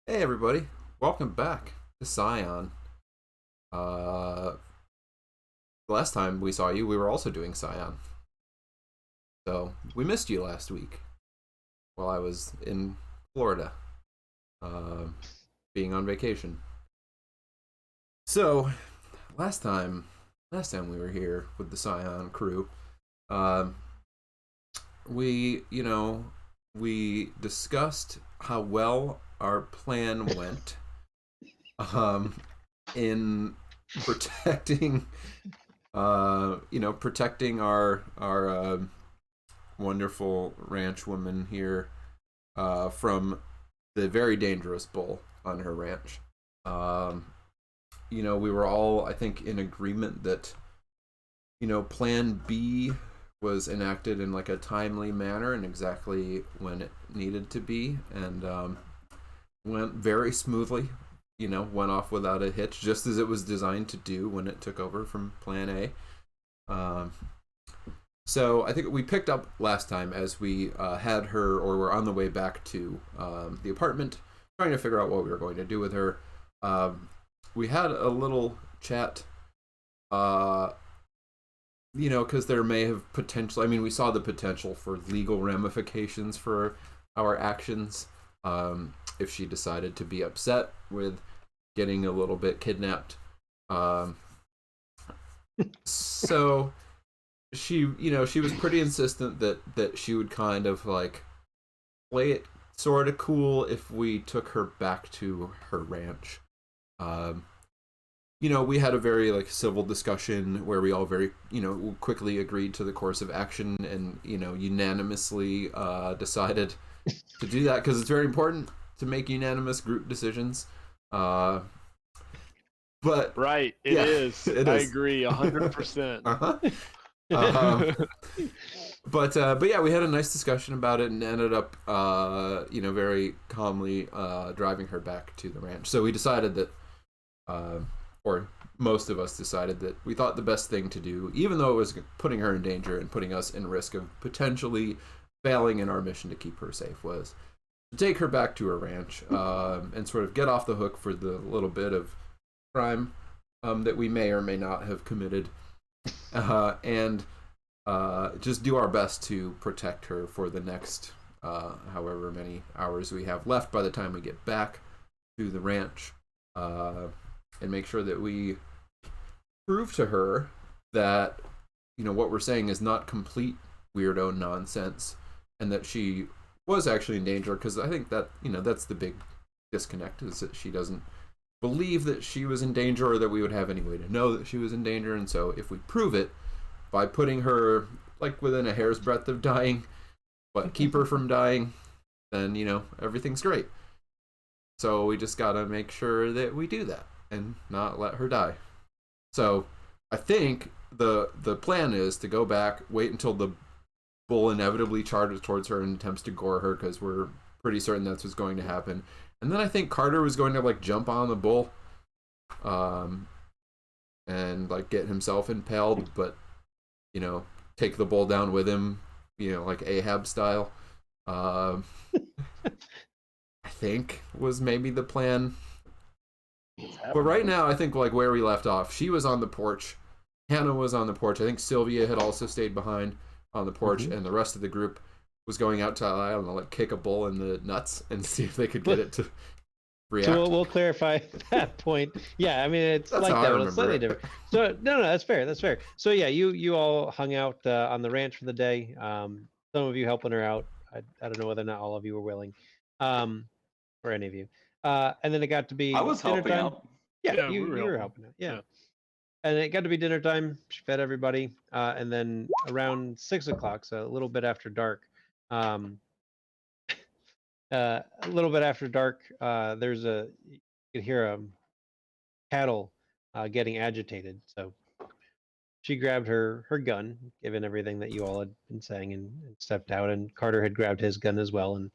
Hey everybody, welcome back to Scion. Uh, last time we saw you, we were also doing Scion, so we missed you last week while I was in Florida, uh, being on vacation. So last time, last time we were here with the Scion crew, um, we discussed how well our plan went, um, in protecting protecting our wonderful ranch woman here from the very dangerous bull on her ranch. Um, we were all, I think, in agreement that Plan B was enacted in like a timely manner and exactly when it needed to be, and went very smoothly. Went off without a hitch, just as it was designed to do when it took over from Plan A. So I think we picked up last time as we had her, or were on the way back to the apartment, trying to figure out what we were going to do with her. We had a little chat, uh, because there may have potential. I mean, we saw the potential for legal ramifications for our actions if she decided to be upset with getting a little bit kidnapped. Um, so she was pretty insistent that she would kind of like play it sort of cool if we took her back to her ranch. um we had a very like civil discussion where we all very quickly agreed to the course of action, and unanimously decided to do that because it's very important to make unanimous group decisions. uh but Right, it yeah, is. it I is. agree 100%. Uh-huh. um but yeah, we had a nice discussion about it and ended up very calmly driving her back to the ranch. So we decided that, uh, or most of us decided that we thought the best thing to do, even though it was putting her in danger and putting us in risk of potentially failing in our mission to keep her safe, was to take her back to her ranch, and sort of get off the hook for the little bit of crime that we may or may not have committed, and just do our best to protect her for the next however many hours we have left by the time we get back to the ranch, uh, and make sure that we prove to her that what we're saying is not complete weirdo nonsense, and that she was actually in danger. Because I think that that's the big disconnect, is that she doesn't believe that she was in danger, or that we would have any way to know that she was in danger. And so if we prove it by putting her like within a hair's breadth of dying, but keep her from dying, then everything's great. So we just gotta make sure that we do that and not let her die. So I think the plan is to go back, wait until the bull inevitably charges towards her and attempts to gore her, because we're pretty certain that's what's going to happen. And then I think Carter was going to like jump on the bull, um, and like get himself impaled, but you know, take the bull down with him, like Ahab style. Um, I think was maybe the plan. What's But right happening? now, I think like where we left off, she was on the porch, Hannah was on the porch. I think Sylvia had also stayed behind on the porch, Mm-hmm. and the rest of the group was going out to, I don't know, like kick a bull in the nuts and see if they could get it to So we'll, react. we'll clarify that point. Yeah, I mean it's That's how like I that, but it's remember slightly it. different. So no, that's fair. That's fair. So yeah, you all hung out on the ranch for the day. Some of you helping her out. I don't know whether or not all of you were willing, um, or any of you. And then it got to I be was dinner helping time. out. Yeah, Yeah, you we were you were helping. helping out. Yeah, Yeah. and it got to be dinner time. She fed everybody, and then around 6 o'clock, so a little bit after dark. Um, a little bit after dark, there's a you could hear cattle getting agitated. So she grabbed her gun, given everything that you all had been saying, and stepped out. And Carter had grabbed his gun as well, and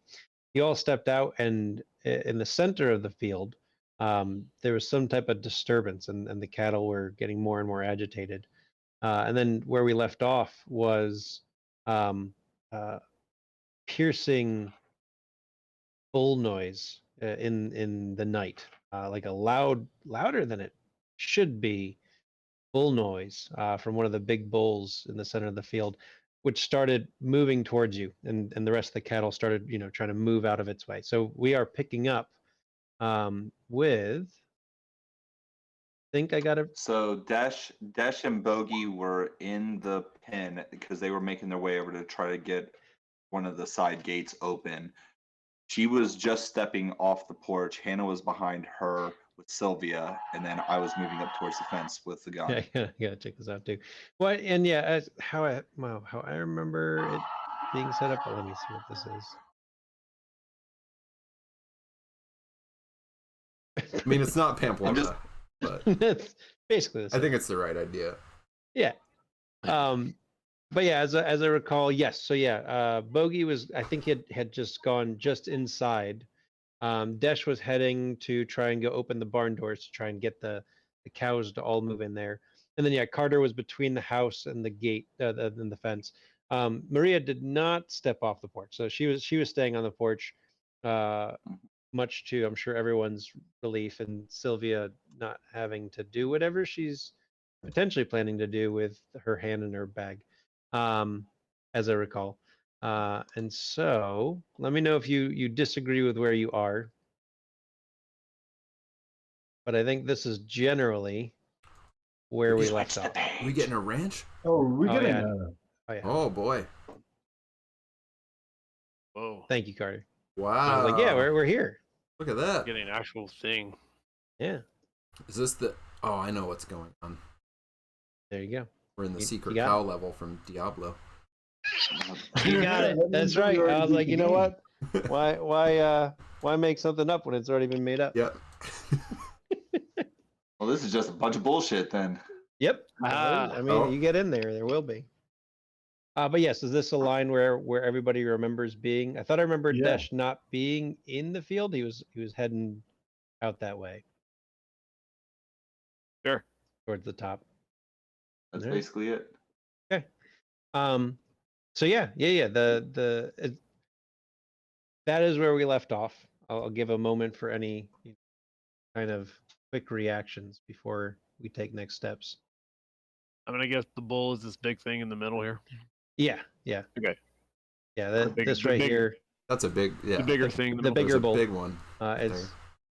you all stepped out. And in the center of the field, there was some type of disturbance, and the cattle were getting more and more agitated. And then where we left off was um, uh, piercing bull noise in the night, like a louder than it should be, bull noise from one of the big bulls in the center of the field, which started moving towards you, and the rest of the cattle started, trying to move out of its way. So we are picking up with. I think I got it. So Dash and Bogey were in the pen because they were making their way over to try to get one of the side gates open. She was just stepping off the porch. Hannah was behind her with Sylvia, and then I was moving up towards the fence with the gun. Yeah, I gotta check this out too. Well, and yeah, how I remember it being set up. But let me see what this is. I mean, it's not Pamplona, just- but That's basically the I same. think it's the right idea. Yeah. But yeah, as I recall, yes. So yeah, Bogey was, I think he had just gone just inside. Desh was heading to try and go open the barn doors to try and get the cows to all move in there. And then yeah, Carter was between the house and the gate and the fence. Maria did not step off the porch, so she was staying on the porch, much to, I'm sure, everyone's relief, and Sylvia not having to do whatever she's potentially planning to do with her hand in her bag, as I recall. And so let me know if you disagree with where you are. But I think this is generally where we left off. Are we getting a ranch? Oh, we're Oh, getting yeah. a Oh yeah. Oh boy! Whoa. Thank you, Carter. I Wow! was like, yeah, we're here. Look at that. Getting an actual thing. Yeah. Is this the? Oh, I know what's going on. There you go. We're in the You secret got cow level from Diablo. You got it. That That's means we right. I already was beat like, the you know game. what? Why make something up when it's already been made up? Yep. Well, this is just a bunch of bullshit then. Yep. Ah. I mean, Oh. you get in there will be. But yes, is this a line where everybody remembers being? I thought I remembered Yeah. Desh not being in the field. He was heading out that way Sure. towards the top. That's Yeah. basically it. So yeah. That is where we left off. I'll give a moment for any kind of quick reactions before we take next steps. I'm gonna guess the bull is this big thing in the middle here. Yeah. Okay. Yeah, The big- this the right big- here. That's a big. Yeah. The bigger thing. in the middle. bigger There's a bull. big one. It's there.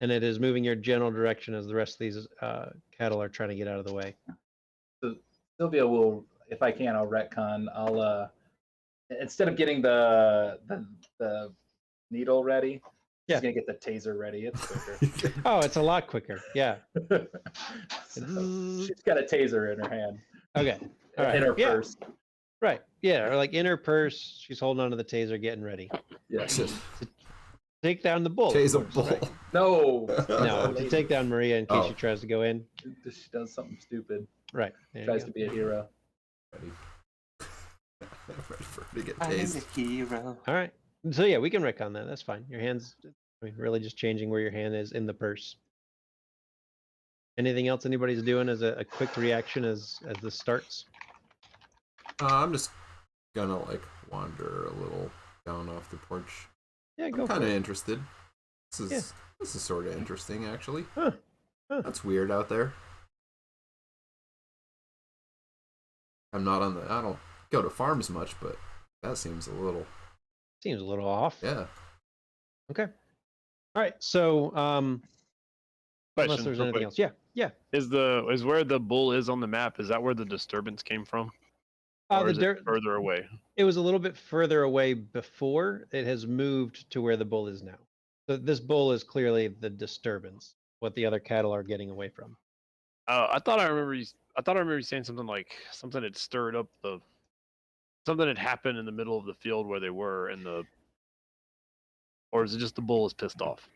and it is moving your general direction as the rest of these cattle are trying to get out of the way. So Sylvia will, if I can, I'll retcon. I'll instead of getting the needle ready, Yeah. she's gonna get the taser ready. It's quicker. Oh, it's a lot quicker. Yeah. So she's got a taser in her hand, Okay. All right. in her Yeah. purse. Right. Yeah. Or like in her purse, she's holding onto the taser, getting ready. Yeah. Take down the bull. of Tase a course, bull. right? No. No, to take down Maria in case Oh. she tries to go in. She does something stupid. Right. There you Tries go. to be a hero. Ready. Ready for her to get tased. hero. All right. So yeah, we can wreck on that. That's fine. Your hands, I mean, really just changing where your hand is in the purse. Anything else anybody's doing as a quick reaction as this starts? I'm just gonna like wander a little down off the porch. Yeah, go I'm for kind of it. interested. This is sort of interesting, actually. Huh. That's weird out there. I'm not on the. I don't go to farms much, but that seems a little. Seems a little off. Yeah. Okay. All right. So, unless Question, there's real anything quick. else, yeah. Is where the bull is on the map? Is that where the disturbance came from? Or The is dirt. it further away? It was a little bit further away before. It has moved to where the bull is now. So this bull is clearly the disturbance. What the other cattle are getting away from. I thought I remember you saying something like something had stirred up something had happened in the middle of the field where they were, or is it just the bull is pissed off,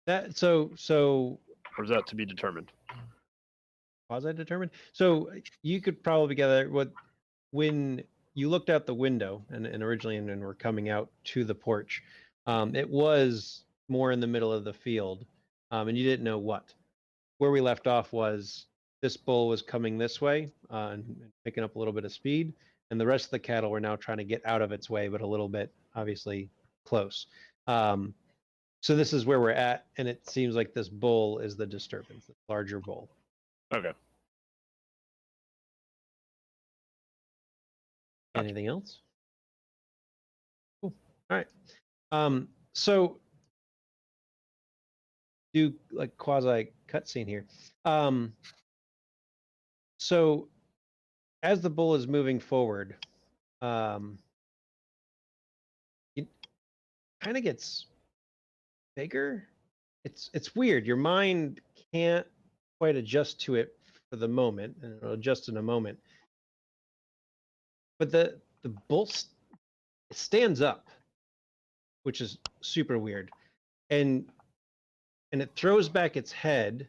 That so or is that to be determined? quasi determined. So you could probably gather when you looked out the window and originally and were coming out to the porch, it was more in the middle of the field, and you didn't know what. Where we left off was this bull was coming this way and picking up a little bit of speed, and the rest of the cattle were now trying to get out of its way, but a little bit obviously close. So this is where we're at, and it seems like this bull is the disturbance, the larger bull. Okay. Gotcha. Anything else? Cool. All right. So do like quasi cutscene here. So as the bull is moving forward, it kind of gets bigger. It's weird. Your mind can't quite adjust to it for the moment, and it'll adjust in a moment. But the bull it stands up, which is super weird, and it throws back its head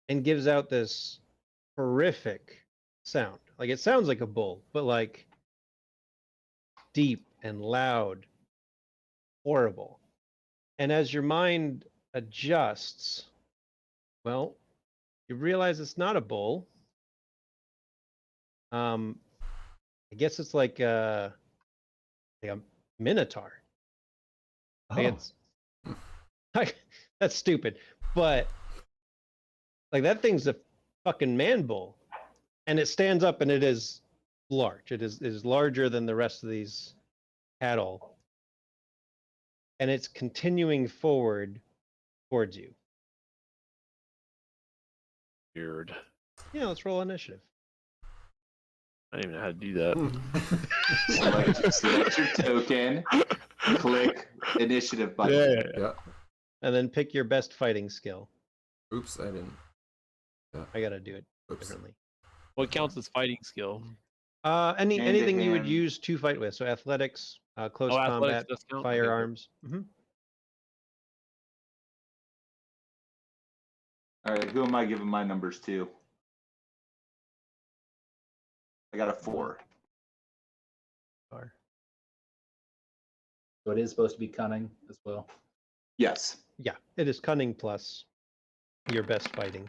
and gives out this horrific sound. Like it sounds like a bull, but like deep and loud, horrible. And as your mind adjusts, well, you realize it's not a bull. I guess it's like a minotaur. Like it's that's stupid, but like that thing's a fucking man bull, and it stands up and it is large. It is larger than the rest of these cattle, and it's continuing forward towards you. Weird. Yeah, let's roll initiative. I don't even know how to do that. Select your token, click initiative button. Yeah. And then pick your best fighting skill. Oops, I didn't. I gotta do it Oops. differently. What counts as fighting skill? Anything you would hand. use to fight with. So athletics, close Athletics combat, does count? Okay, cool. firearms. All right, who am I giving my numbers to? I got a 4. So it is supposed to be cunning as well. Yes. Yeah, it is cunning plus your best fighting.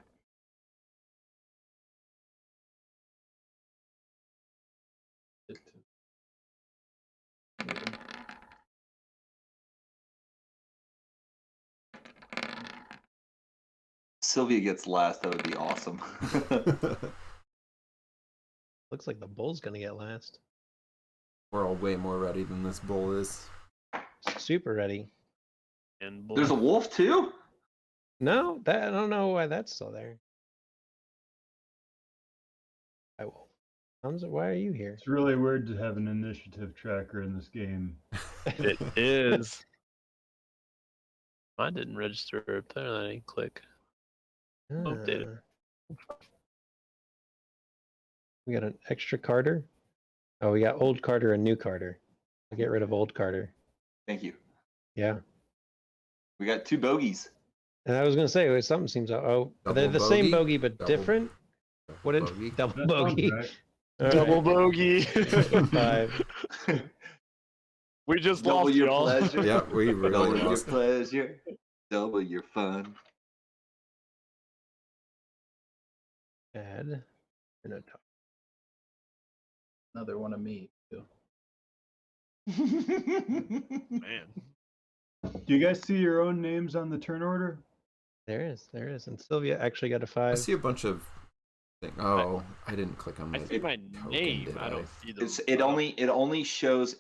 Sylvia gets last. That would be awesome. Looks like the bull's gonna get last. We're all way more ready than this bull is. Super ready. And There's a wolf too? No, that I don't know why that's still there. I will. Hamza, why are you here? It's really weird to have an initiative tracker in this game. It is. Mine didn't register up there. I didn't click. Updated. We got an extra Carter. Oh, we got old Carter and new Carter. I'll get rid of old Carter. Thank you. Yeah. We got 2 bogeys. And I was gonna say something seems they're Double the same bogey? bogey but Double- different. What did bogey? double That sounds bogey? right. All Double right. bogey. 5. We just Double lost your y'all. pleasure. Yeah, we really Double your lost. pleasure. Double your fun. Add Minotaur. Another one of me too. Man. Do you guys see your own names on the turn order? There is. And Sylvia actually got a 5. I see a bunch of things. Oh, I didn't click on I my see my token, name. did I don't see the. It only shows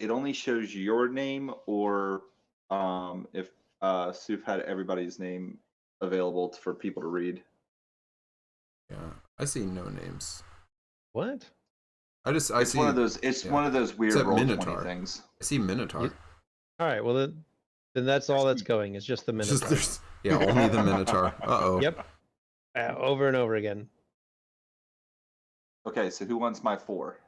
your name, or if Suf had everybody's name available for people to read. Yeah, I see no names. What? I It's see one of those. It's yeah. one of those weird Except roll Minotaur. 20 things. I see Minotaur. You- All right. Well, then that's all that's going. It's just the It's Minotaur. just only the Minotaur. Uh-oh. Yep. Over and over again. Okay, so who wants my 4?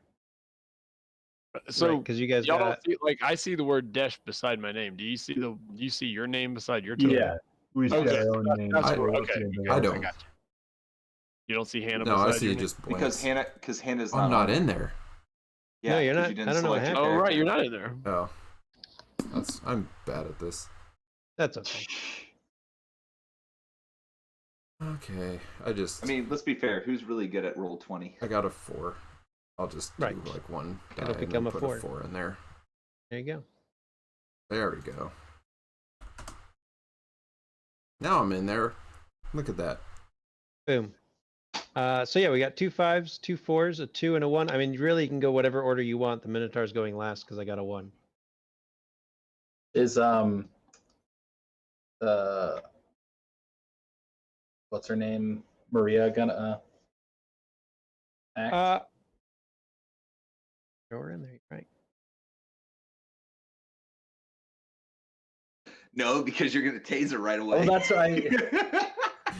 So because you guys y'all got don't see, like I see the word Desh beside my name. Do you see your name beside your token? Yeah, we see Okay, our own names. That's I- cool. What's Okay, the I other don't. one? got you. You don't see Hannah No, beside I see your name? just Because blanks. Hannah's I'm not not on in it. there. Yeah, No, you're 'cause not. You didn't I don't know what select your Oh right, character. you're not in there. Oh, I'm bad at this. that's okay. Okay, I mean, let's be fair. Who's really good at roll 20? I got a 4. I'll just do Right. like one die It'll and then become a put 4. a 4 in there. There you go. There we go. Now I'm in there. Look at that. Boom. So yeah, we got 2 5s, 2 4s, a 2, and a 1. I mean, really, you can go whatever order you want. The Minotaur's going last because I got a 1. Is what's her name? Maria gonna act? Throw her in there, right? No, because you're gonna taser right away. Oh, that's right.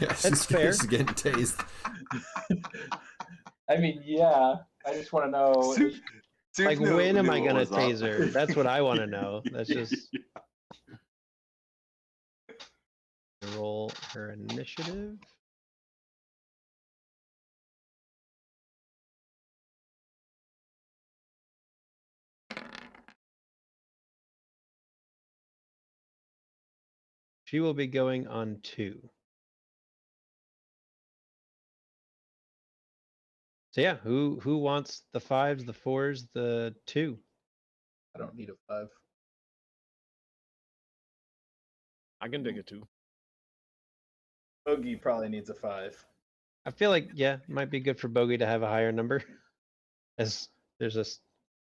Yeah, That's fair. She's getting tased. I mean, yeah. I just want to know. Like, when am I gonna taser? That's what I want to know. That's just roll her initiative. She will be going on 2. So yeah, who wants the 5s, the 4s, the 2? I don't need a 5. I can take a 2. Bogey probably needs a 5. I feel like, yeah, it might be good for Bogey to have a higher number, as there's a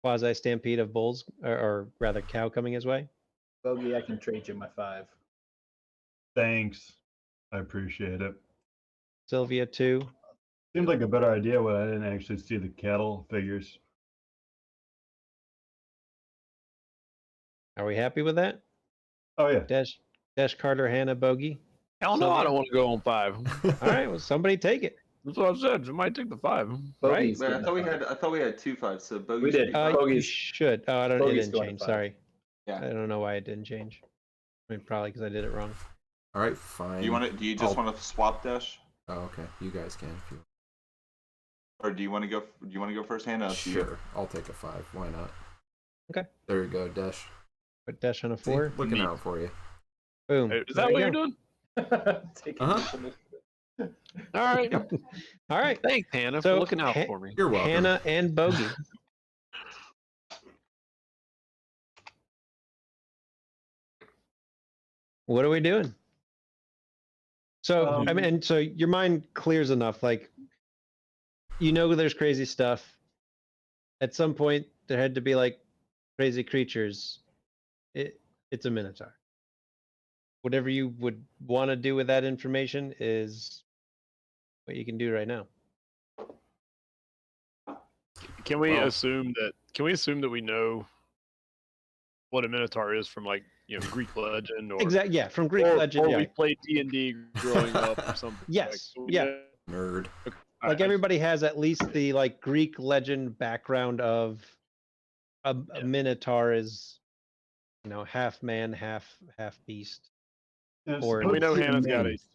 quasi stampede of bulls, or rather cow coming his way. Bogey, I can trade you my 5. Thanks. I appreciate it. Sylvia 2. Seemed like a better idea when I didn't actually see the cattle figures. Are we happy with that? Oh yeah. Dash Carter, Hannah, Bogey. Hell no, I Sylvia? don't want to go on 5. All right, well, somebody take it. That's what I said. I might take the 5. Bogey's Wait, I getting thought a we 5. had. I thought we had 2 5s. So Bogey's We did. getting You Bogey's- should. Oh, it Bogey's didn't going to change. 5. Sorry. Yeah. I don't know why it didn't change. I mean, probably because I did it wrong. All right, fine. Do you want to? Do you just I'll- want to swap Dash, Oh, okay. You guys can if you. or do you want to go? Do you want to go first, Hannah? Sure. I'll take a 5. Why not? Okay. There you go, Dash. Put Dash on a See, 4. looking Neat. out for you. Boom. Is There that what you you're go. doing? Taking Uh-huh. initiative. All right. All right. Thanks, Hannah, So, for looking out Ha- for me. You're welcome. Hannah and Bogey. What are we doing? So, I mean, and so your mind clears enough. Like, you know, there's crazy stuff. At some point, there had to be like crazy creatures. It's a Minotaur. Whatever you would want to do with that information is what you can do right now. Can we Well- assume that? Can we assume that we know what a Minotaur is from, like, Greek legend, or Exactly. Yeah, from Greek or, legend. or Yeah. we played D&D growing up or something? Yes, Like, yeah. Nerd. Like, everybody has at least the like Greek legend background of a Yeah. Minotaur is, half man, half beast. And Or- And we know supposed to be Hannah's got names.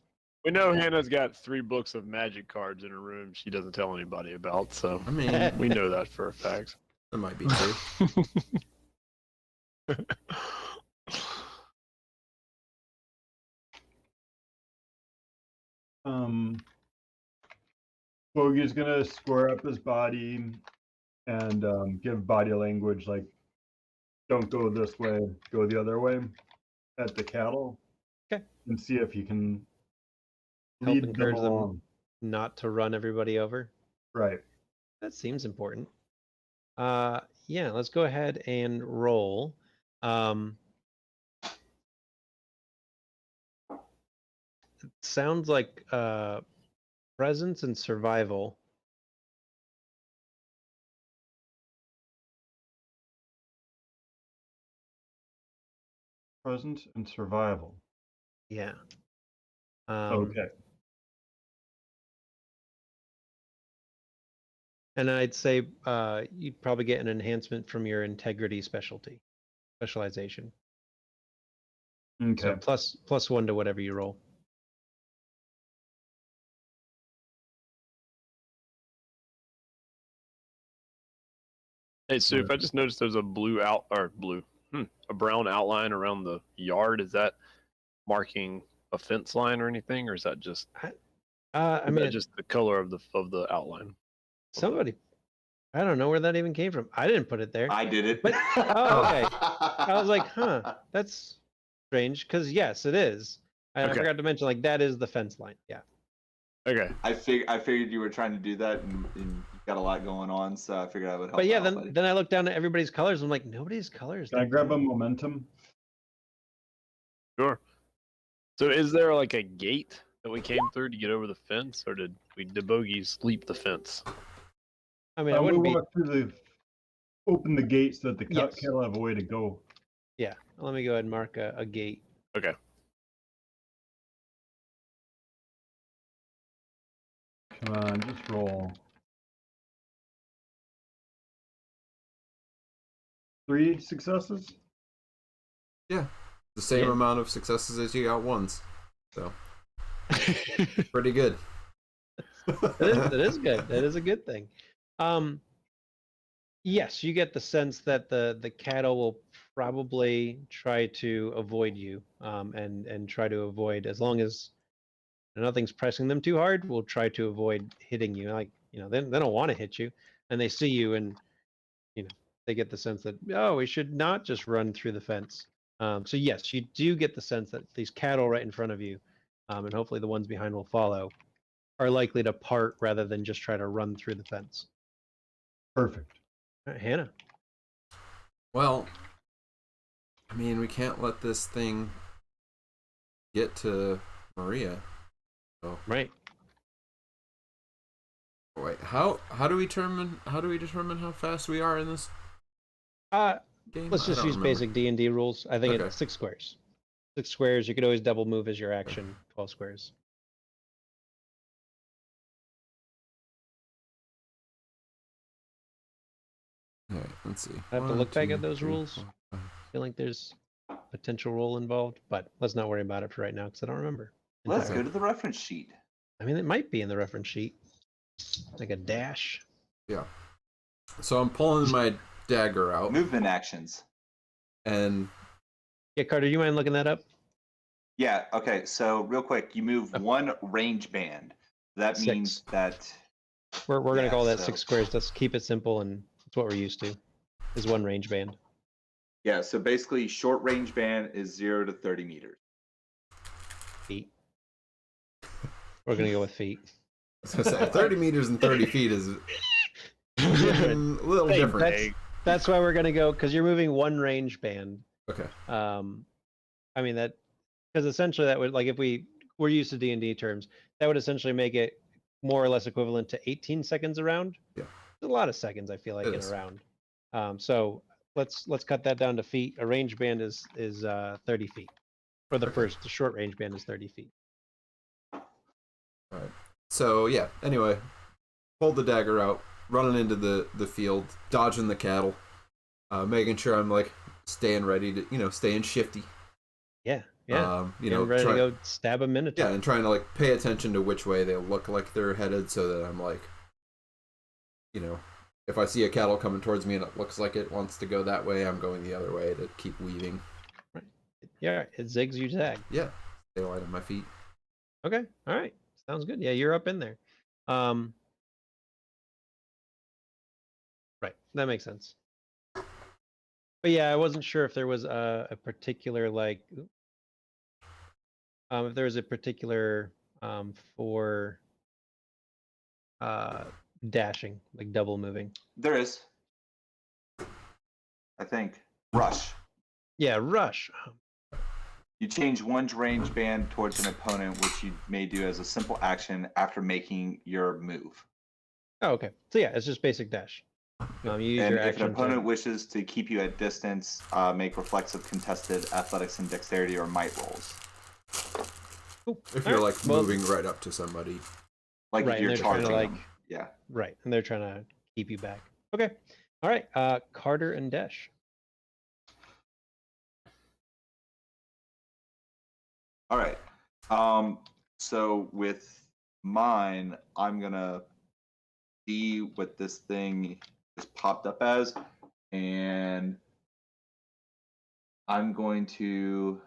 We know Hannah's got 3 books of magic cards in her room she doesn't tell anybody about, so I mean, we know that for a fact. that might be true. Bogey's gonna square up his body and give body language like, don't go this way, go the other way at the cattle. Okay. And see if he can Help lead them encourage them. along. Not to run everybody over. Right. That seems important. Yeah, let's go ahead and roll. It sounds like presence and survival. Presence and survival. Yeah. Okay. And I'd say you'd probably get an enhancement from your integrity specialization. Okay. So +1 to whatever you roll. Hey, Soup, I just noticed there's a a brown outline around the yard. Is that marking a fence line or anything, or is that just I mean, just the color of the outline? somebody, I don't know where that even came from. I didn't put it there. I did it. But- oh, okay. I was like, huh, that's strange, because yes, it is. And Okay. I forgot to mention, like, that is the fence line. Yeah. Okay. I figured you were trying to do that, and you got a lot going on, so I figured I would help. But yeah, out, buddy. then I looked down at everybody's colors. I'm like, nobody's colors. Can I that grab a blue. momentum? Sure. So is there like a gate that we came through to get over the fence, or did bogies leap the fence? I mean, I We wouldn't be. walk through open the gates so that the Yes. cattle have a way to go. Yeah. Let me go ahead and mark a gate. Okay. Come on, just roll. 3 successes? The same Yeah. amount of successes as you got ones. So pretty good. It is good. That is a good thing. Yes, you get the sense that the cattle will probably try to avoid you, and try to avoid, as long as nothing's pressing them too hard, will try to avoid hitting you. Like, they don't want to hit you, and they see you, and they get the sense that, oh, we should not just run through the fence. So yes, you do get the sense that these cattle right in front of you, and hopefully the ones behind will follow, are likely to part rather than just try to run through the fence. Perfect. All right, Hannah. Well, I mean, we can't let this thing get to Maria. So Right. wait, how do we determine how fast we are in this game? Let's I just don't use remember. basic D&D rules. I think Okay. it's 6 squares. 6 squares. You could always double move as your action. 12 squares. All right, let's see. I have to 1, look back 2, at those 3, rules. 4, 5. I feel like there's potential role involved, but let's not worry about it for right now because I don't remember. Let's entirely. go to the reference sheet. I mean, it might be in the reference sheet, like a dash. Yeah. So I'm pulling my dagger out, Movement actions. and Yeah, Carter, do you mind looking that up? Yeah. Okay. So real quick, you move 1 range band. That 6. means that We're gonna Yeah, call that so- 6 squares. Let's keep it simple, and it's what we're used to. Is 1 range band. yeah. So basically, short range band is 0 to 30 meters. Feet. We're gonna go with feet. I was gonna say 30 meters and 30 feet is a little Hey, different. That's why we're gonna go, because you're moving 1 range band. Okay. I mean that, because essentially that would, like, if we're used to D&D terms, that would essentially make it more or less equivalent to 18 seconds a round. Yeah. It's a lot of seconds, I feel like, It in is. a round. So let's cut that down to feet. A range band is 30 feet. For the Okay. first, the short range band is 30 feet. All right. So yeah. Anyway, pulled the dagger out, running into the field, dodging the cattle, making sure I'm like staying ready to staying shifty. Yeah. Getting ready to go stab a minotaur. Yeah, and trying to like pay attention to which way they look like they're headed, so that I'm like, if I see a cattle coming towards me and it looks like it wants to go that way, I'm going the other way to keep weaving. Yeah, it zigs, you zag. Yeah, stay light on my feet. Okay, all right, sounds good. Yeah, you're up in there. Right, that makes sense. But yeah, I wasn't sure if there was a particular if there was a particular for dashing, like double moving. There is. I think. Rush. Yeah, rush. You change 1 range band towards an opponent, which you may do as a simple action after making your move. Oh, okay. So yeah, it's just basic dash. You use And your if an action. opponent wishes to keep you at distance, make reflexive contested athletics and dexterity or might rolls. Cool. If All you're right, like well, moving right up to somebody. Like Right, if you're and they're trying to, charging like- them. Yeah. right, and they're trying to keep you back. Okay. All right. Carter and Desh. All right. So with mine, I'm gonna see what this thing is popped up as, and I'm going to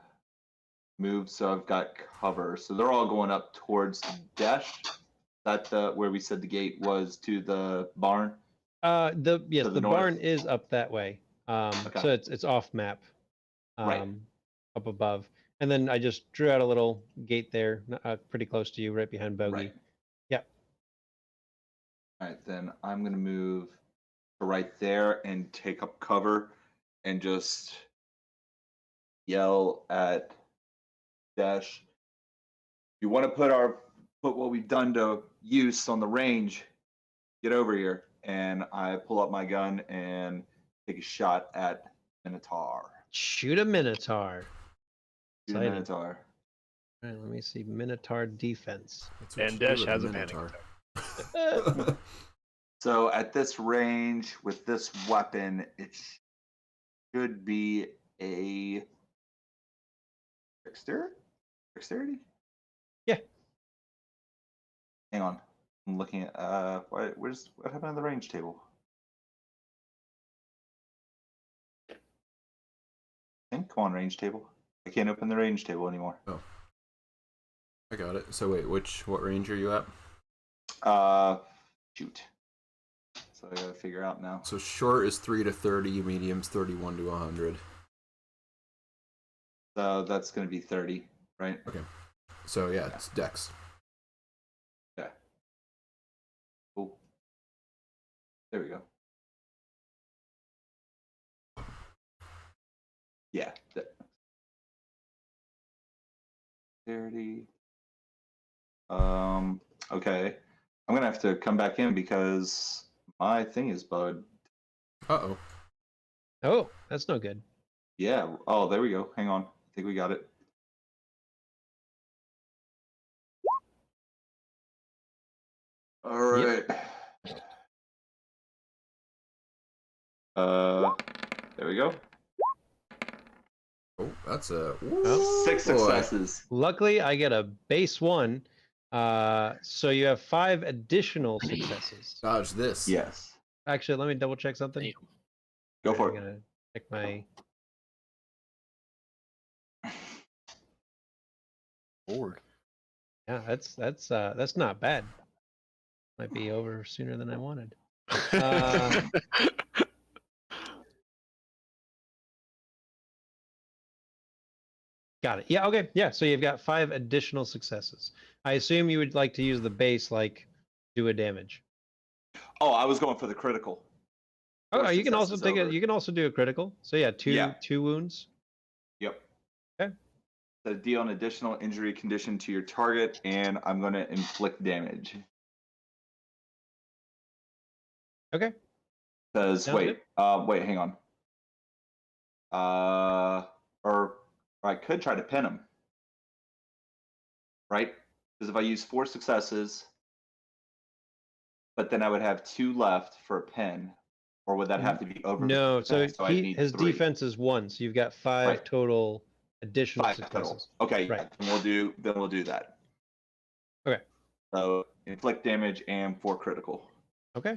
move so I've got cover. So they're all going up towards Desh. That where we said the gate was to the barn. The To the barn north? is up that way. Okay. So it's off map. Right. Up above. And then I just drew out a little gate there, pretty close to you, right behind Bogey. Right. Yep. All right, then I'm gonna move to right there and take up cover and just yell at Dash. You want to put what we've done to use on the range? Get over here. And I pull up my gun and take a shot at Minotaur. Shoot a Minotaur. Shoot a Exciting. Minotaur. All right, let me see. Minotaur defense. That's what And you do Dash with has a panic Minotaur. attack. So at this range with this weapon, it should be a dexterity? Yeah. Hang on. I'm looking at what happened on the range table? Come on, range table. I can't open the range table anymore. Oh. I got it. So wait, what range are you at? Shoot. So I gotta figure out now. So short is 3 to 30, medium's 31 to 100. So that's gonna be 30, right? Okay. So yeah, it's Dex. Yeah. Cool. There we go. Yeah. 30. Okay. I'm gonna have to come back in because my thing is bugged. Uh-oh. Oh, that's no good. Yeah. Oh, there we go. Hang on. I think we got it. All right. There we go. Oh, that's a... Oh, 6 boy. successes. Luckily, I get a base 1. So you have 5 additional successes. Dodge this. Yes. Actually, let me double check something. Damn. Go I'm for it. gonna check my. Lord. Yeah, that's not bad. Might be over sooner than I wanted. Uh, Got it. Yeah. Okay. Yeah. So you've got 5 additional successes. I assume you would like to use the base, like do a damage. Oh, I was going for the critical. Oh, 4 you can also successes take over. it. You can also do a critical. So yeah, two wounds. Yep. Okay. So deal an additional injury condition to your target, and I'm going to inflict damage. Okay. Because Sounds wait, hang on. Or I could try to pin him, right? Because if I use 4 successes, but then I would have 2 left for a pin, or would that have to be over? No. So I'd need his 3. defense is 1. So you've got 5 Right. total additional 5 successes. total. Okay, Right. then we'll do that. Okay. So inflict damage and 4 critical. Okay.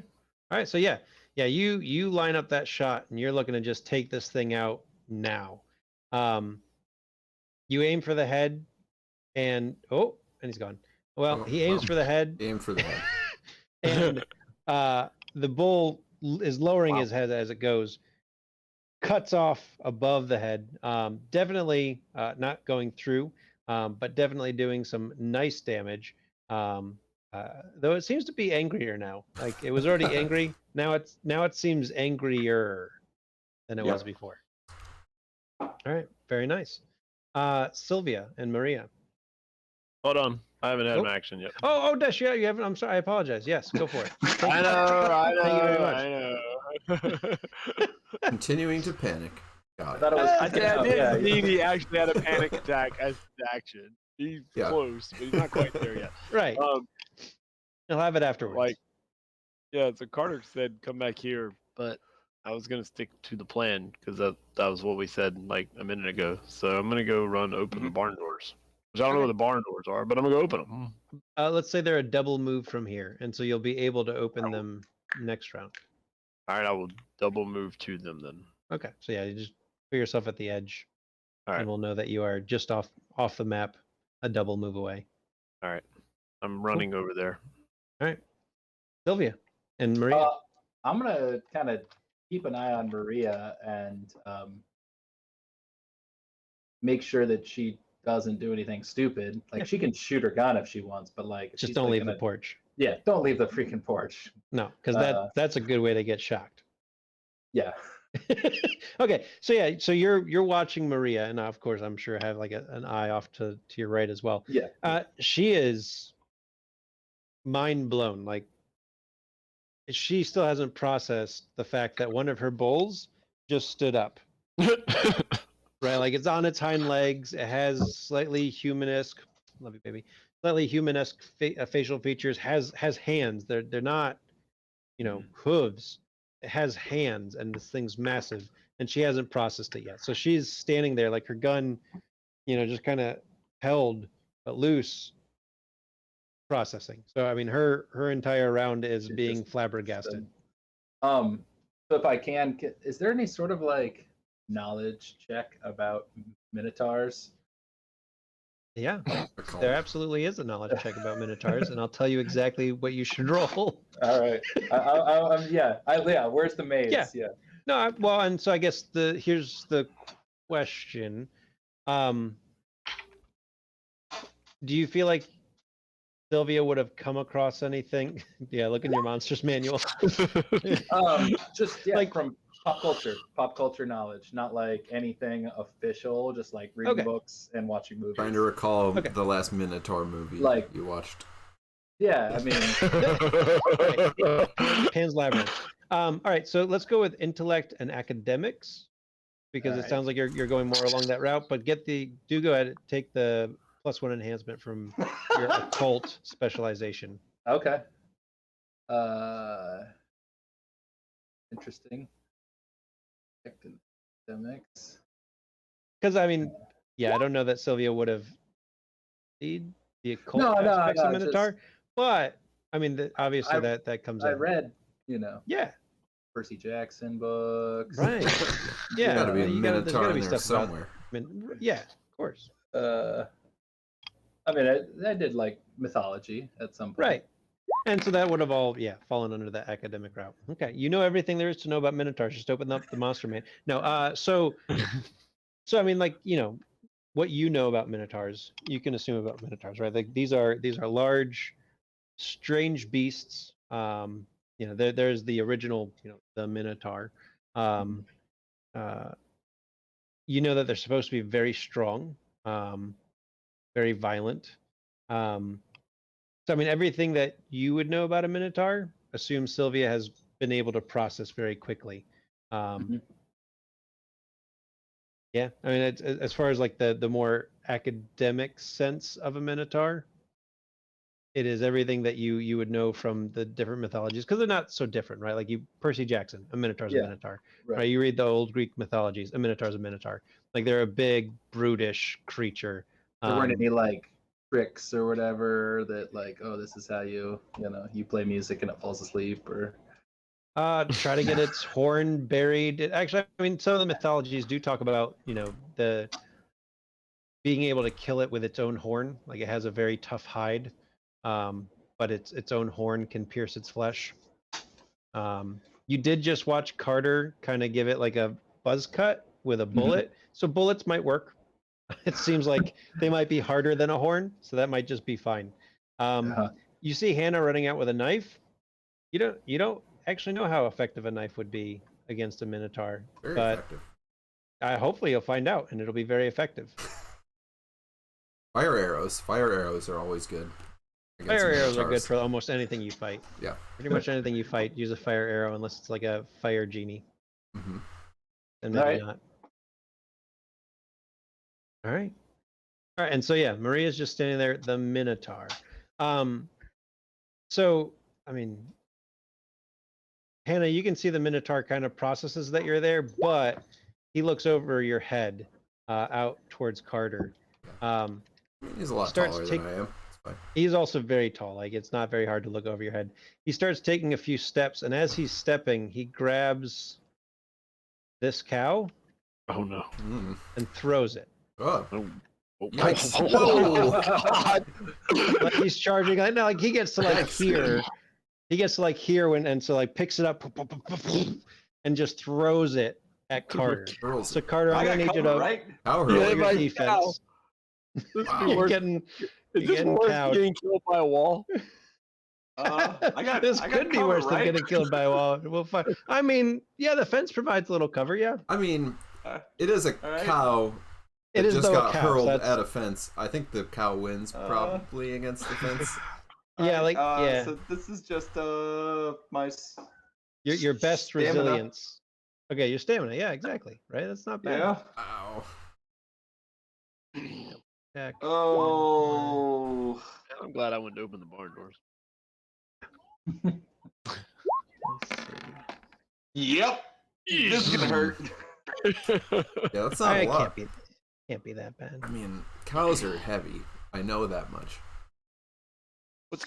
All right. So yeah, you line up that shot, and you're looking to just take this thing out now. You aim for the head, and he's gone. Well, Oh, he aims well. for the head, Aim for the head. and the bull is lowering Wow. his head as it goes, cuts off above the head. Definitely not going through, but definitely doing some nice damage. Though it seems to be angrier now. Like it was already angry. Now it seems angrier than it was Yep. before. All right, very nice. Sylvia and Maria. Hold on. I haven't had Oh. an action yet. Oh, Dash, yeah, you haven't. I'm sorry. I apologize. Yes, go for it. Thank I you. know. Thank you very much. I know. Continuing to panic. I Got thought it. it was I sticking out. didn't Yeah, mean he actually had a panic attack as an action. He's Yeah. close, but he's not quite there yet. Right. He'll have it afterwards. Like, yeah, so Carter said come back here, but I was gonna stick to the plan because that was what we said like a minute ago. So I'm gonna go open the barn doors, which I don't know where the barn doors are, but I'm gonna go open them. Let's say they're a double move from here, and so you'll be able to open them next round. All right, I will double move to them then. Okay. So yeah, you just put yourself at the edge, All right. and we'll know that you are just off the map, a double move away. All right, I'm running over there. All right. Sylvia and Maria. I'm gonna kind of keep an eye on Maria and make sure that she doesn't do anything stupid. Like she can shoot her gun if she wants, but like if Just she's, don't like, leave the gonna- porch. Yeah, don't leave the freaking porch. No, because Uh, that's a good way to get shocked. Yeah. Okay, so yeah, so you're watching Maria, and of course I'm sure I have like an eye off to your right as well. Yeah. She is mind blown. Like she still hasn't processed the fact that one of her bulls just stood up. Right, like it's on its hind legs. It has slightly humanesque, love you, baby, slightly humanesque facial features. Has hands. They're not, hooves. It has hands, and this thing's massive, and she hasn't processed it yet. So she's standing there, like her gun, just kind of held but loose, processing. So I mean, her entire round is She's being just flabbergasted. So if I can, is there any sort of like knowledge check about minotaurs? Yeah, They're called. there absolutely is a knowledge check about minotaurs, and I'll tell you exactly what you should roll. All right. Yeah. Where's the maze? Yeah. No, well, and so I guess here's the question. Do you feel like Sylvia would have come across anything? Yeah, look in your monsters manual. Just Like- from pop culture knowledge, not like anything official. Just like reading Okay. books and watching movies. Trying to recall Okay. the last Minotaur movie Like- you watched. Yeah, I mean, Pan's Labyrinth. All right, so let's go with intellect and academics, because it Alright. sounds like you're going more along that route. But do go ahead and take the +1 enhancement from your occult specialization. okay. Interesting. Academics. Because I mean, yeah, I don't know that Sylvia would have the occult No, aspects of just- Minotaur, but I mean, obviously I- that comes I in. read, Yeah, Percy Jackson books. right. Yeah, Gotta be a you there's Minotaur gotta in be there stuff about. somewhere. Yeah, of course. I mean, I did like mythology at some point. Right. And so that would have all, fallen under the academic route. Okay, you know everything there is to know about Minotaurs. Just open up the Monster Man. No, so I mean, like, what you know about Minotaurs, you can assume about Minotaurs, right? Like these are large, strange beasts. There's the original, the Minotaur. That they're supposed to be very strong, very violent. So I mean, everything that you would know about a Minotaur, assume Sylvia has been able to process very quickly. Mhm. Yeah, I mean, as far as like the more academic sense of a Minotaur, it is everything that you would know from the different mythologies, because they're not so different, right? Like Percy Jackson, a Minotaur's a Yeah, Minotaur, right. right? You read the old Greek mythologies, a Minotaur's a Minotaur. Like they're a big, brutish creature. There weren't any like tricks or whatever that like, oh, this is how you play music and it falls asleep or. Try to get its horn buried. Actually, I mean, some of the mythologies do talk about, the being able to kill it with its own horn. Like it has a very tough hide, but its own horn can pierce its flesh. You did just watch Carter kind of give it like a buzz cut with a bullet, so bullets might work. It seems like they might be harder than a horn, so that might just be fine. You see Hannah running out with a knife. You don't actually know how effective a knife would be against a Minotaur, Very but effective. hopefully you'll find out, and it'll be very effective. Fire arrows are always good. against Fire arrows are good Minotaurs. for almost anything you fight. Yeah. Pretty much anything you fight, use a fire arrow unless it's like a fire genie. Mm-hmm. And maybe Alright. not. All right. All right. And so, yeah, Maria's just standing there, the Minotaur. So, I mean, Hannah, you can see the Minotaur kind of processes that you're there, but he looks over your head out towards Carter. He's a lot Starts taller take- than I am. It's fine. He's also very tall. Like, it's not very hard to look over your head. He starts taking a few steps, and as he's stepping, he grabs this cow Oh no. Mm. and throws it. Oh, Oh. Yikes. Whoa. God. Like he's charging. Like, no, like he gets to like Yikes. here. He gets to like here and so like picks it up and just throws it at Carter. Hurls. So Carter, I'm I gonna got need you covered, to right? Power roll hurling. your my defense. This would be You're worse. getting. Is you're this getting worse than cowed. getting killed by a wall? This I got could be cover, worse than right? getting killed by a wall. We'll find. I mean, yeah, the fence provides a little cover. Yeah, I mean, Uh, it is a all right. cow it that is just though got a cow. So hurled that's, at a fence. I think the cow wins probably against the fence. yeah, like yeah, So this is just your best stamina. resilience. Okay, your stamina. Yeah, exactly. Right. That's not bad. Yeah. Ow. Check. Oh. I'm glad I went to open the barn doors. Let's see. Yep. This is gonna hurt. Yeah, that's not a It lot. can't be that bad. I mean, cows are heavy. I know that much. What's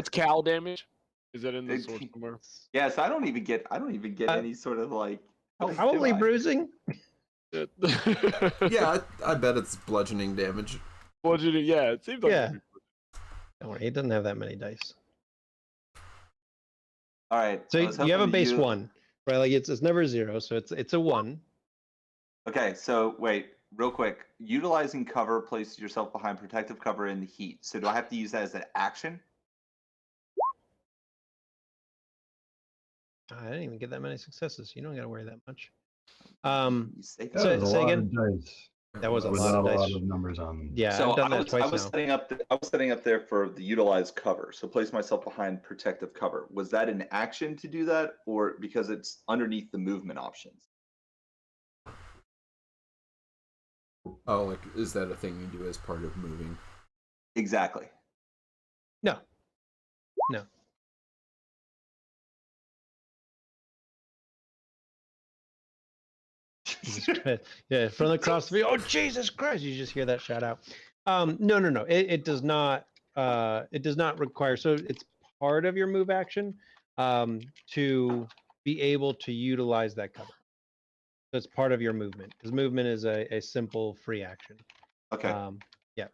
cow damage? Is that in the It- sword somewhere? Yes, I don't even get any sort of like. health, do Probably I? bruising. Yeah, I bet it's bludgeoning damage. Well, yeah, it seems like. Yeah. Don't worry, it doesn't have that many dice. All right. So I was you have a hoping base you- 1, right? Like it's never 0, so it's a 1. Okay, so wait, real quick. Utilizing cover, place yourself behind protective cover in the heat. So do I have to use that as an action? I didn't even get that many successes. You don't got to worry that much. You say That So- was a say lot again? of dice That was a with lot not of a lot dice. of numbers on them. Yeah, So I've done that I twice was now. setting up. I was setting up there for the utilized cover. So place myself behind protective cover. Was that an action to do that, or because it's underneath the movement options? Oh, like, is that a thing you do as part of moving? Exactly. No. No. Jesus Christ. Yeah, from across the field. Oh, Jesus Christ! You just hear that shout out. No. It does not. It does not require. So it's part of your move action to be able to utilize that cover. So it's part of your movement because movement is a simple free action. Okay. Yeah.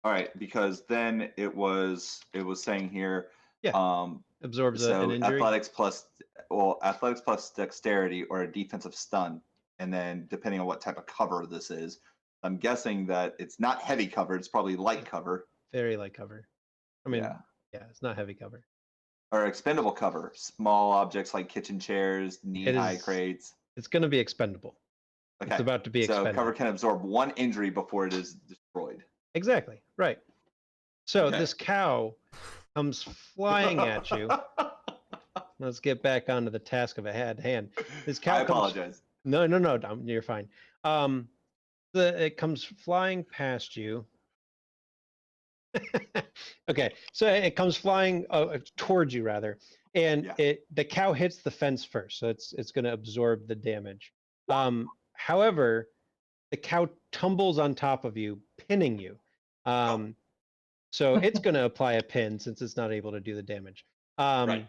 All right. Because then it was saying here. Yeah. Absorbs an So injury. athletics plus dexterity or a defensive stun, and then depending on what type of cover this is, I'm guessing that it's not heavy cover. It's probably light cover. Very light cover. I mean, Yeah. yeah, it's not heavy cover. Or expendable cover, small objects like kitchen chairs, knee-high is- crates. It's going to be expendable. Okay. It's about to be So expended. cover can absorb one injury before it is destroyed. Exactly. Right. So Okay. this cow comes flying at you. Let's get back onto the task of a hand. This cow I comes. apologize. No, you're fine. It comes flying past you. Okay, so it comes flying towards you rather, and Yeah. the cow hits the fence first, so it's going to absorb the damage. However, the cow tumbles on top of you, pinning you. So it's going to apply a pin since it's not able to do the damage. Right.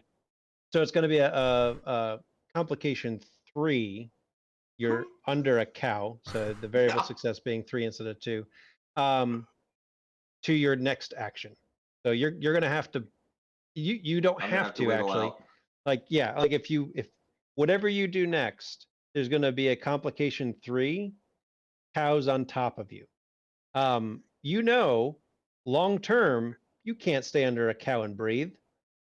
So it's going to be a complication 3. You're under a cow, so the variable Yeah. success being 3 instead of 2. To your next action. So you're going to have to. You don't I'm gonna have to wiggle actually. out. Like if whatever you do next, there's going to be a complication 3. Cows on top of you. Long term, you can't stay under a cow and breathe.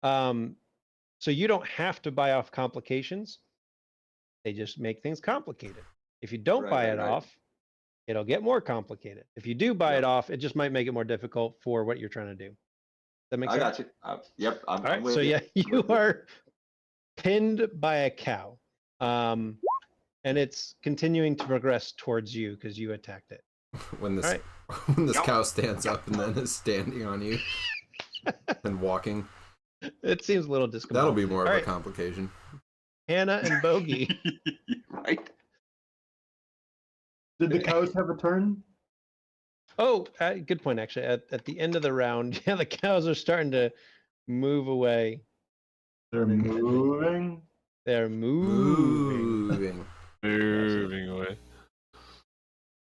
So you don't have to buy off complications. They just make things complicated. If you don't buy it Right. off, it'll get more complicated. If you do buy it off, it just might make it more difficult for what you're trying to do. Does that make I sense? got you. Yep. I'm All right. with So you. yeah, I'm you with you. are pinned by a cow. And it's continuing to progress towards you because you attacked it. When this All right. when this cow stands up and then is standing on you and walking, It seems a little discombobulated. that'll be more of All a right, complication. Hannah and Bogey. Right. Did the cows have a turn? Oh, good point, actually. At the end of the round, yeah, the cows are starting to move away. They're moving. They're moving. Moving. Moving away.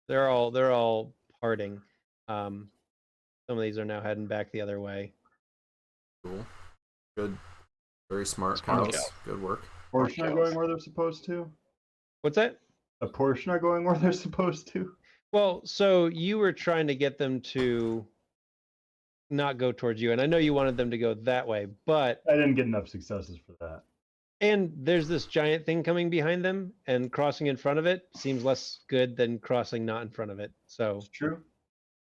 They're all parting. Some of these are now heading back the other way. Cool. Good. Very smart Smart cows. cow. Good work. Portion are going where they're supposed to. What's that? A portion are going where they're supposed to. Well, so you were trying to get them to not go towards you, and I know you wanted them to go that way, but I didn't get enough successes for that. and there's this giant thing coming behind them, and crossing in front of it seems less good than crossing not in front of it. So It's true.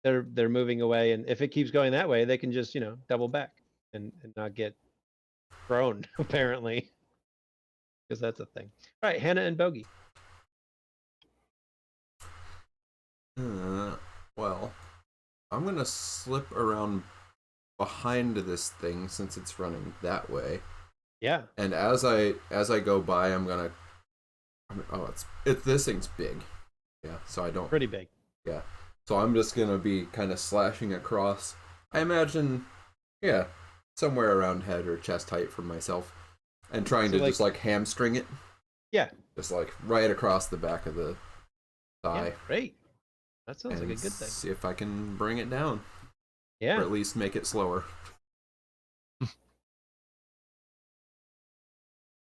they're moving away, and if it keeps going that way, they can just double back and not get thrown apparently, because that's a thing. All right, Hannah and Bogey. Well, I'm gonna slip around behind this thing since it's running that way. Yeah. And as I go by, this thing's big. Yeah, so I don't. Pretty big. Yeah, so I'm just gonna be kind of slashing across. I imagine, yeah, somewhere around head or chest height for myself, and trying to just like hamstring it. Yeah. Just like right across the back of the thigh. Yeah, great. That sounds like a and good thing. See if I can bring it down. Yeah. Or at least make it slower.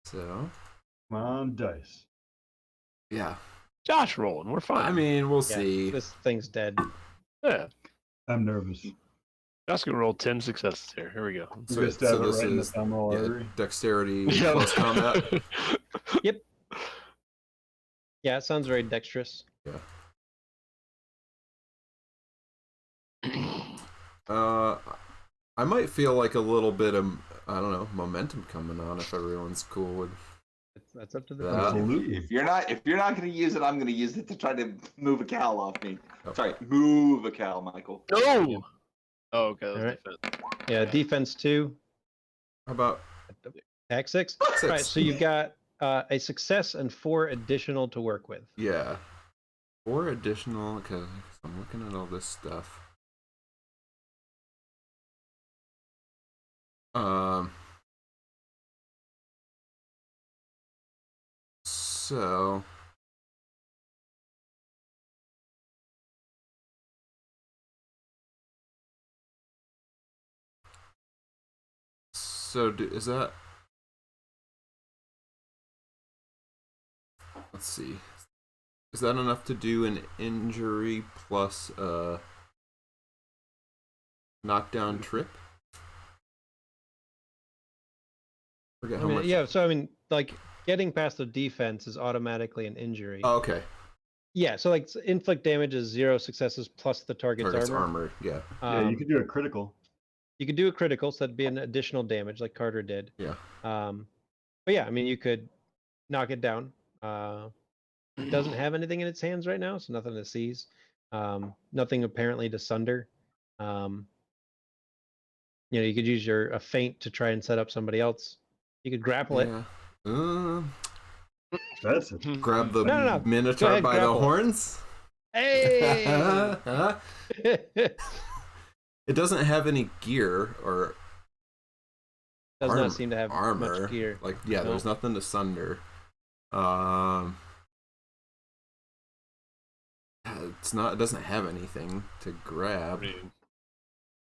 So. Come on, dice. Yeah. Josh rolling. We're fine. I mean, we'll Yeah, see. this thing's dead. Yeah. I'm nervous. Josh can roll 10 successes here. Here we go. You just stab it right in the femoral yeah, artery. dexterity plus combat. Yep. Yeah, it sounds very dexterous. Yeah. I might feel like a little bit of, I don't know, momentum coming on if everyone's cool with That's up to the that. Absolutely. If you're not going to use it, I'm going to use it to try to move a cow off me. Okay. Sorry, move a cow, Michael. No! Oh, okay. That was All right. defense. Yeah, defense 2, How about attack 6. 6? All right, so you've got a success and 4 additional to work with. Yeah. 4 additional, because I'm looking at all this stuff. So is that, let's see, is that enough to do an injury plus knockdown trip? Forget how much. Yeah, so I mean, like getting past the defense is automatically an injury. Oh, okay. Yeah, so like inflict damage is 0 successes plus the target's armor. Yeah. Yeah, you could do a critical. You could do a critical, so that'd be an additional damage, like Carter did. Yeah. But yeah, I mean, you could knock it down. It doesn't have anything in its hands right now, so nothing to seize. Nothing apparently to sunder. You could use a feint to try and set up somebody else. You could grapple it. Yeah. That's it. Grab the No. Go minotaur ahead, by the grapple. horns. Hey! It doesn't have any gear or Does not seem to have armor. much gear. Like, yeah, there's nothing to sunder. It doesn't have anything to grab. I mean,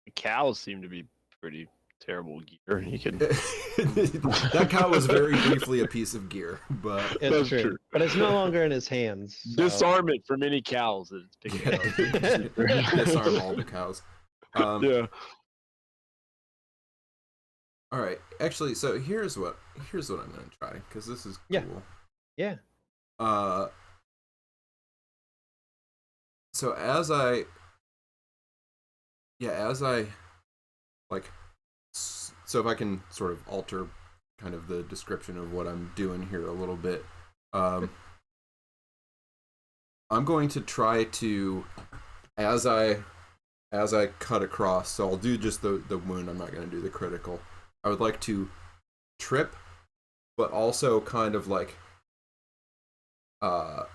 the cows seem to be pretty terrible gear. You can. That cow was very briefly a piece of gear, but It's That's true. true. But it's no longer in his hands. So. Disarm it from any cows that it's picking up. disarm all the cows. Yeah. All right. Actually, so here's what I'm gonna try, because this is cool. Yeah. So as I like, so if I can sort of alter kind of the description of what I'm doing here a little bit, I'm going to try to, as I cut across, so I'll do just the wound, I'm not going to do the critical. I would like to trip, but also kind of like, and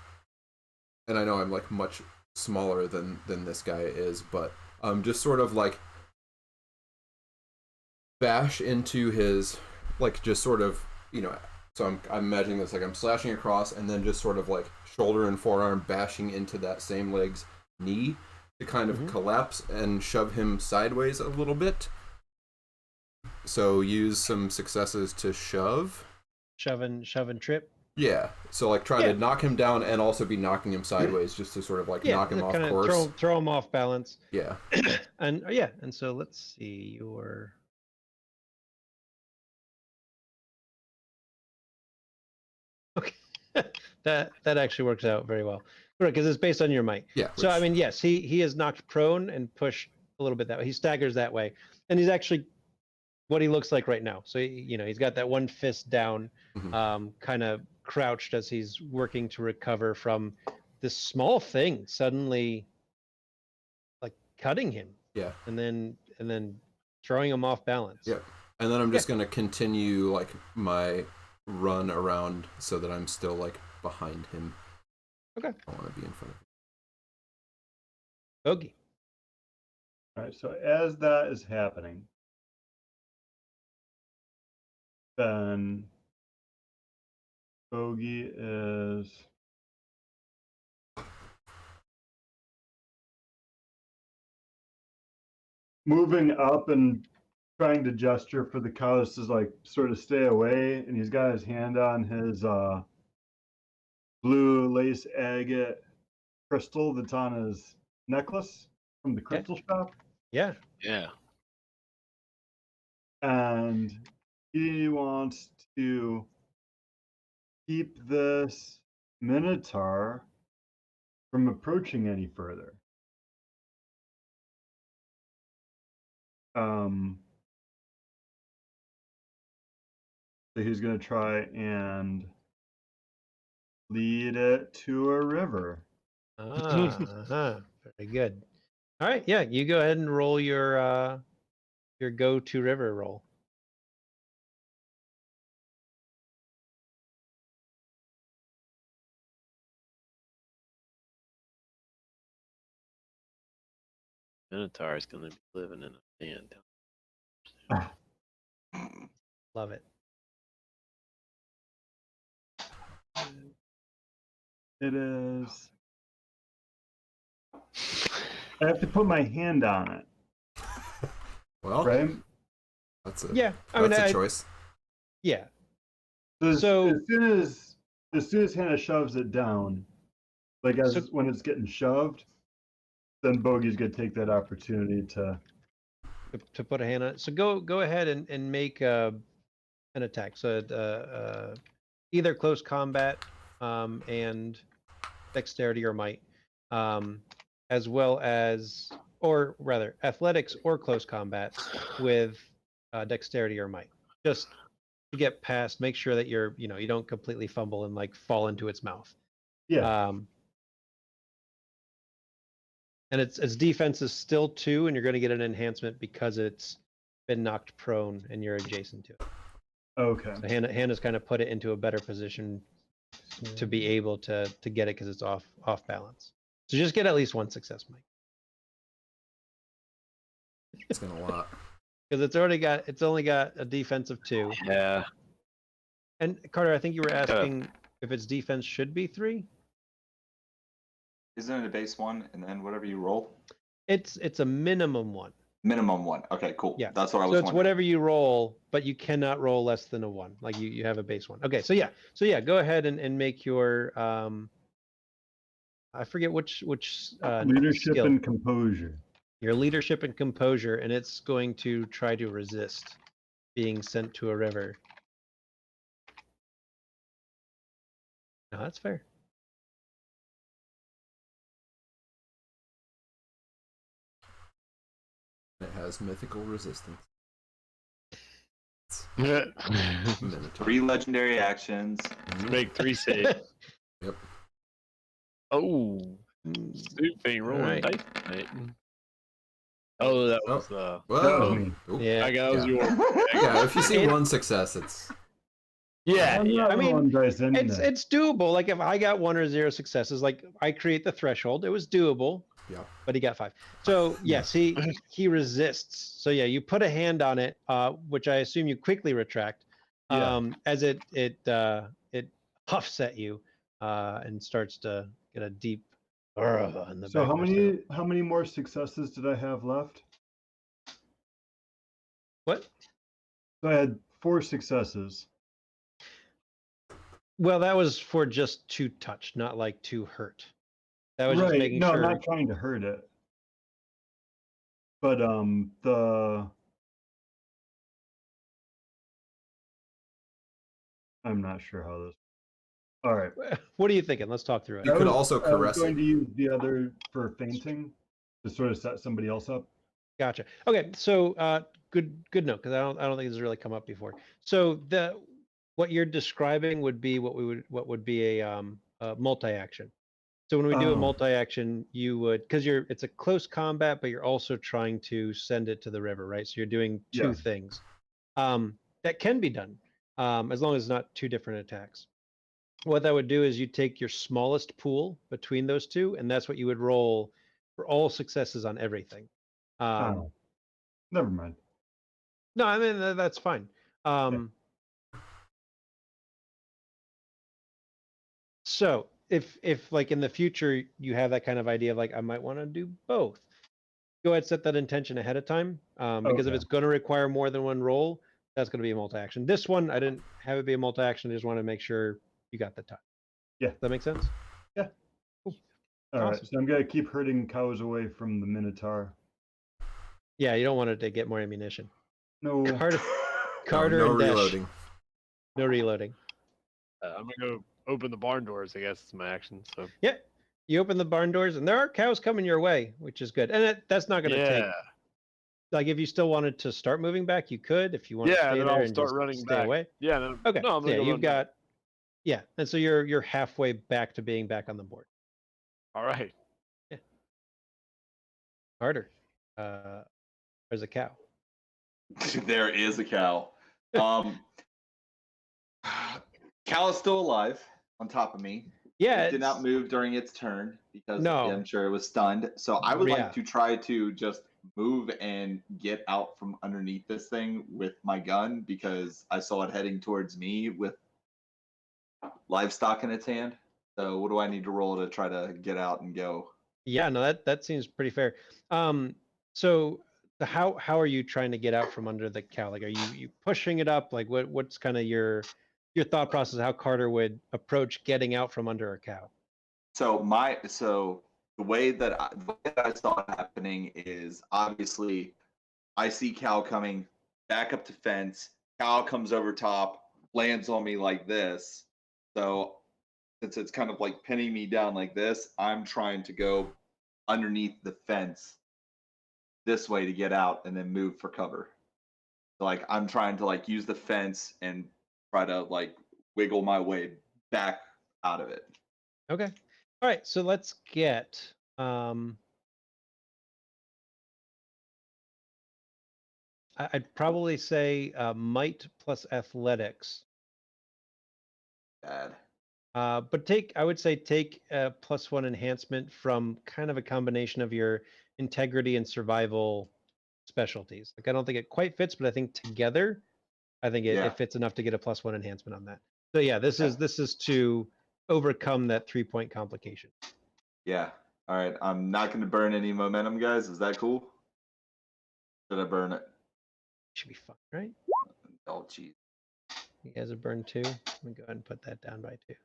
I know I'm like much smaller than this guy is, but just sort of like bash into his, like, just sort of, so I'm imagining this, like I'm slashing across and then just sort of like shoulder and forearm bashing into that same leg's knee to kind of collapse and shove him sideways a little bit. So use some successes to shove. Shove and trip. Yeah. So like try Yeah. to knock him down and also be knocking him sideways just to sort of like Yeah, knock him off kind of course. throw him off balance. Yeah. And yeah, and so let's see your. Okay, that actually works out very well, right? Because it's based on your might. Yeah. So I which- mean, yes, he is knocked prone and pushed a little bit that way. He staggers that way, and he's actually what he looks like right now. So he's got that one fist down, Mhm. kind of crouched as he's working to recover from this small thing suddenly, like cutting him, Yeah. and then throwing him off balance. Yep. And then I'm just gonna continue like my run around so that I'm still like behind him. Okay. I want to be in front of him. Bogey. All right, so as that is happening, then Bogey is moving up and trying to gesture for the cows to like sort of stay away, and he's got his hand on his blue lace agate crystal that's on his necklace from the crystal shop, Yeah. Yeah. and he wants to keep this minotaur from approaching any further. So he's going to try and lead it to a river. Very good. All right, yeah, you go ahead and roll your go to river roll. Minotaur is gonna be living in a van. Love it. It is. I have to put my hand on it, Well, right? that's a Yeah, I mean, that's a choice. yeah. So, So- as soon as Hannah shoves it down, like as So- when it's getting shoved, then Bogey's gonna take that opportunity to. To put a hand on it. So go ahead and make an attack. So either close combat and dexterity or might, as well as, or rather, athletics or close combat with dexterity or might. Just to get past, make sure that you don't completely fumble and like fall into its mouth. Yeah. And its defense is still 2, and you're going to get an enhancement because it's been knocked prone and you're adjacent to it. Okay. So Hannah's kind of put it into a better position to be able to get it because it's off balance. So just get at least one success, Mike, It's gonna lot. because it's only got a defense of 2. Yeah. And Carter, I think you were asking if its defense should be 3. Isn't it a base 1 and then whatever you roll? It's a minimum 1. Minimum 1. Okay, cool. Yeah. That's what I So was it's wondering. whatever you roll, but you cannot roll less than a 1. Like you have a base 1. Okay, so yeah, go ahead and make your I forget which Leadership skill. and composure. Your leadership and composure, and it's going to try to resist being sent to a river. No, that's fair. It has mythical resistance. Yeah. Minotaur. 3 legendary actions. Make 3 saves. Yep. Oh, stupid rolling Alright. dice tonight. Oh, that Oh. was That Well, was me. ooh. Yeah. I got that was Yeah. yours. Yeah, if you see It- one success, it's Yeah, I'm yeah. not I mean, rolling dice anyway. It's doable. Like if I got 1 or 0 successes, like I create the threshold, it was doable. Yeah. But he got 5. So yes, he resists. So yeah, you put a hand on it, which I assume you quickly retract, Yeah. as it puffs at you, and starts to get a deep in the So back how of his tail. many more successes did I have left? What? So I had 4 successes. Well, that was for just to touch, not like to hurt. That was just Right. making No, I'm sure. not trying to hurt it. But I'm not sure how this. All right. What are you thinking? Let's talk through it. You could also I was caress going it. to use the other for fainting to sort of set somebody else up. Gotcha. Okay, so good note, because I don't think this has really come up before. So what you're describing would be what would be a multi-action. So when we do a Oh. multi-action, you would, because it's a close combat, but you're also trying to send it to the river, right? So you're doing two Yeah. things. That can be done, as long as it's not two different attacks. What that would do is you take your smallest pool between those two, and that's what you would roll for all successes on everything. Oh. Never mind. No, I mean that's fine. So if like in the future you have that kind of idea of like I might want to do both, go ahead set that intention ahead of time. Because if Okay. it's going to require more than one roll, that's going to be a multi-action. This one I didn't have it be a multi-action. I just want to make sure you got the time. Yeah. Does that make sense? Yeah. Cool. All right. Awesome. So I'm gonna keep herding cows away from the Minotaur. Yeah, you don't want it to get more ammunition. No. Carter no and Dash. reloading. No reloading. I'm gonna go open the barn doors. I guess it's my action. So Yeah. You open the barn doors and there are cows coming your way, which is good. And that's not going to take, like if you still wanted to start moving back, you could, if you want to stay then there I'll and start just running stay back. away. Yeah. No, Okay. No, I'm So gonna yeah, go run back. yeah. And so you're halfway back to being back on the board. All right. Yeah. Carter. There's a cow. There is a cow. Cow is still alive on top of me. Yeah. It did not move during its turn because No. I'm sure it was stunned. So I would Yeah. like to try to just move and get out from underneath this thing with my gun because I saw it heading towards me with livestock in its hand. So what do I need to roll to try to get out and go? Yeah, no, that seems pretty fair. So how are you trying to get out from under the cow? Like, are you pushing it up? Like, what's kind of your thought process? How Carter would approach getting out from under a cow? So the way that I saw it happening is obviously I see cow coming back up to fence. Cow comes over top, lands on me like this. So since it's kind of like pinning me down like this, I'm trying to go underneath the fence this way to get out and then move for cover. So like I'm trying to like use the fence and try to like wiggle my way back out of it. Okay. All right. So let's get I'd probably say might plus athletics. Bad. But I would say take a +1 enhancement from kind of a combination of your integrity and survival specialties. Like I don't think it quite fits, but I think together, I think Yeah. it fits enough to get a +1 enhancement on that. So yeah, this is to overcome that 3-point complication. Yeah. All right. I'm not going to burn any momentum, guys. Is that cool? Should I burn it? Should be fun, right? Oh, jeez. You guys have burned 2. Let me go ahead and put that down by 2.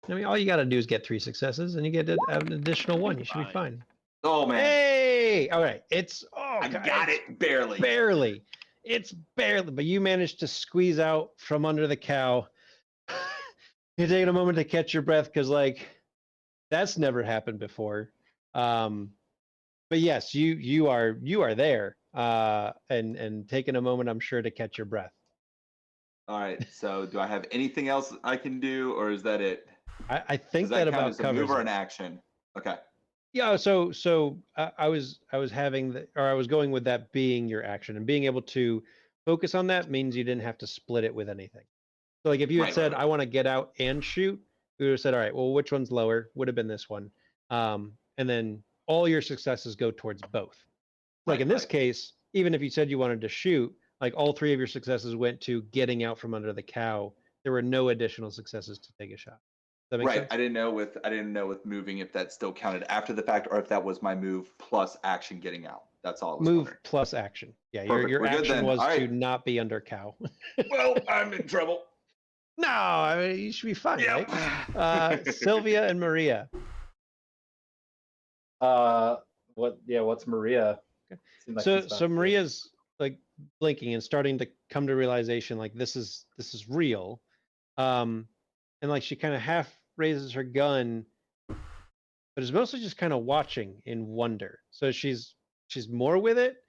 I mean, all you got to do is get 3 successes, and you get an additional 1. You should be fine. Oh man. Hey! All right, I got it barely. Barely. It's barely, but you managed to squeeze out from under the cow. You're taking a moment to catch your breath because, like, that's never happened before. But yes, you are there, and taking a moment, I'm sure, to catch your breath. All right. So, do I have anything else I can do, or is that it? I think Does that count about as a covers move or it. an action? Okay. Yeah, so I was going with that being your action, and being able to focus on that means you didn't have to split it with anything. So like if you had Right, said right. I want to get out and shoot, we would have said, all right, well, which one's lower? Would have been this one. And then all your successes go towards both. Like Right, in this right. case, even if you said you wanted to shoot, like all 3 of your successes went to getting out from under the cow. There were no additional successes to take a shot. Does that make Right. sense? I didn't know with moving if that still counted after the fact, or if that was my move plus action getting out. That's all I was Move wondering. plus action. Yeah, Perfect. your We're good action then. was All to right. not be under cow. Well, I'm in trouble. No, I mean you should be fine, Yep. right? Sylvia and Maria. What's Maria? Seemed like she's about So to- Maria's like blinking and starting to come to realization like this is real. And like she kind of half raises her gun, but is mostly just kind of watching in wonder. So she's more with it.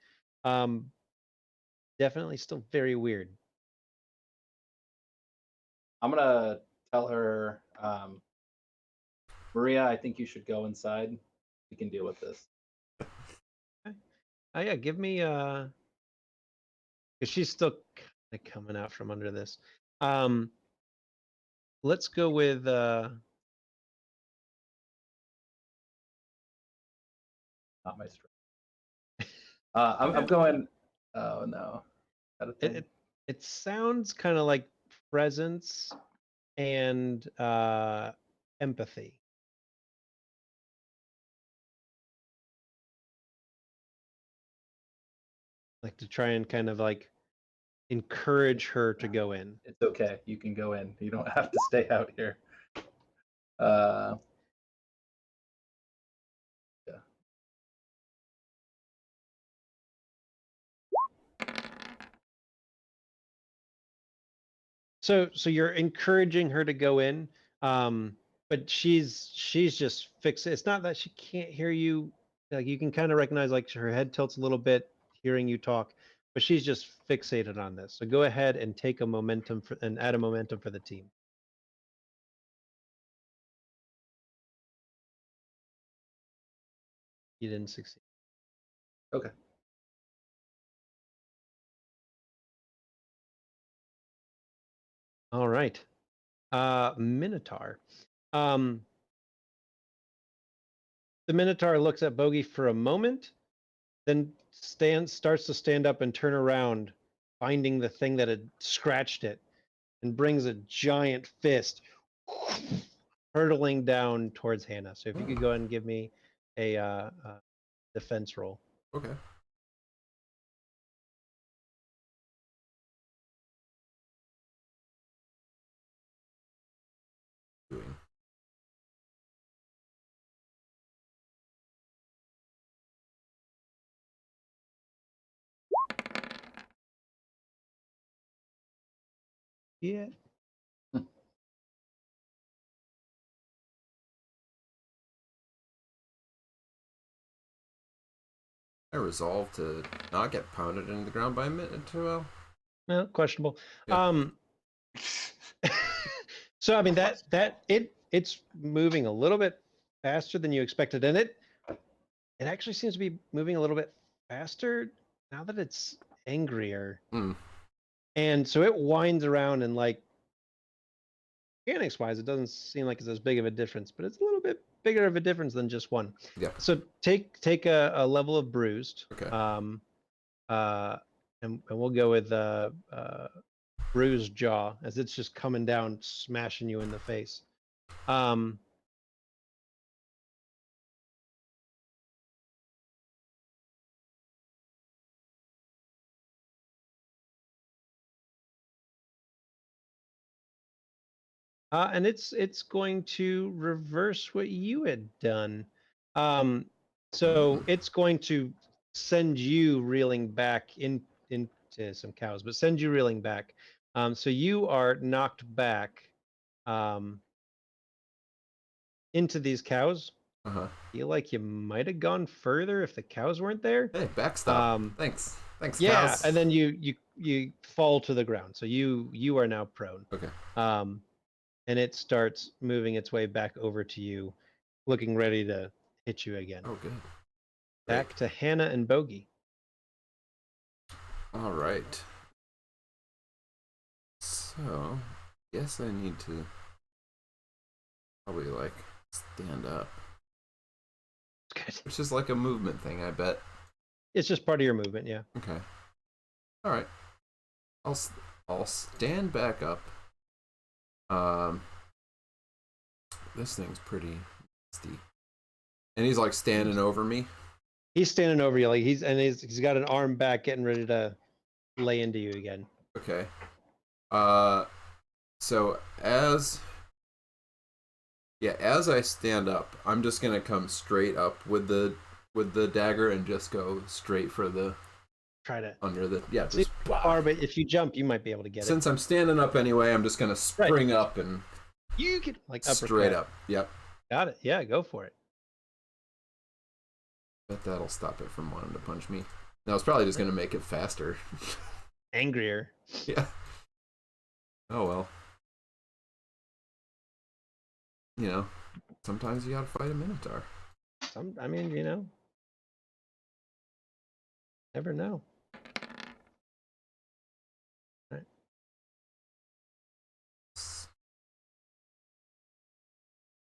Definitely still very weird. I'm gonna tell her, Maria, I think you should go inside. We can deal with this. Oh yeah, give me because she's still kind of coming out from under this. Let's go with Not my strength. I'm going. Oh no. Got a thing. it sounds kind of like presence and empathy. Like to try and kind of like encourage her to go in. It's okay. You can go in. You don't have to stay out here. Yeah. So you're encouraging her to go in, but she's just fixed. It's not that she can't hear you. Like you can kind of recognize like her head tilts a little bit hearing you talk, but she's just fixated on this. So go ahead and take a momentum and add a momentum for the team. You didn't succeed. Okay. All right. Minotaur. The Minotaur looks at Bogey for a moment, then starts to stand up and turn around, finding the thing that had scratched it, and brings a giant fist hurtling down towards Hannah. So if you could go ahead and give me a defense roll. Okay. Doing. Yeah. I resolve to not get pounded into the ground by a Minotaur. No, questionable. Yeah. So I mean it's moving a little bit faster than you expected, and it actually seems to be moving a little bit faster now that it's angrier. Mm. And so it winds around and like mechanics wise, it doesn't seem like it's as big of a difference, but it's a little bit bigger of a difference than just one. Yeah. So take a level of bruised. Okay. And we'll go with bruised jaw as it's just coming down, smashing you in the face. And it's going to reverse what you had done. So it's going to send you reeling back into some cows, but send you reeling back. So you are knocked back into these cows. Uh-huh. Feel like you might have gone further if the cows weren't there. Hey, backstop. Thanks. Thanks, Yeah, cows. and then you fall to the ground. So you are now prone. Okay. And it starts moving its way back over to you, looking ready to hit you again. Oh, good. Back to Hannah and Bogey. All right. So, guess I need to probably like stand up. Good. Which is like a movement thing, I bet. It's just part of your movement, yeah. Okay. All right. I'll stand back up. This thing's pretty nasty. And he's like standing over me. He's standing over you, like he's got an arm back, getting ready to lay into you again. Okay. So as I stand up, I'm just gonna come straight up with the dagger and just go straight for the Try to under the see just far, but if you jump, you might be able to get since I'm standing up anyway, I'm just gonna spring up and it. You could like uppercut. straight up. Yep. Got it. Yeah, go for it. Bet that'll stop it from wanting to punch me. No, it's probably just gonna make it faster. Angrier. Yeah. Oh well. You know, sometimes you gotta fight a minotaur. I mean, you know, never know. Right.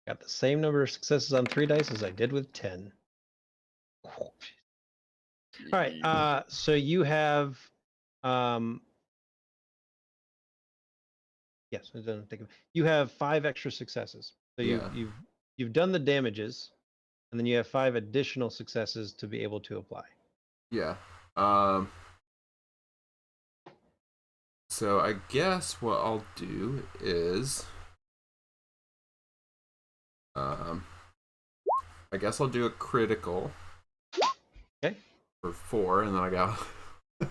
Got the same number of successes on 3 dice as I did with 10. All right. So you have, yes, I didn't think of. You have 5 extra successes. So Yeah. you've done the damages, and then you have 5 additional successes to be able to apply. Yeah. So I guess what I'll do is I guess I'll do a critical. Okay. For 4, and then I got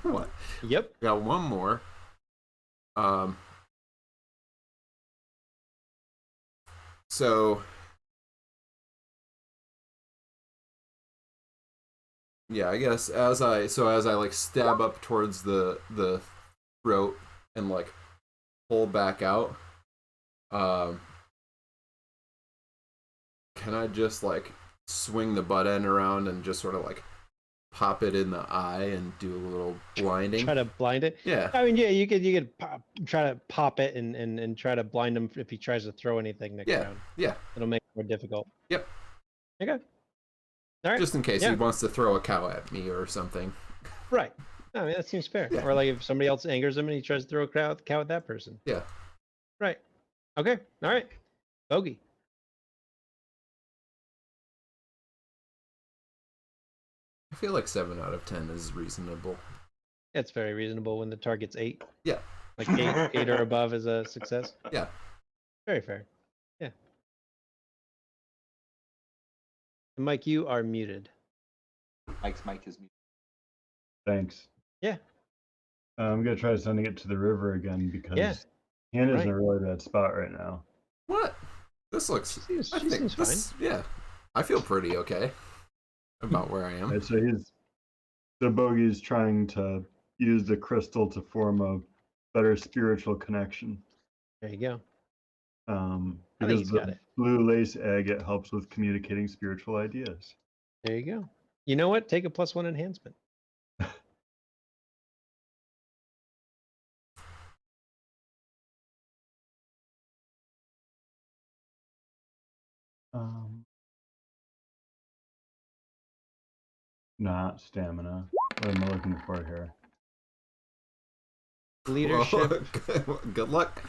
what? Yep. Got one more. So yeah, I guess as I like stab up towards the throat and like pull back out, can I just like swing the butt end around and just sort of like pop it in the eye and do a little blinding? Try to blind it. Yeah. I mean, yeah, you could try to pop it and try to blind him if he tries to throw anything next round. Yeah. It'll make it more difficult. Yep. Okay. All right. Just in case he wants to throw a cow at me or something. Right. I mean, that seems fair. Yeah. Or like if somebody else angers him and he tries to throw a cow at that person. Yeah. Right. Okay. All right. Bogey. I feel like 7 out of 10 is reasonable. It's very reasonable when the target's 8. Yeah. Like 8 or above is a success. Yeah. Very fair. Yeah. And Mike, you are muted. Mike's mic is muted. Thanks. Yeah. I'm gonna try sending it to the river again because Hannah's in a really bad spot right now. What? This looks. She seems fine. Yeah, I feel pretty okay about where I am. And so the bogey's trying to use the crystal to form a better spiritual connection. There you go. I think Because he's got the it. blue lace egg, it helps with communicating spiritual ideas. There you go. You know what? Take a +1 enhancement. Not stamina. What am I looking for here? Leadership. Well, good luck.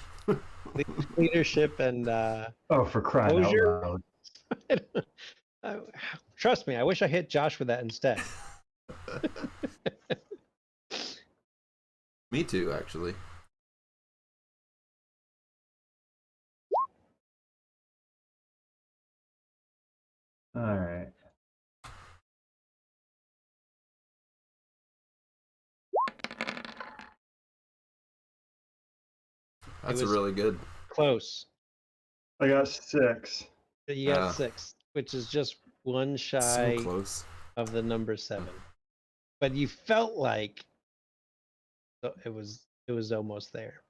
Leadership and Oh, for crying Closure? out loud. Trust me, I wish I hit Josh with that instead. Me too, actually. All right. That's was- really good. Close. I got 6. You got 6, which is just one shy So close. of the number 7. But you felt like it was almost there.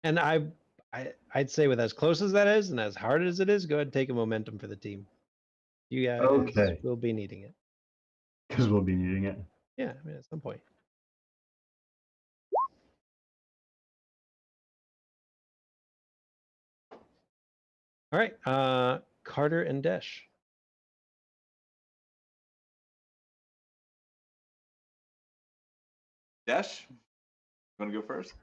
And I'd say with as close as that is and as hard as it is, go ahead and take a momentum for the team. You guys will be needing it. Because we'll be needing it. Yeah, I mean at some point. All right, Carter and Desh. Dash, you want to go first?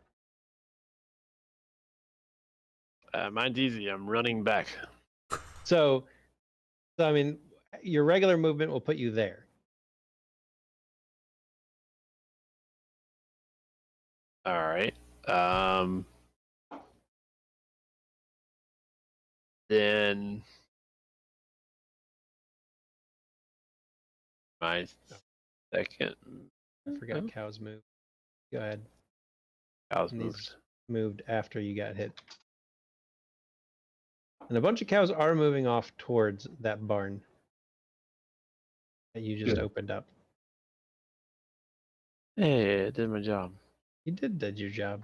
Mine's easy. I'm running back. So I mean, your regular movement will put you there. All right. Then my second I forgot cows move. Go ahead. cows And moved. these moved after you got hit. And a bunch of cows are moving off towards that barn that you just Good. opened up. Hey, I did my job. You did your job.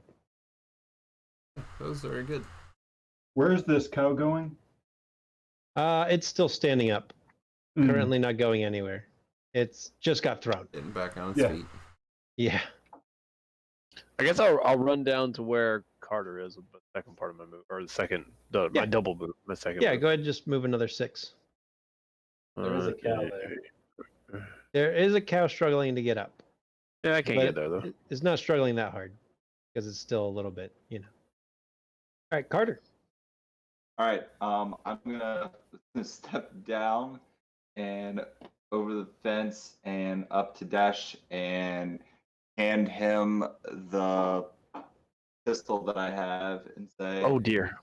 That was very good. Where is this cow going? It's still standing up. Mm, Currently not going anywhere. It's just got thrown. Getting back on its Yeah. feet. Yeah. I guess I'll run down to where Carter is with the second part of my move, or my Yeah. double move, my second. Yeah, move. go ahead and just move another 6. There is a cow there. There is a cow struggling to get up. Yeah, I can't but get there though. It's not struggling that hard because it's still a little bit, All right, Carter. All right. I'm gonna step down and over the fence and up to Dash and hand him the pistol that I have and say, Oh dear.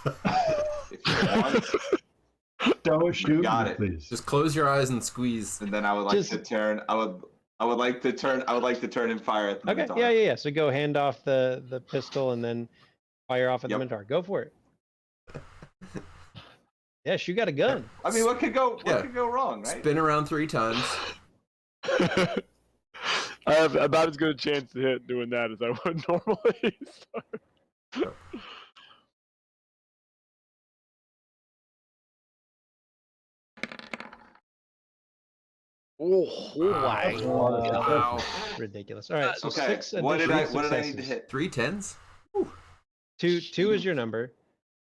if you want, Don't shoot got me, it. please. Just close your eyes and squeeze. and then I would like Just- to turn. I would like to turn and fire at the Okay, Minotaur. yeah. So go hand off the pistol and then fire off at the Yep. Minotaur. Go for it. Yes, you got a gun. I mean, what could go Yeah. wrong, right? Spin around 3 times. I have about as good a chance to hit doing that as I would normally. Oh my Wow. Ridiculous. All right, so Okay. 6 What did additional I need to successes. hit? 3 tens? Two is your number.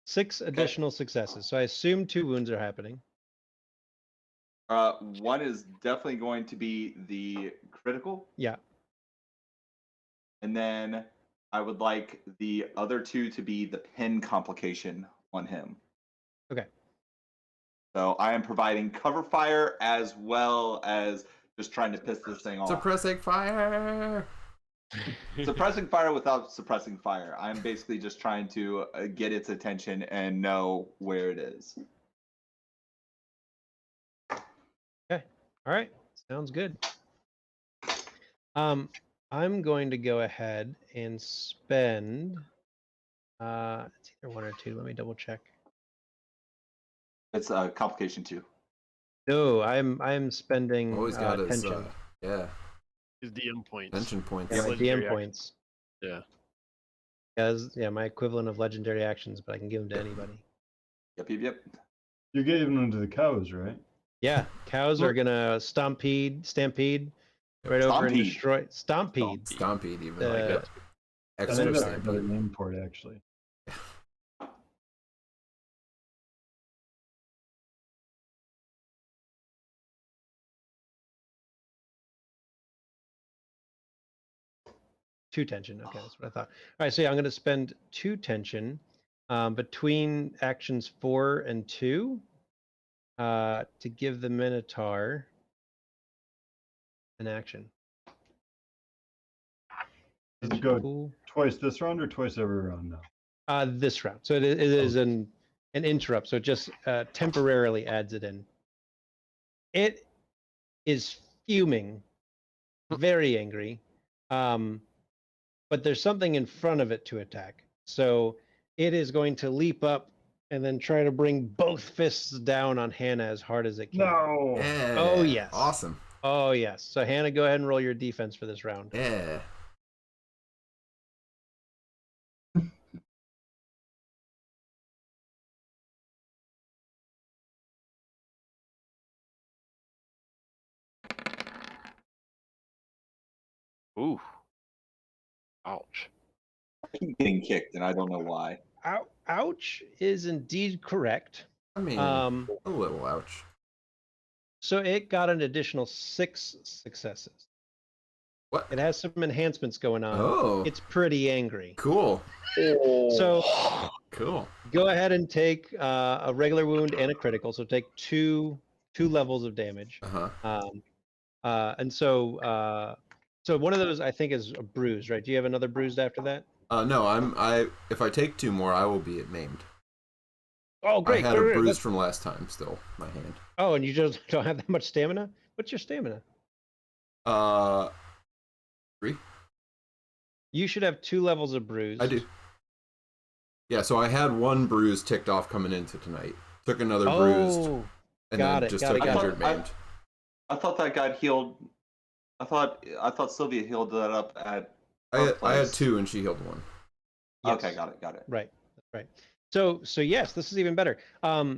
6 additional successes. So I assume 2 wounds are happening. One is definitely going to be the critical, Yeah. and then I would like the other 2 to be the pin complication on him. Okay. So I am providing cover fire as well as just trying to piss this thing off. Suppressing fire. Suppressing fire without suppressing fire. I'm basically just trying to get its attention and know where it is. All right. Sounds good. I'm going to go ahead and spend it's either 1 or 2. Let me double check. It's complication 2. No, I'm spending Always got his, tension. yeah, His DM points. tension points. Yeah, my legendary DM action. points. Yeah. Yeah, my equivalent of legendary actions, but I can give them to anybody. Yep. You gave them to the cows, right? Yeah, cows are gonna stampede right over and Stompede. destroy. Stampede. Stompede even. Uh, like I extra think that's another stampede. name for it, actually. Two tension. Okay, that's what I thought. All right, so yeah, I'm gonna spend 2 tension between actions 4 and 2 to give the Minotaur an action. Does it go Cool. twice this round or twice every round now? This round. So it is an interrupt. So it just temporarily adds it in. It is fuming, very angry, but there's something in front of it to attack. So it is going to leap up and then try to bring both fists down on Hannah as hard as it can. No! Yeah. Oh, yes. Awesome. Oh yes. So Hannah, go ahead and roll your defense for this round. Yeah. Ooh. Ouch. I keep getting kicked, and I don't know why. Ouch is indeed correct. I mean, Um, a little ouch. so it got an additional 6 successes. What? It has some enhancements going on. Oh, It's pretty angry. cool. So Cool. go ahead and take a regular wound and a critical. So take two levels of damage. Uh-huh. And so one of those I think is a bruise, right? Do you have another bruised after that? No, if I take 2 more, I will be maimed. Oh, I great. had great, a great. bruise That's- from last time still, my hand. Oh, and you just don't have that much stamina? What's your stamina? 3? You should have 2 levels of bruise. I do. Yeah, so I had 1 bruise ticked off coming into tonight. Took another bruised, Oh, and got then it, just got took it, got it. injured maimed. I thought that got healed. I thought Sylvia healed that up at I her had place. 2 and she healed 1. yes. Okay, got it. Right. That's right. So yes, this is even better.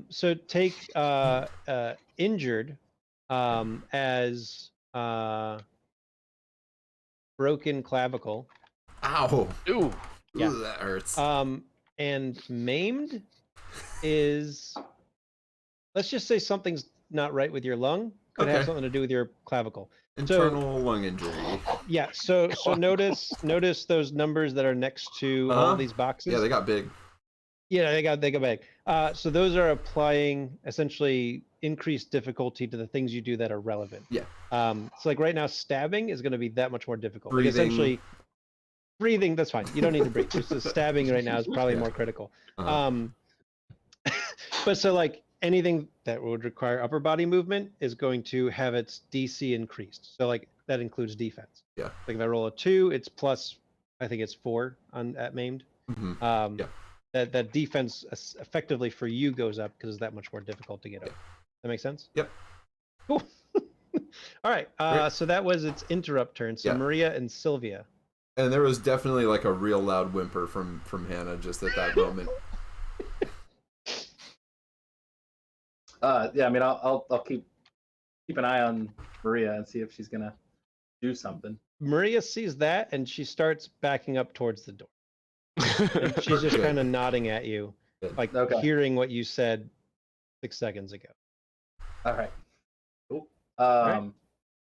So take injured as broken clavicle. Ow! Ooh. Yeah. Ooh, that hurts. And maimed is, let's just say something's not right with your lung. Could have Okay. something to do with your clavicle. Internal lung injury. Yeah. So notice those numbers that are next to all Uh-huh. these boxes. Yeah, they got big. Yeah, they got big. So those are applying essentially increased difficulty to the things you do that are relevant. Yeah. So like right now, stabbing is going to be that much more difficult. Like Breathing. essentially, breathing, that's fine. You don't need to breathe. Just the stabbing right now is probably Yeah. more critical. Uh-huh. But so like anything that would require upper body movement is going to have its DC increased. So like that includes defense. Yeah. Like if I roll a 2, it's plus, I think it's 4 at maimed. Mhm. Yeah. That defense effectively for you goes up because it's that much more difficult to get over. That makes sense? Yep. Cool. All right. Great. So that was its interrupt turn. So Yeah. Maria and Sylvia. And there was definitely like a real loud whimper from Hannah just at that moment. Yeah, I mean, I'll keep an eye on Maria and see if she's gonna do something. Maria sees that and she starts backing up towards the door. And she's just Good. kind of nodding at you, Good. like Okay. hearing what you said 6 seconds ago. All right. Cool. right.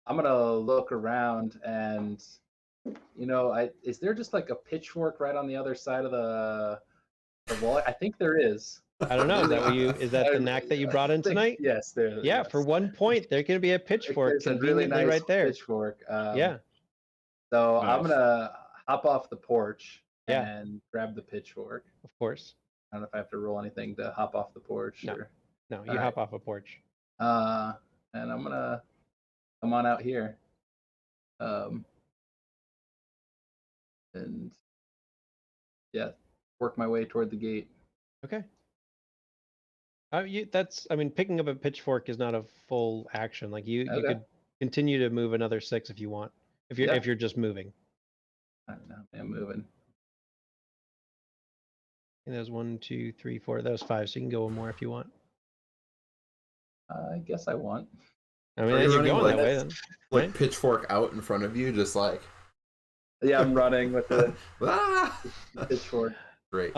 I'm gonna look around and, is there just like a pitchfork right on the other side of the wall? I think there is. I don't know. Is that what you? Is that the knack that you brought in tonight? Yes, there. Yeah. yes. For 1 point, there can be a I think pitchfork there's a really conveniently nice right there. pitchfork. Yeah. So I'm Nice. gonna hop off the porch Yeah. and grab the pitchfork. Of course. I don't know if I have to roll anything to hop off the porch. No. Or, No, you All hop off a porch. and I'm gonna come on out here. And yeah, work my way toward the gate. Okay. I mean, picking up a pitchfork is not a full action. Like you Okay. could continue to move another 6 if you want. If you're Yeah. if you're just moving. I don't know, I'm moving. And there's 1, 2, 3, 4. That was 5. So you can go 1 more if you want. I guess I want. I mean, Are you you're running going like that way this? then. Like Right? pitchfork out in front of you, just like Yeah, I'm running with the ah! pitchfork. Great.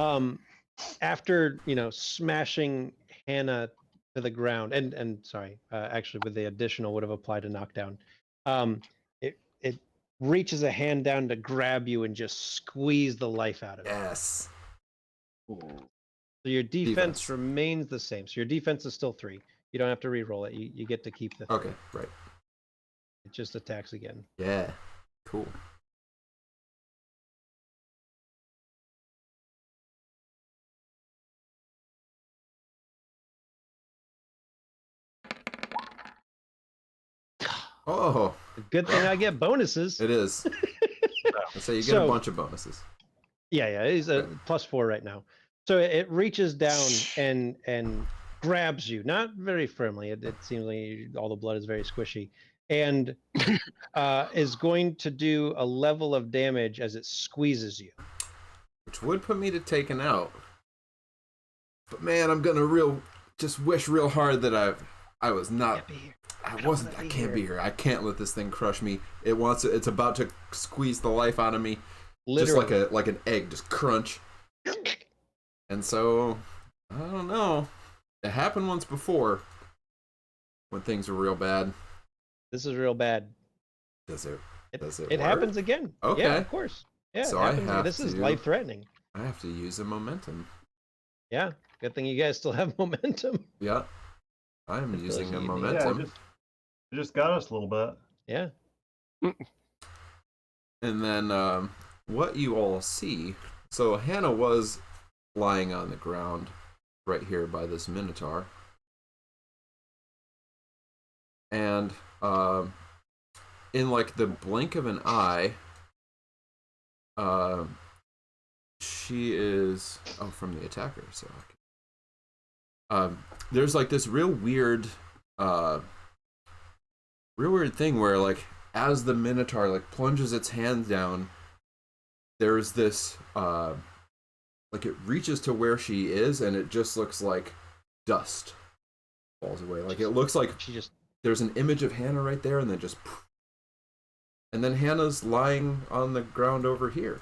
After smashing Hannah to the ground, and sorry, actually with the additional would have applied a knockdown. It reaches a hand down to grab you and just squeeze the life out of you. Yes. So your defense Defense. remains the same. So your defense is still 3. You don't have to re-roll it. You get to keep the 3. Okay. Right. It just attacks again. Yeah. Cool. Oh, Good thing I get bonuses. it is. So you get So- a bunch of bonuses. Yeah, he's a +4 right now. So it reaches down and grabs you, not very firmly. It seems like all the blood is very squishy, and is going to do a level of damage as it squeezes you. Which would put me to taken out. But man, I'm gonna just wish real hard that I was not. I can't be here. I can't let this thing crush me. It's about to squeeze the life out of me. Literally. Just like an egg, just crunch. And so I don't know. It happened once before when things were real bad. This is real bad. Does it It work? happens again. Okay. Yeah, of course. Yeah, So it I happens again. have This is to- life-threatening. I have to use a momentum. Yeah. Good thing you guys still have momentum. Yeah. I'm I feel using like a you need- Yeah, momentum. it just got us a little bit. Yeah. And then what you all see, so Hannah was lying on the ground, right here by this Minotaur. And in like the blink of an eye, she is from the attacker. So there's like this real weird thing where like as the Minotaur like plunges its hand down, there's this like it reaches to where she is, and it just looks like dust falls away. Like it looks like there's an image of Hannah right there, and then just and then Hannah's lying on the ground over here.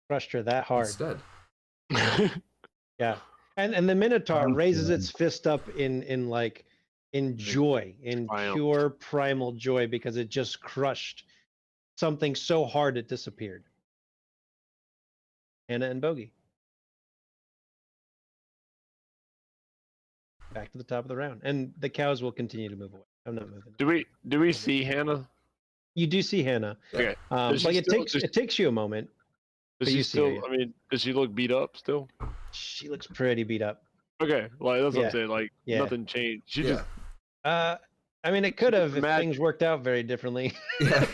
Crushed her that hard. Instead. Yeah. And the Minotaur Sounds raises good. its fist up in joy, in Triumph. pure primal joy, because it just crushed something so hard it disappeared. Hannah and Bogey. Back to the top of the round. And the cows will continue to move away. I'm not moving. Do we see Hannah? You do see Hannah. Okay. Like she it takes you a moment. Does But she you see her, still? yeah. I mean, does she look beat up still? She looks pretty beat up. Okay, like that's what Yeah. I'm saying. Like Yeah. nothing changed. She Yeah. just I mean, it could have if mad. things worked out very differently. Yeah.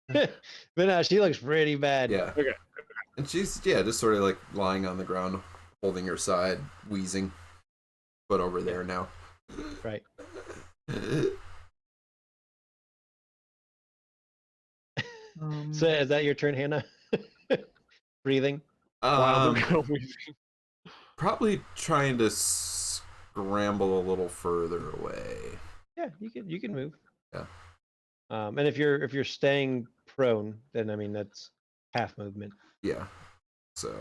But no, she looks pretty bad. Yeah. Okay. And she's just sort of like lying on the ground, holding her side, wheezing, but over there now. Right. So is that your turn, Hannah? Breathing. Probably trying to scramble a little further away. Yeah, you can move. Yeah. And if you're staying prone, then I mean that's half movement. Yeah. So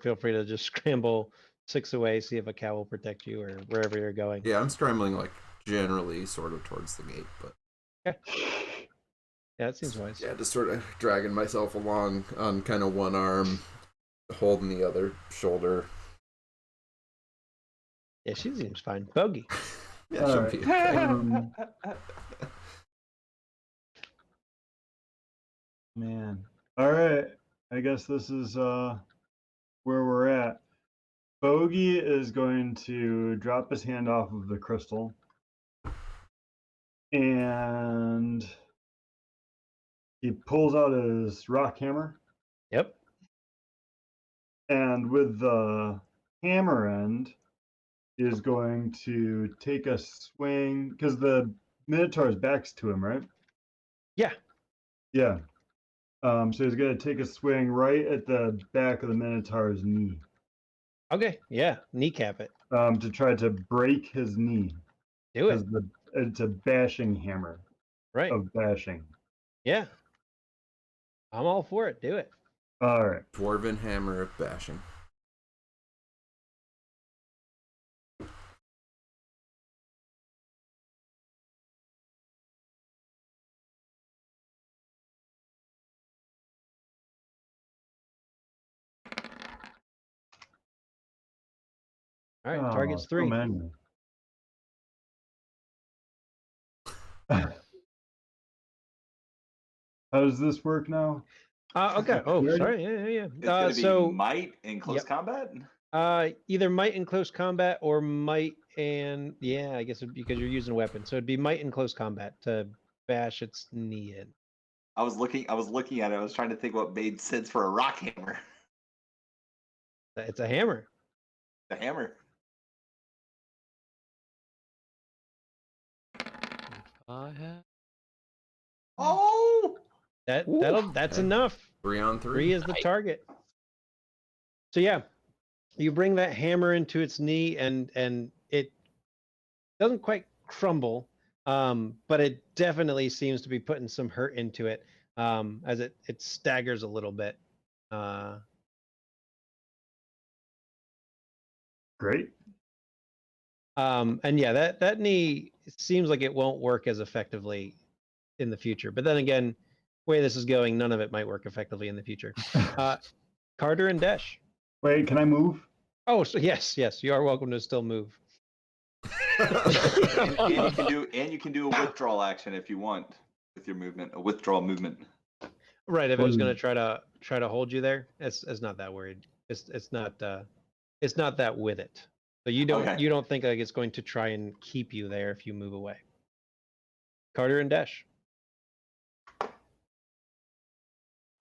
feel free to just scramble 6 away, see if a cow will protect you or wherever you're going. yeah, I'm scrambling like generally sort of towards the gate, but Yeah, that seems wise. yeah, just sort of dragging myself along on kind of one arm, holding the other shoulder. Yeah, she seems fine. Bogey. Yeah, she'll Alright. be okay. Man. All right. I guess this is where we're at. Bogey is going to drop his hand off of the crystal. And he pulls out his rock hammer. Yep. And with the hammer end, he is going to take a swing because the Minotaur's back's to him, right? Yeah. Yeah. So he's going to take a swing right at the back of the Minotaur's knee. Okay. Yeah. Kneecap it. To try to break his knee. Do it. Because it's a bashing hammer Right. of bashing. Yeah. I'm all for it. Do it. All right. Dwarven hammer of bashing. All right. Oh, Target's so 3. many. How does this work now? Okay. Oh, Ready? sorry. Yeah. It's gonna be So might in close Yep. combat. either might in close combat or might and I guess because you're using a weapon, so it'd be might in close combat to bash its knee in. I was looking at it. I was trying to think what made sense for a rock hammer. It's a hammer. The hammer. Oh, That's okay. enough. 3 on 3. 3 is the target. So yeah, you bring that hammer into its knee, and it doesn't quite crumble, but it definitely seems to be putting some hurt into it, as it staggers a little bit. Great. And yeah, that knee seems like it won't work as effectively in the future. But then again, the way this is going, none of it might work effectively in the future. Carter and Desh. Wait, can I move? Oh, so yes, you are welcome to still move. and you can do a withdrawal action if you want with your movement, a withdrawal movement. Right, if it was going to try to hold you there, it's not that worried. It's not that with it. So you don't Okay. you don't think like it's going to try and keep you there if you move away. Carter and Dash. All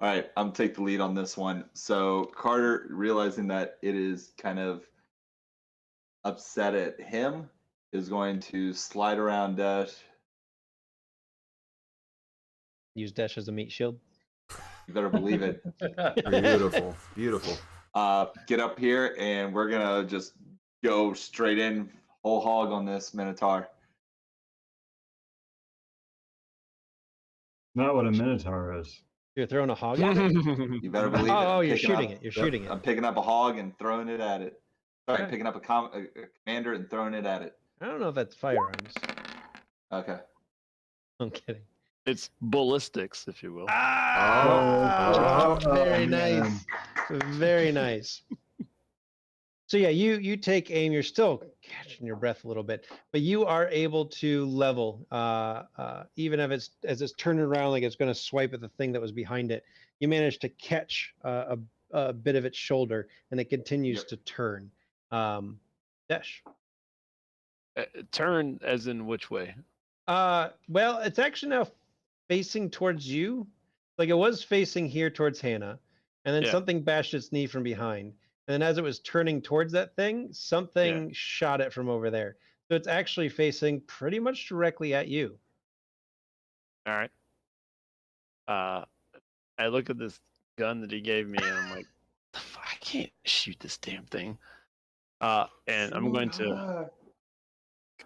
right, I'm gonna take the lead on this one. So Carter, realizing that it is kind of upset at him, is going to slide around Dash. Use Dash as a meat shield. You better believe it. Beautiful, beautiful. Get up here, and we're gonna just go straight in, whole hog on this Minotaur. Not what a minotaur is. You're throwing a hog at it? You better believe it. Oh, I'm you're picking shooting up- it. You're Yep. shooting it. I'm picking up a hog and throwing it at it. Sorry, Okay. picking up a commander and throwing it at it. I don't know if that's firearms. Okay. I'm kidding. It's ballistics, if you will. Ah, Oh, very man. nice. Very nice. So yeah, you take aim. You're still catching your breath a little bit, but you are able to level. Even if it's as it's turning around, like it's going to swipe at the thing that was behind it. You manage to catch a bit of its shoulder, and it continues Yep. to turn. Dash. Turn as in which way? Well, it's actually now facing towards you. Like it was facing here towards Hannah, and then Yeah. something bashed its knee from behind. And then as it was turning towards that thing, something shot it from over there. So it's actually facing pretty much directly at you. All right. I look at this gun that he gave me, and I'm like, I can't shoot this damn thing. And I'm going to.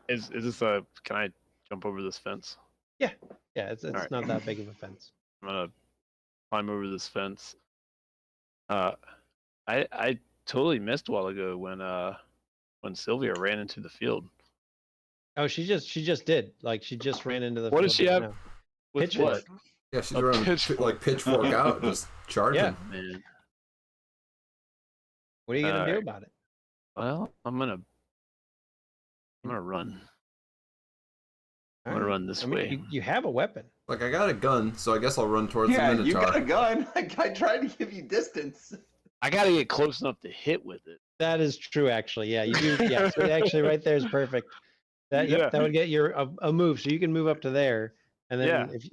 Is this a? Can I jump over this fence? Yeah, it's Alright. not that big of a fence. I'm gonna climb over this fence. I totally missed a while ago when Sylvia ran into the field. Oh, she just did. Like she just ran into the What field does she just have? now. With Pitchfork. what? Yeah, she's A running pitchfork. like pitchfork out, just charging. Yeah. Man. What are you gonna do Alright. about it? Well, I'm gonna run. I'm gonna Alright. run this I mean, way. you have a weapon. Like I got a gun, so I guess I'll run towards Yeah, the you Minotaur. got a gun. I tried to give you distance. I gotta get close enough to hit with it. That is true, actually. Yeah, you do. Yeah, so actually, right there is perfect. That Yeah. that would get your a move, so you can move up to there, and then Yeah. if you,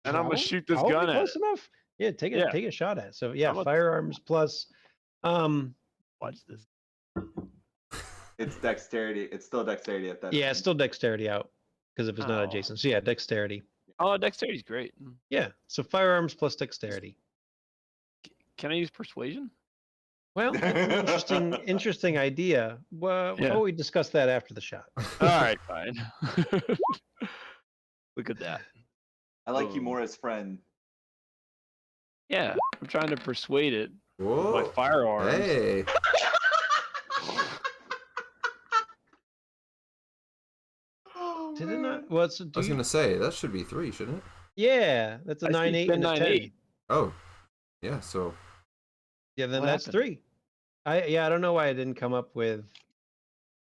And I'm gonna shoot this probably gun at close it. enough. Yeah, take Yeah. a shot at it. So yeah, I'm a- firearms plus. Watch this. It's dexterity. It's still dexterity at that. Yeah, it's still dexterity out because if it's not Oh. adjacent. So yeah, dexterity. Oh, dexterity's great. Yeah, so firearms plus dexterity. Can I use persuasion? Well, that's an interesting idea. Well, Yeah. we discuss that after the shot. All right, fine. Look at that. I like you more as friend. Yeah, I'm trying to persuade it with Whoa. my firearms. Hey. Did it not? Well, it's, I was gonna say that should be 3, shouldn't it? yeah, that's a I see 9, 8, and a 10, 10. 9, 8. Oh. Yeah, so Yeah, then What that's happened? 3. I don't know why I didn't come up with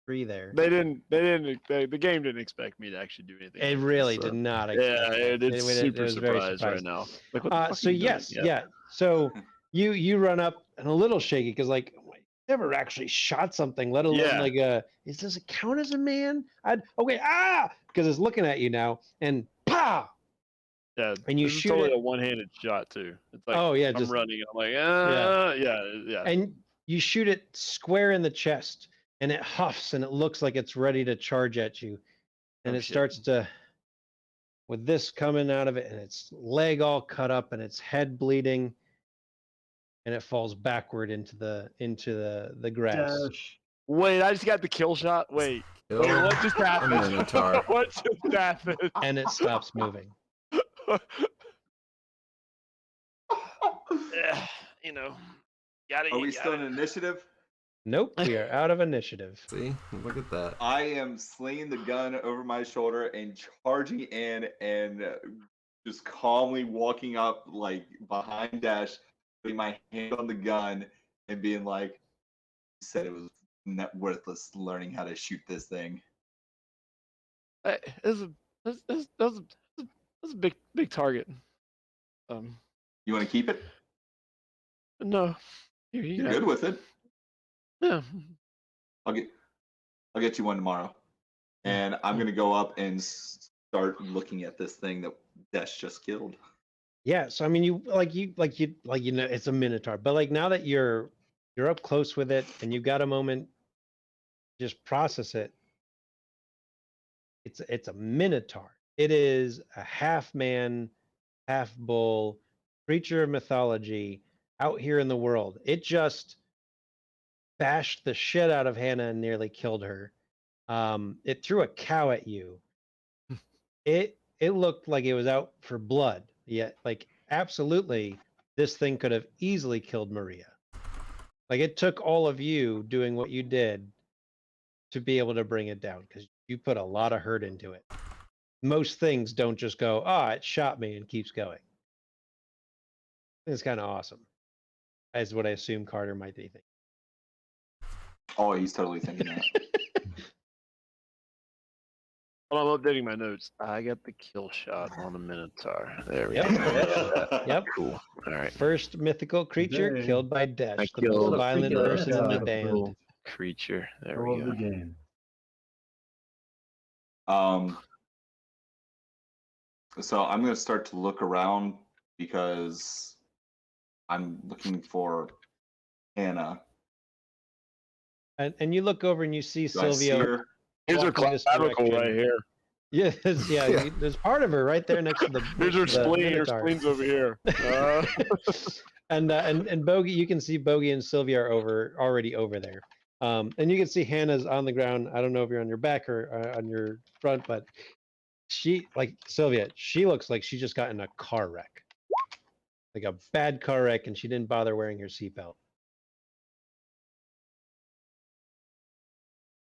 3 there. The game didn't expect me to actually do anything. It like really So- did not. this. Yeah, expect that. it's It super was very surprised right surprised. now. Like, what the fuck So are you doing? yes, yeah. So you run up and a little shaky because like never actually shot something, let alone Yeah. like does it count as a man? Because it's looking at you now and pow. Yeah, And you this is shoot totally it- a one-handed shot too. It's like Oh yeah, I'm just running. I'm like, yeah. and you shoot it square in the chest and it huffs and it looks like it's ready to charge at you and Oh, it shit. starts to with this coming out of it and its leg all cut up and its head bleeding and it falls backward into the grass. Dash. Wait, I just got the kill shot. Wait, kill what just a happened? Minotaur. What just happened? And it stops moving. You know, gotta. Are we still in initiative? Nope, we are out of initiative. See, look at that. I am slinging the gun over my shoulder and charging in and just calmly walking up like behind Dash, putting my hand on the gun and being like, "You said it was net worthless learning how to shoot this thing." That's a big target. You want to keep it? No, here you You're go. good with it. Yeah. I'll get I'll get you one tomorrow. And I'm gonna go up and start looking at this thing that Desh just killed. Yeah, so I mean, you know, it's a minotaur, but like now that you're up close with it and you've got a moment, just process it. It's a minotaur. It is a half man, half bull creature of mythology out here in the world. It just bashed the shit out of Hannah and nearly killed her. It threw a cow at you. It looked like it was out for blood. Yet, like, absolutely, this thing could have easily killed Maria. Like, it took all of you doing what you did to be able to bring it down because you put a lot of hurt into it. Most things don't just go, it shot me and keeps going. It's kind of awesome. That's what I assume Carter might be thinking. Oh, he's totally thinking that. Well, I'm updating my notes. I got the kill shot on a Minotaur. There we Yep. go. Yep. Cool. All right. First mythical creature Today, killed by I Desh, the killed most violent the person in the Minotaur. band. mythical creature. There Hero we of go. the game. So I'm gonna start to look around because I'm looking for Hannah. And you look over and you see Do I see Sylvia. her? Here's her walking this clavicle direction. right here. Yes, yeah, Yeah. there's part of her right there next to the. Here's her the spleen. Her Minotaur. spleen's over here. And Bogey, you can see Bogey and Sylvia are already over there. And you can see Hannah's on the ground. I don't know if you're on your back or on your front, but she, like Sylvia, she looks like she just got in a car wreck, like a bad car wreck, and she didn't bother wearing her seatbelt.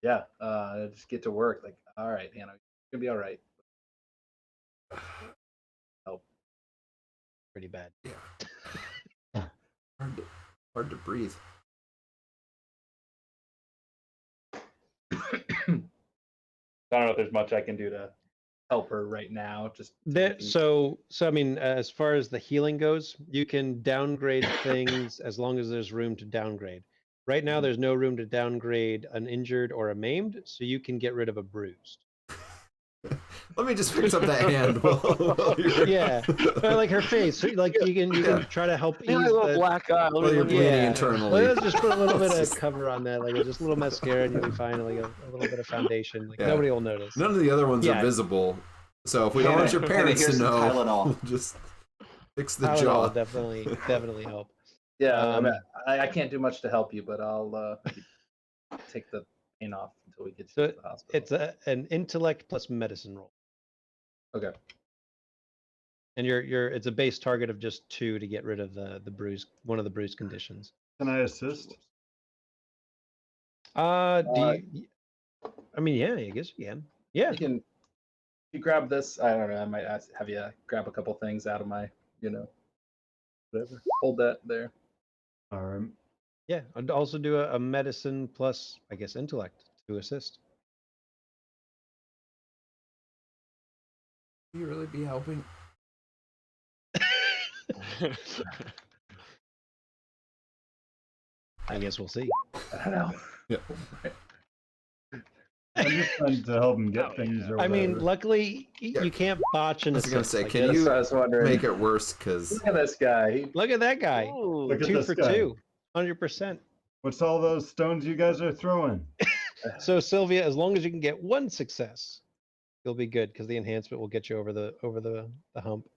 Yeah, just get to work. Like, all right, Hannah, you're gonna be all right. Pretty bad. Hard to breathe. I don't know if there's much I can do to help her right now. Just So I mean, as far as the healing goes, you can downgrade things as long as there's room to downgrade. Right now, there's no room to downgrade an injured or a maimed, so you can get rid of a bruised. Let me just fix up that hand. while you're- Yeah, like her face. Like you can try to help ease Yeah, a little the. black eye. Let While me you're look bleeding at Yeah. internally. Let's just put a little bit of Just- cover on that, like just a little mascara, and you'll be fine. Like a little bit of foundation. Like Yeah. nobody will notice. None of the other ones Yeah. are visible. So if we don't want your Hannah, parents here's to some know, Tylenol. we'll just fix the Tylenol jaw. will definitely help. yeah, I can't do much to help you, but I'll take the pain off until we get you So to the hospital. it's an intellect plus medicine roll. Okay. And it's a base target of just 2 to get rid of the bruise, one of the bruise conditions. Can I assist? Do you? I mean, yeah, I guess you can. Yeah. You grab this. I don't know. I might have you grab a couple things out of my, whatever. Hold that there. All right. Yeah. I'd also do a medicine plus, I guess, intellect to assist. Will you really be helping? I guess we'll see. I don't know. Yeah. I'm just trying to help him get Oh, things. yeah. Or I mean, whatever. luckily Yeah. you can't botch an I was gonna assist. say, Like, can that's- you I was wondering. make it worse? Because Look at this guy. Look at that guy. Look at 2 this for guy. 2. 100%. What's all those stones you guys are throwing? So Sylvia, as long as you can get 1 success, you'll be good because the enhancement will get you over the hump.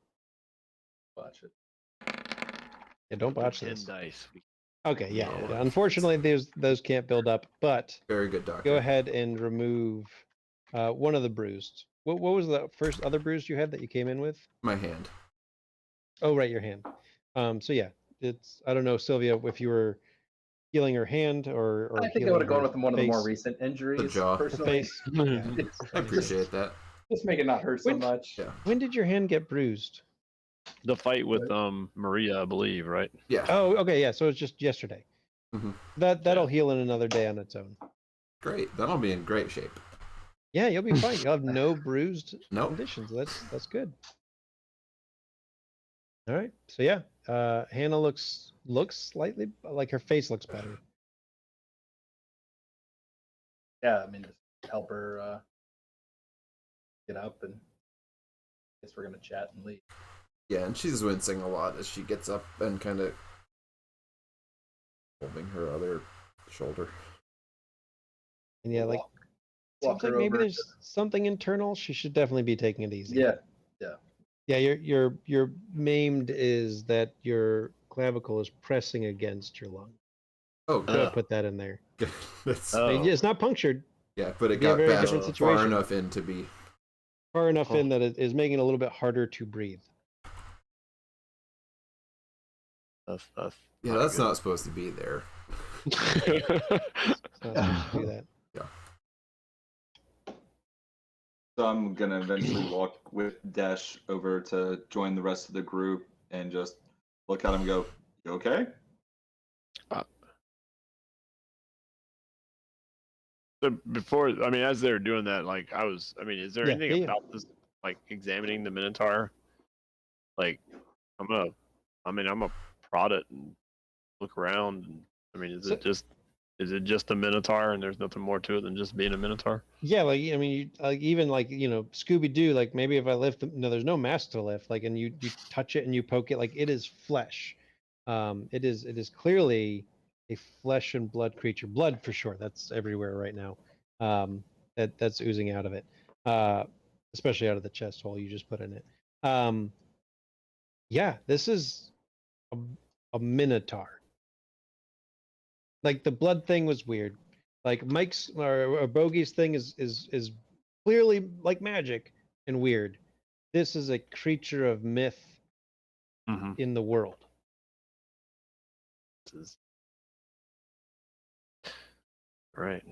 Watch it. Yeah, don't botch 10 this. dice. Okay, yeah. Yeah. Yeah, unfortunately, those can't build up, but very good doctor. go ahead and remove one of the bruised. What was the first other bruise you had that you came in with? My hand. Oh, right, your hand. So yeah, it's, I don't know, Sylvia, if you were healing her hand or I think I healing would have gone her with one of the more face- recent injuries. jaw. her Personally, face. Yeah. I appreciate that. just make it not hurt so When- much. Yeah. When did your hand get bruised? The fight with Maria, I believe, right? Yeah. Oh, okay, yeah. So it's just yesterday. Mhm. That'll heal in another day on its own. Great. That'll be in great shape. Yeah, you'll be fine. You'll have no bruised Nope. conditions. That's good. All right. So yeah, Hannah looks slightly like her face looks better. Yeah, I mean, just help her get up, and I guess we're gonna chat and leave. Yeah, and she's wincing a lot as she gets up and kind of holding her other shoulder. And yeah, like Walk seems like her maybe over. there's something internal. She should definitely be taking it easy. Yeah. Yeah, your maimed is that your clavicle is pressing against your lung. Oh, Gotta good. put that in there. That's, I mean, Oh. it's not punctured. yeah, but it It'd be a got very bashed different far situation. enough in to be. Far enough Oh. in that it is making it a little bit harder to breathe. That's Yeah, that's not supposed to be there. It's not supposed to do that. So I'm gonna eventually walk with Dash over to join the rest of the group and just look at him and go, "You okay?" So before, I mean, as they were doing that, like is there Yeah, anything yeah. about this, like examining the Minotaur? Like, I'm gonna prod it and look around. And I mean, is it just a Minotaur and there's nothing more to it than just being a Minotaur? Yeah, like I mean, even like Scooby Doo. Like maybe if I lift, no, there's no mask to lift. Like, and you touch it and you poke it, like it is flesh. It is clearly a flesh and blood creature. Blood for sure. That's everywhere right now. That's oozing out of it. Especially out of the chest hole you just put in it. Yeah, this is a minotaur. Like the blood thing was weird. Like Mike's or Bogey's thing is clearly like magic and weird. This is a creature of myth Mm-hmm. in the world. Right.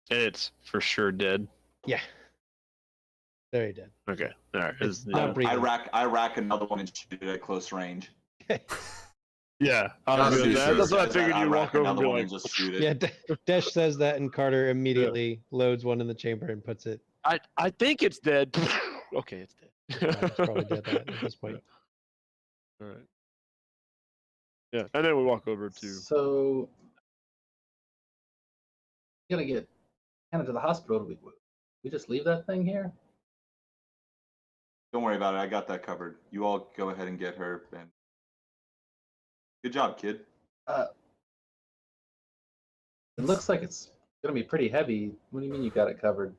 And it's for sure dead. Yeah. Very dead. Okay. All right. It's Yeah. not breathing. I rack another one and shoot it at close range. Yeah. Not too sure. That's what I Says figured that, you'd walk rack over and another be one like, and just shoot it. Yeah, Desh says that, and Carter immediately loads one in the chamber and puts it. I think it's dead. Okay, it's dead. It's probably dead at this point. All right. Yeah, and then we walk over to. So, you gotta get kind of to the hospital. We just leave that thing here? Don't worry about it. I got that covered. You all go ahead and get her. And good job, kid. It looks like it's gonna be pretty heavy. What do you mean you got it covered?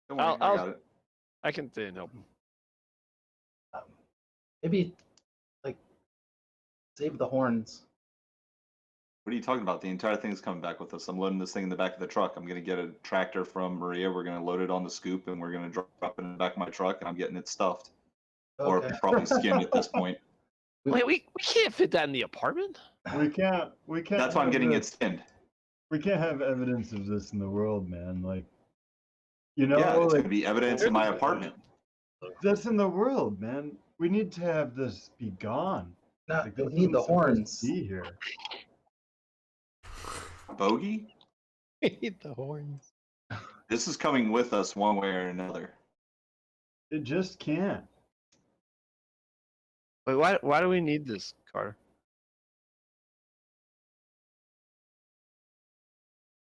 Don't worry, I got it. I can stay and help him. Maybe, like, save the horns. What are you talking about? The entire thing's coming back with us. I'm loading this thing in the back of the truck. I'm gonna get a tractor from Maria. We're gonna load it on the scoop, and we're gonna drop it in the back of my truck, and I'm getting it stuffed, or Okay. probably skinned at this point. Wait, we can't fit that in the apartment. We can't. That's why I'm have getting it this- skinned. We can't have evidence of this in the world, man. Like, you know, Yeah, it's like gonna be evidence in my apartment. that's in the world, man. We need to have this be gone. No, Like, we this need the isn't supposed horns. to be here. Bogey, Hate the horns. this is coming with us one way or another. It just can't. Wait, why do we need this, Carter?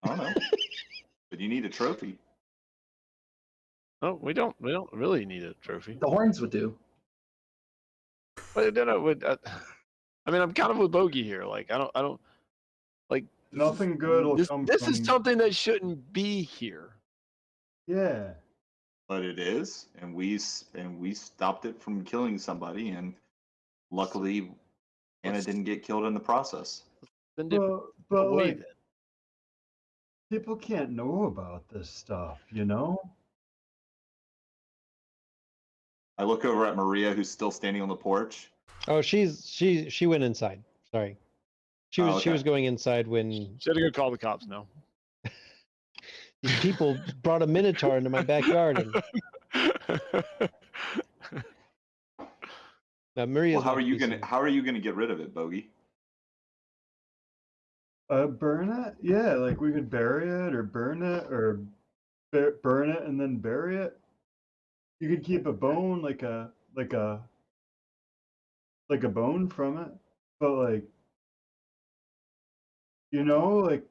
I don't know, but you need a trophy. Oh, we don't really need a trophy. The horns would do. But no, I mean, I'm kind of with Bogey here. Like, I don't like Nothing good will come This from. is something that shouldn't be here. Yeah. But it is, and we stopped it from killing somebody, and luckily, Anna didn't get killed in the process. Then But away like, then. people can't know about this stuff, you know? I look over at Maria, who's still standing on the porch. Oh, she went inside. Sorry, she was okay. going inside when Should have go call the cops now. these people brought a minotaur into my backyard. And Maria's Well, how not are you decent. gonna get rid of it, Bogey? Burn it? Yeah, like we could bury it or burn it or burn it and then bury it. You could keep a bone like a bone from it, but like, you know, like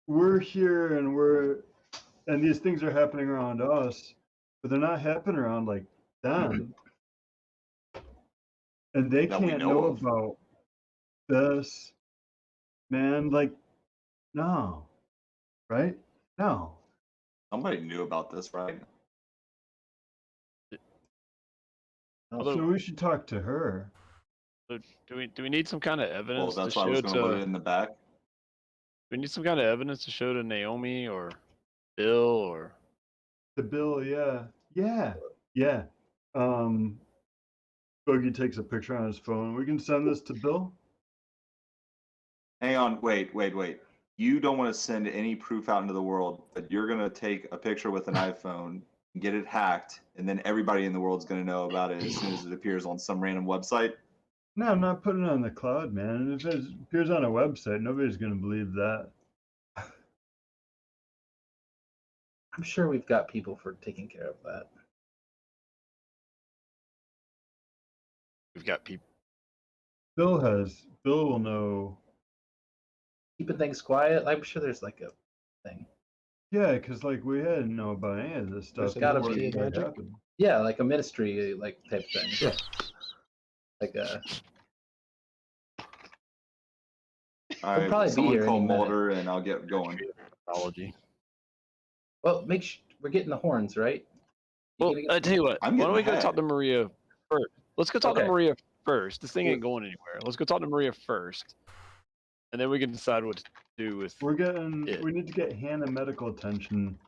we're here and these things are happening around us, but they're not happening around like them. And they That we can't know know of. about this, man. Like, no, right? No. Somebody knew about this, right? Although, So we should talk to her. do we need some kind of Well, evidence to that's why I show was going to put to? it in the back. We need some kind of evidence to show to Naomi or Bill or. The bill, yeah. Boogie takes a picture on his phone. We can send this to Bill. Hang on, wait. You don't want to send any proof out into the world, but you're going to take a picture with an iPhone, get it hacked, and then everybody in the world's going to know about it as soon as it appears on some random website. No, I'm not putting it on the cloud, man. If it appears on a website, nobody's gonna believe that. I'm sure we've got people for taking care of that. We've got people. Bill will know. Keeping things quiet. I'm sure there's like a thing. Yeah, because like we didn't know about any of this stuff. There's gotta before be it magic. happened. Yeah, like a ministry like type thing. Yeah. Like a. All right, probably be someone here call any minute. Mulder and I'll get going. Technology. Well, we're getting the horns, right? You Well, gonna I tell you what. I'm Why getting don't we go ahead. talk to Maria first? Let's go talk to Okay. Maria first. This thing Well- ain't going anywhere. Let's go talk to Maria first, and then we can decide what to do with. We Yeah. need to get Hannah medical attention.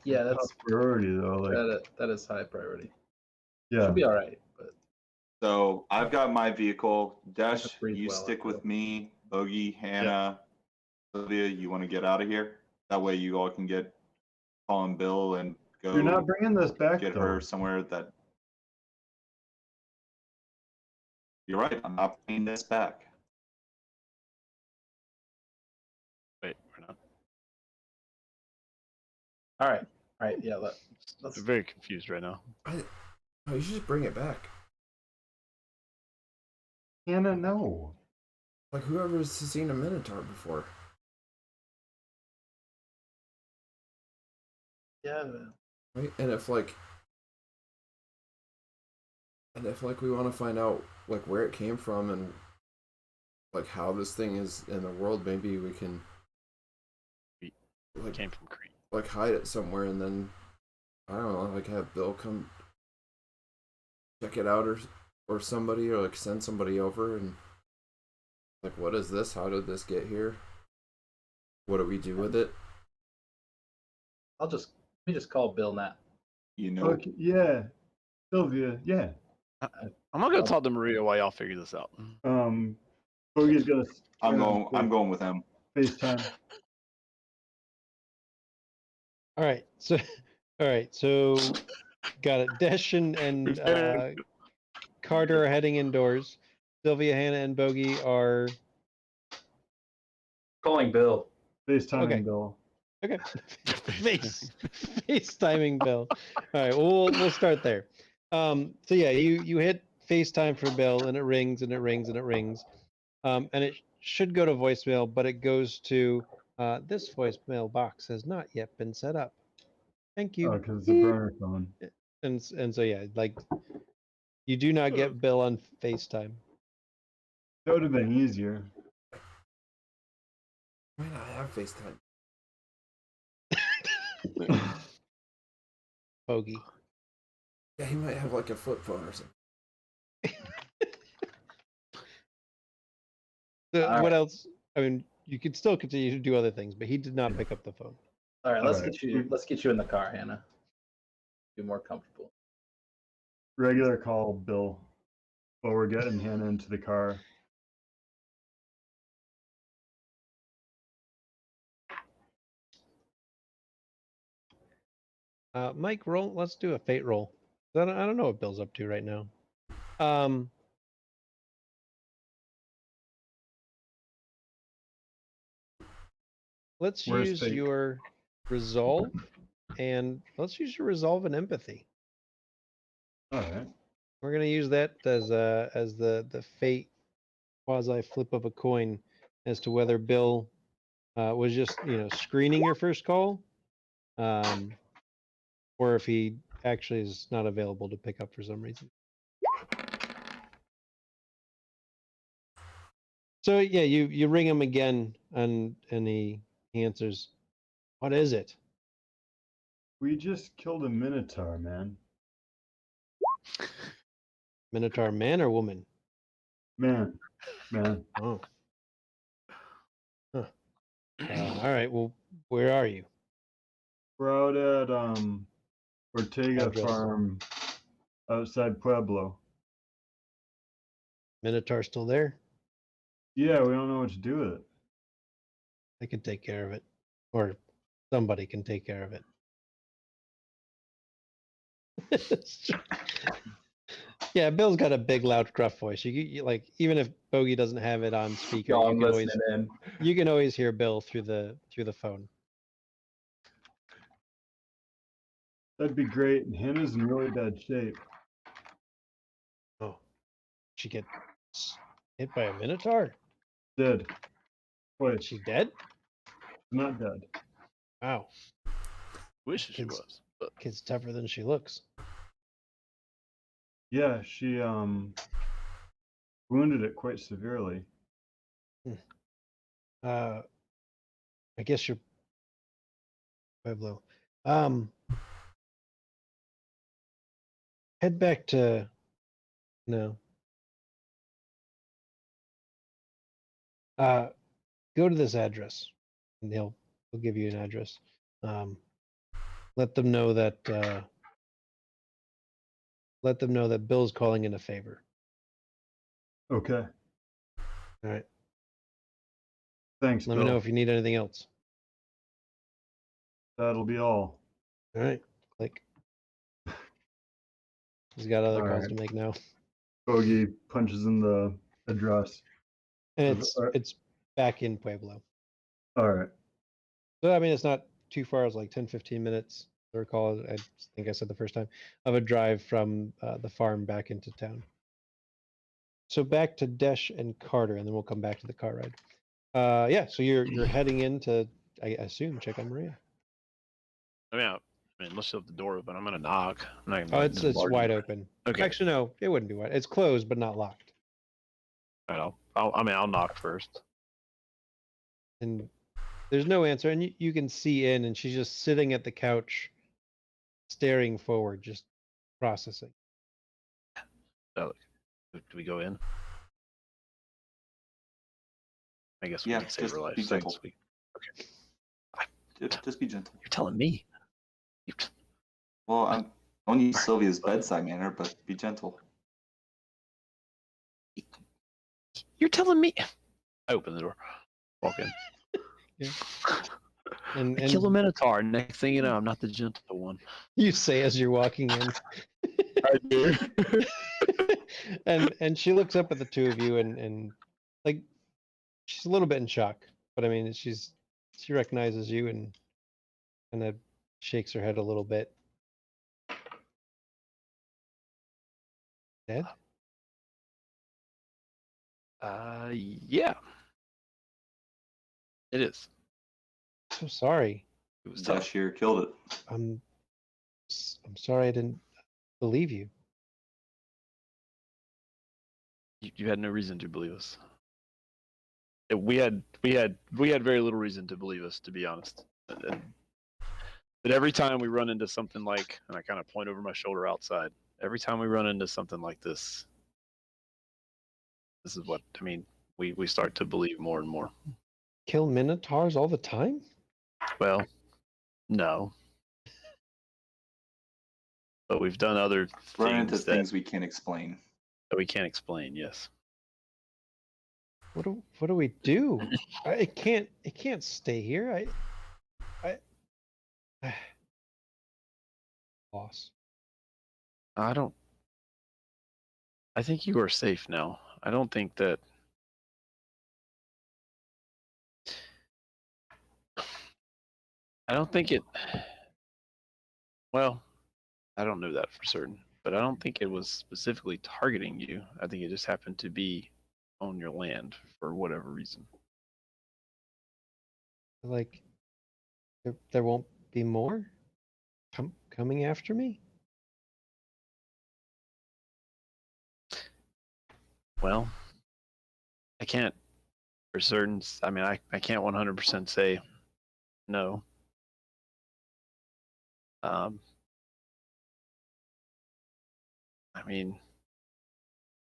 Yeah, Top that's priority though. Like, that is high priority. yeah. She'll be all right, but So I've got my vehicle. Dash, That's breathe you well, stick I with feel. me. Bogey, Hannah, Sylvia, you want to get out of here? That way you all can get calling Bill and go You're not bringing this back get though. her somewhere that. You're right. I'm not bringing this back. Wait, we're not. all right, yeah. Let's I'm very confused right now. Oh, you should just bring it back. Hannah, no. Like whoever's seen a Minotaur before. yeah. Right? And if like we want to find out like where it came from and like how this thing is in the world, maybe we can like Came from Crete. like hide it somewhere and then I don't know, like have Bill come check it out or somebody or like send somebody over and like what is this? How did this get here? What do we do with it? Let me just call Bill now. You know, Okay, yeah. Sylvia, yeah. I'm gonna go talk to Maria while y'all figure this out. Boogie's gonna. I'm going with him. FaceTime. All right, so got it. Desh and Carter are heading indoors. Sylvia, Hannah, and Bogey are Calling Bill. FaceTime Okay. Bill. okay. FaceTiming Bill. All right, we'll start there. So yeah, you hit FaceTime for Bill, and it rings and it rings and it rings, and it should go to voicemail, but it goes to this voicemail box has not yet been set up. Thank you. Oh, because it's a burner phone. And so yeah, like you do not get Bill on FaceTime. That would have been easier. Why not have FaceTime? Bogey. Yeah, he might have like a flip phone or something. So All what right. else? I mean, you could still continue to do other things, but he did not pick up the phone. All right, All right. let's get you in the car, Hannah. Be more comfortable. Regular call Bill while we're getting Hannah into the car. Mike, roll. Let's do a fate roll. I don't know what Bill's up to right now. Let's Where's use fate? your resolve, and let's use your resolve and empathy. All right. We're gonna use that as the fate quasi flip of a coin as to whether Bill was just screening your first call, or if he actually is not available to pick up for some reason. So yeah, you ring him again, and he answers. What is it? We just killed a minotaur, man. Minotaur man or woman? Man. Oh. Huh. All right. Well, where are you? We're out at Ortega Address. Farm outside Pueblo. Minotaur still there? Yeah, we don't know what to do with it. I can take care of it, or somebody can take care of it. Yeah, Bill's got a big, loud, gruff voice. You like, even if Bogey doesn't have it on speaker, Y'all, you I'm can always listening in. you can always hear Bill through the phone. That'd be great. Hannah's in really bad shape. Oh, she get hit by a minotaur? Dead. Wait, She dead? not dead. Wow, Wish she Kids- was. But kid's tougher than she looks. Yeah, she wounded it quite severely. I guess you're Pueblo. Head back to no. Go to this address, and he'll give you an address. Let them know that Bill's calling in a favor. Okay. All right. Thanks, Let Bill. me know if you need anything else. That'll be all. All right. Click. He's got other All calls right. to make now, Bogey punches in the address. and All right. it's back in Pueblo. All right. So I mean, it's not too far. It's like 10, 15 minutes. I recall. I think I said the first time of a drive from the farm back into town. So back to Desh and Carter, and then we'll come back to the car ride. Yeah. So you're heading in to, I assume, check on Maria. I mean, let's leave the door open. I'm gonna knock. I'm not gonna Oh, go it's into the bar wide door. open. Okay. Actually, no, it wouldn't be wide. It's closed but not locked. I'll knock first. And there's no answer, and you can see in, and she's just sitting at the couch, staring forward, just processing. Do we go in? I guess we Yeah, can save just her life. be so I gentle. guess we- Just be gentle. You're telling me. Well, I don't use Sylvia's bedside manner, but be gentle. You're telling me. I open the door. Walk in. Yeah. And I kill a minotaur. Next thing you know, I'm not the gentle one. you say as you're walking in. I do. and she looks up at the two of you, and like she's a little bit in shock, but I mean she recognizes you and kind of shakes her head a little bit. Dead? Yeah. It is. So sorry. It was tough. Dashir killed it. I'm sorry I didn't believe you. You had no reason to believe us. We had very little reason to believe us, to be honest. But every time we run into something like, and I kind of point over my shoulder outside, every time we run into something like this is what I mean. We start to believe more and more. Kill minotaurs all the time? Well, no, but we've done other Run into things things we can't explain. that we can't explain. Yes. What do we do? It can't stay here. I boss. I think you are safe now. I don't think that. I don't think it. Well, I don't know that for certain, but I don't think it was specifically targeting you. I think it just happened to be on your land for whatever reason. Like, there won't be more coming after me? Well, I can't for certain. I mean, I can't 100% say no. I mean,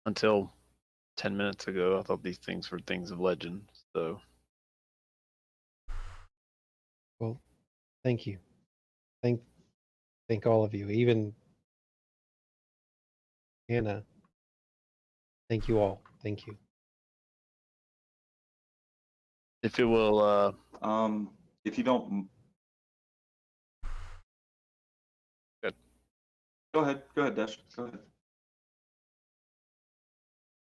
until 10 minutes ago, I thought these things were things of legend. So, Well, thank you. Thank all of you, even Hannah. Thank you all. Thank you. if it will, If you don't, Good. Go ahead, Dash. Go ahead.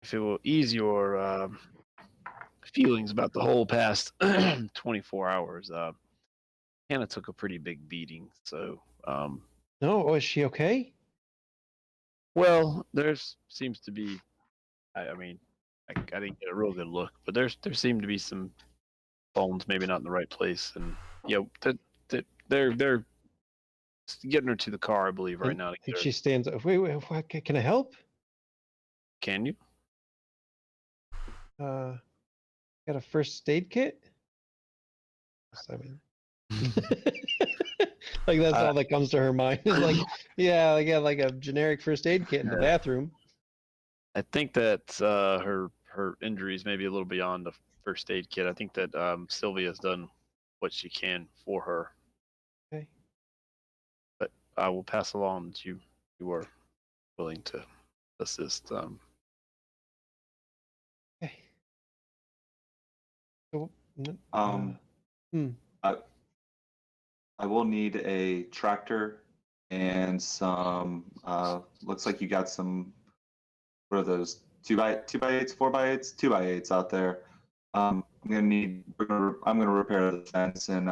if it will ease your feelings about the whole past 24 hours, Hannah took a pretty big beating. So, No, is she okay? well, seems to be. I mean, I didn't get a real good look, but there seemed to be some bones, maybe not in the right place, and they're getting her to the car, I believe, right now. I think she stands up. Wait, what, can I help? Can you? Got a first aid kit? I mean, like that's all that comes to her mind is like, yeah, I got like a generic first aid kit in the bathroom. I think that her injuries may be a little beyond the first aid kit. I think that Sylvia's done what she can for her. Okay. But I will pass along that you are willing to assist. Okay. So, I will need a tractor and some. Looks like you got some. What are those? 2x8s, 4x8s, 2x8s out there. I'm gonna repair the fence and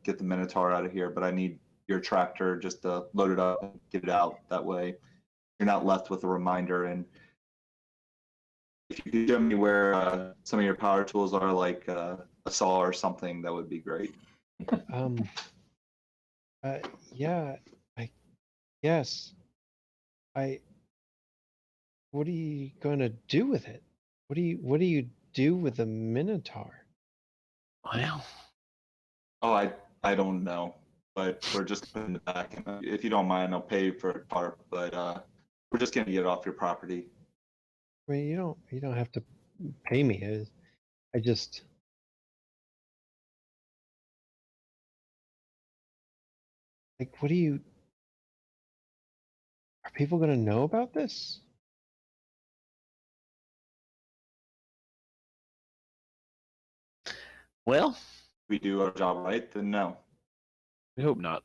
get the Minotaur out of here. But I need your tractor just to load it up and get it out. That way, you're not left with a reminder. And if you could show me where some of your power tools are, like a saw or something, that would be great. yeah, yes. What are you gonna do with it? What do you do with the Minotaur? Well, Oh, I don't know, but we're just putting it back. And if you don't mind, I'll pay for a part, but we're just gonna get it off your property. I mean, you don't have to pay me. I just like, what do you? Are people gonna know about this? well, If we do our job right, then no. we hope not.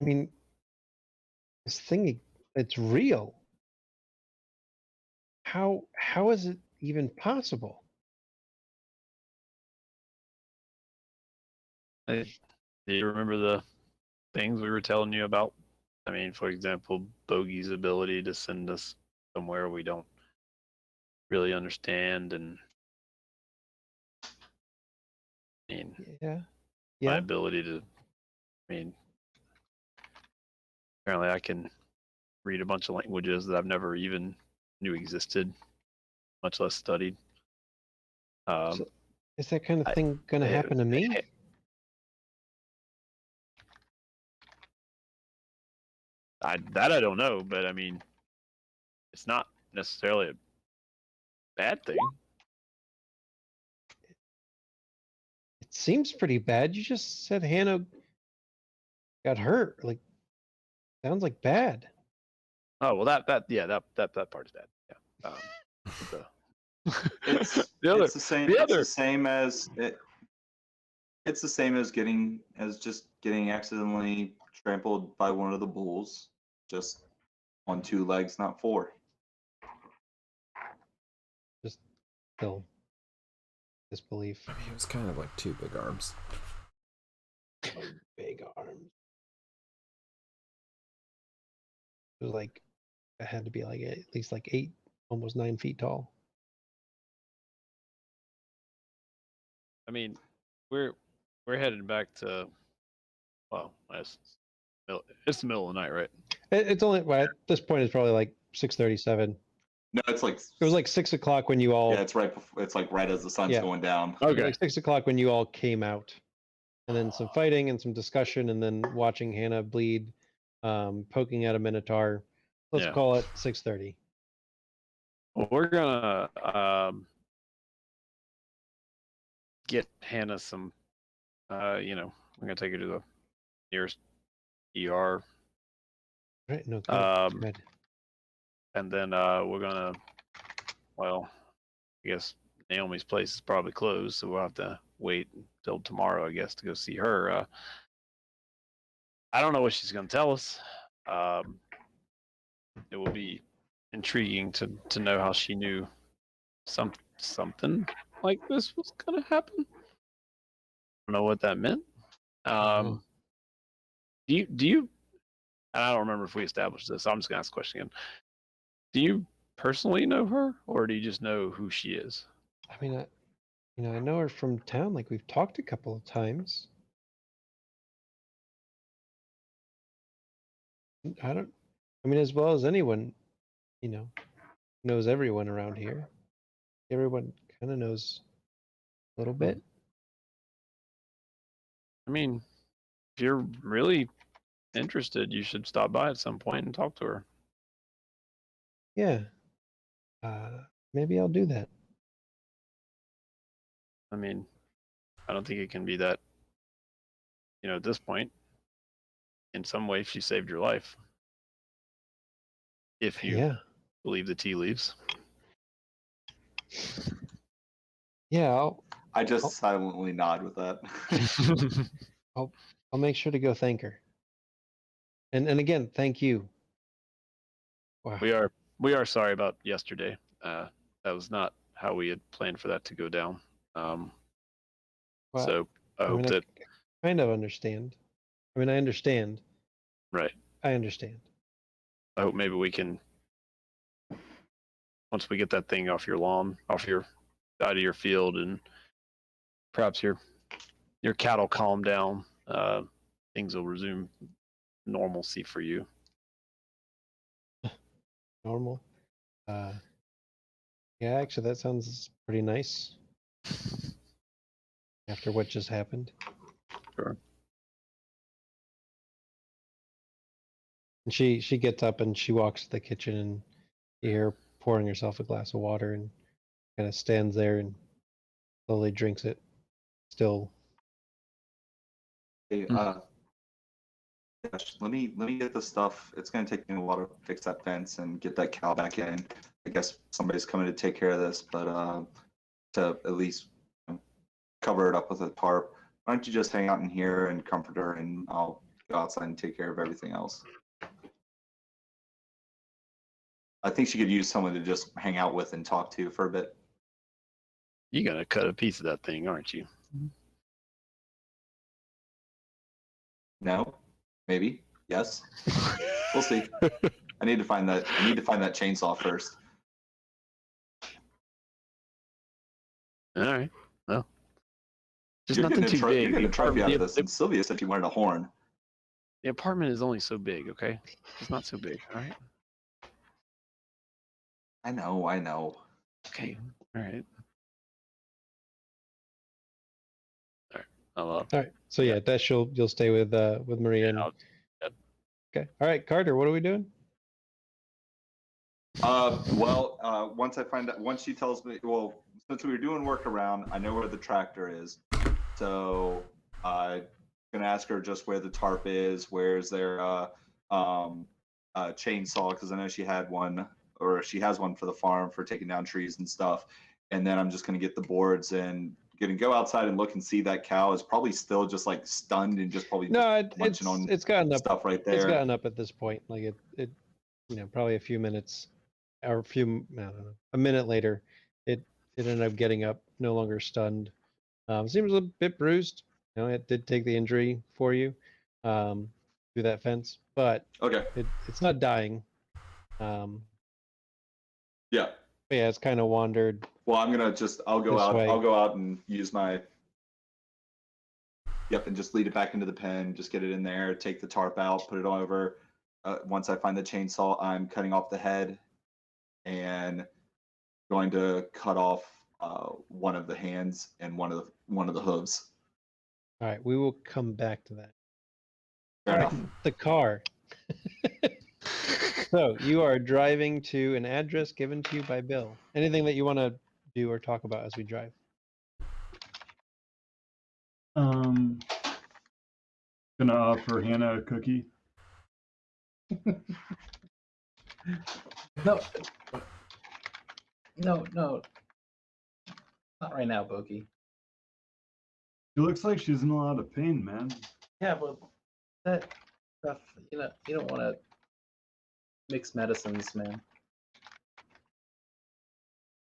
I mean, this thing, it's real. How is it even possible? Do you remember the things we were telling you about? I mean, for example, Bogey's ability to send us somewhere we don't really understand, and I mean, Yeah, my yeah. ability to. I mean, apparently, I can read a bunch of languages that I've never even knew existed, much less studied. So, is that kind of thing gonna happen to me? I don't know, but I mean, it's not necessarily a bad thing. It seems pretty bad. You just said Hannah got hurt. Like, sounds like bad. Oh well, that part is bad. Yeah. It's It's the same. It's the same as It's the same as just getting accidentally trampled by one of the bulls, just on two legs, not four. Just still disbelief. I mean, it was kind of like two big arms. Big arms. It was like, it had to be like at least like 8, almost 9 feet tall. I mean, we're heading back to. Well, it's the middle of the night, right? It's only well, at this point. It's probably like 6:37. No, it's like It was like 6 o'clock when you all. yeah, it's right before. It's like right as the sun's Yeah. going down. It was Okay. like 6 o'clock when you all came out, and then some fighting and some discussion, and then watching Hannah bleed, poking at a minotaur. Let's Yeah. call it 6:30. Well, we're gonna get Hannah some. We're gonna take her to the nearest ER. Right? No. Good. Um, Good. and then we're gonna. Well, I guess Naomi's place is probably closed, so we'll have to wait until tomorrow, I guess, to go see her. I don't know what she's gonna tell us. It will be intriguing to know how she knew something like this was gonna happen. I don't know what that meant. Mhm. Do you? And I don't remember if we established this. So I'm just gonna ask the question again. Do you personally know her, or do you just know who she is? I mean, I know her from town. Like we've talked a couple of times. I don't. I mean, as well as anyone, knows everyone around here. Everyone kind of knows a little bit. I mean, if you're really interested, you should stop by at some point and talk to her. Yeah. Maybe I'll do that. I mean, I don't think it can be that. At this point, in some way, she saved your life. If you Yeah. believe the tea leaves. Yeah. I just Oh. silently nod with that. I'll make sure to go thank her. And again, thank you. Wow. We are sorry about yesterday. That was not how we had planned for that to go down. Well, So I hope mean, that I kind of understand. I mean, I understand. right. I understand. I hope maybe we can, once we get that thing off your lawn, out of your field, and perhaps your cattle calm down, things will resume normalcy for you. Normal. Yeah, actually, that sounds pretty nice. After what just happened. Sure. And she gets up and she walks to the kitchen, and you hear her pouring herself a glass of water, and kind of stands there and slowly drinks it. Still. Hey, gosh, let me get the stuff. It's gonna take me a while to fix that fence and get that cow back in. I guess somebody's coming to take care of this, but to at least cover it up with a tarp. Why don't you just hang out in here and comfort her, and I'll go outside and take care of everything else. I think she could use someone to just hang out with and talk to for a bit. You're gonna cut a piece of that thing, aren't you? No? Maybe? Yes? We'll see. I need to find that chainsaw first. All right. Well, there's You're nothing getting too You're big. getting a trophy out of this, The, and Sylvia said she wanted a horn. the apartment is only so big, okay? It's not so big, all right? I know. Okay, all right. All right. All right. So yeah, Dash, you'll stay with Maria. And... Okay. All right, Carter. What are we doing? Once she tells me, well, since we were doing work around, I know where the tractor is. So I'm gonna ask her just where the tarp is, where's their chainsaw, because I know she had one, or she has one for the farm for taking down trees and stuff. And then I'm just gonna get the boards and gonna go outside and look and see that cow is probably still just like stunned and just probably munching on it's gotten up. stuff right there. It's gotten up at this point. Like it probably a few minutes, or I don't know, a minute later, it ended up getting up, no longer stunned. Seems a bit bruised. It did take the injury for you through that fence, but Okay. it's not dying. Yeah. But yeah, it's kind of wandered. Well, I'll go This out. way. I'll go out and use my Yep, and just lead it back into the pen. Just get it in there. Take the tarp out. Put it over. Once I find the chainsaw, I'm cutting off the head and going to cut off one of the hands and one of the hooves. All right, we will come back to that. Fair All right, enough. the car. So you are driving to an address given to you by Bill. Anything that you want to do or talk about as we drive? Gonna offer Hannah a cookie. No. No, no. Not right now, Bogey. She looks like she's in a lot of pain, man. Yeah, but that stuff, you don't want to mix medicines, man.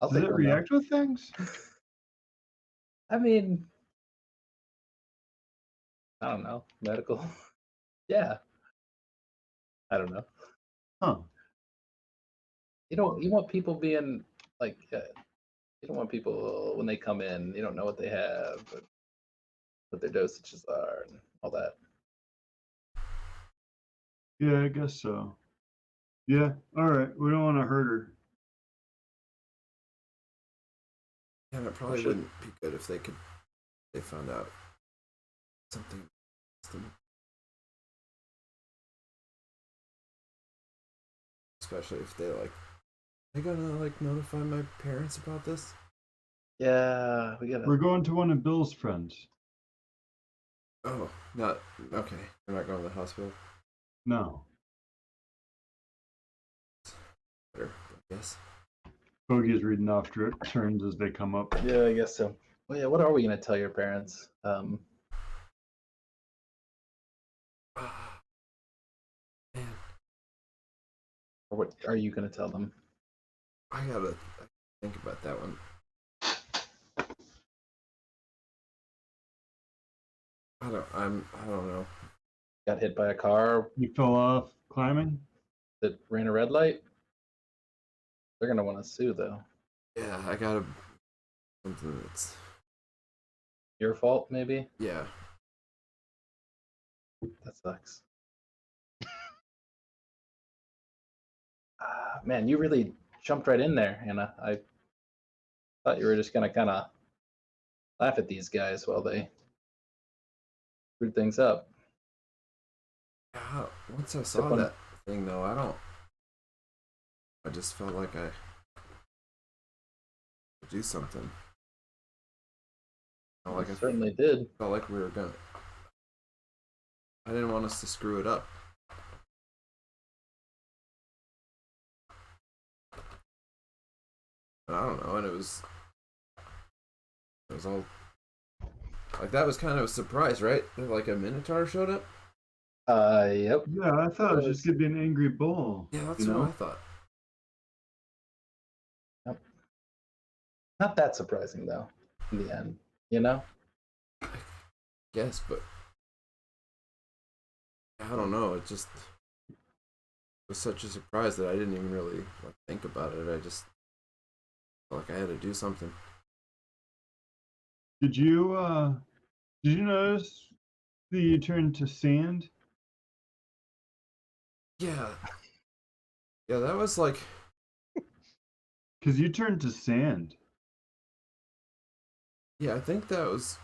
I'll Does take it one, though. react with things? I mean, I don't know. Medical. Yeah. I don't know. Huh. You want people being like, you don't want people when they come in, you don't know what they have, but what their dosages are and all that. Yeah, I guess so. Yeah, alright. We don't want to hurt her. And it probably Should- wouldn't be good if they found out something. Especially if they're gonna notify my parents about this? Yeah, we gotta. We're going to one of Bill's friends. Oh, not okay. We're not going to the hospital. No. Better, I guess. Bogey's reading off turns as they come up. Yeah, I guess so. Well, yeah. What are we gonna tell your parents? Man, Or what are you gonna tell them? I gotta think about that one. I don't know. Got hit by a car You fell off climbing? that ran a red light. They're gonna want to sue, though. Yeah, I gotta something that's Your fault, maybe. yeah. That sucks. Man, you really jumped right in there, Hannah. I thought you were just gonna kind of laugh at these guys while they screwed things up. Once I saw one- that thing though, I just felt like I could do something. Felt like You I certainly did. felt like we were gonna. I didn't want us to screw it up. And I don't know, and it was all like that was kind of a surprise, right? Like a Minotaur showed up. Yep. Yeah, I thought it was just gonna be an angry bull. Yeah, that's you know? what I thought. Not that surprising though. In the end, you know. Yes, but I don't know. It just was such a surprise that I didn't even really think about it. I just felt like I had to do something. Did you notice that you turned to sand? Yeah, that was like Because you turned to sand. yeah. I think that was.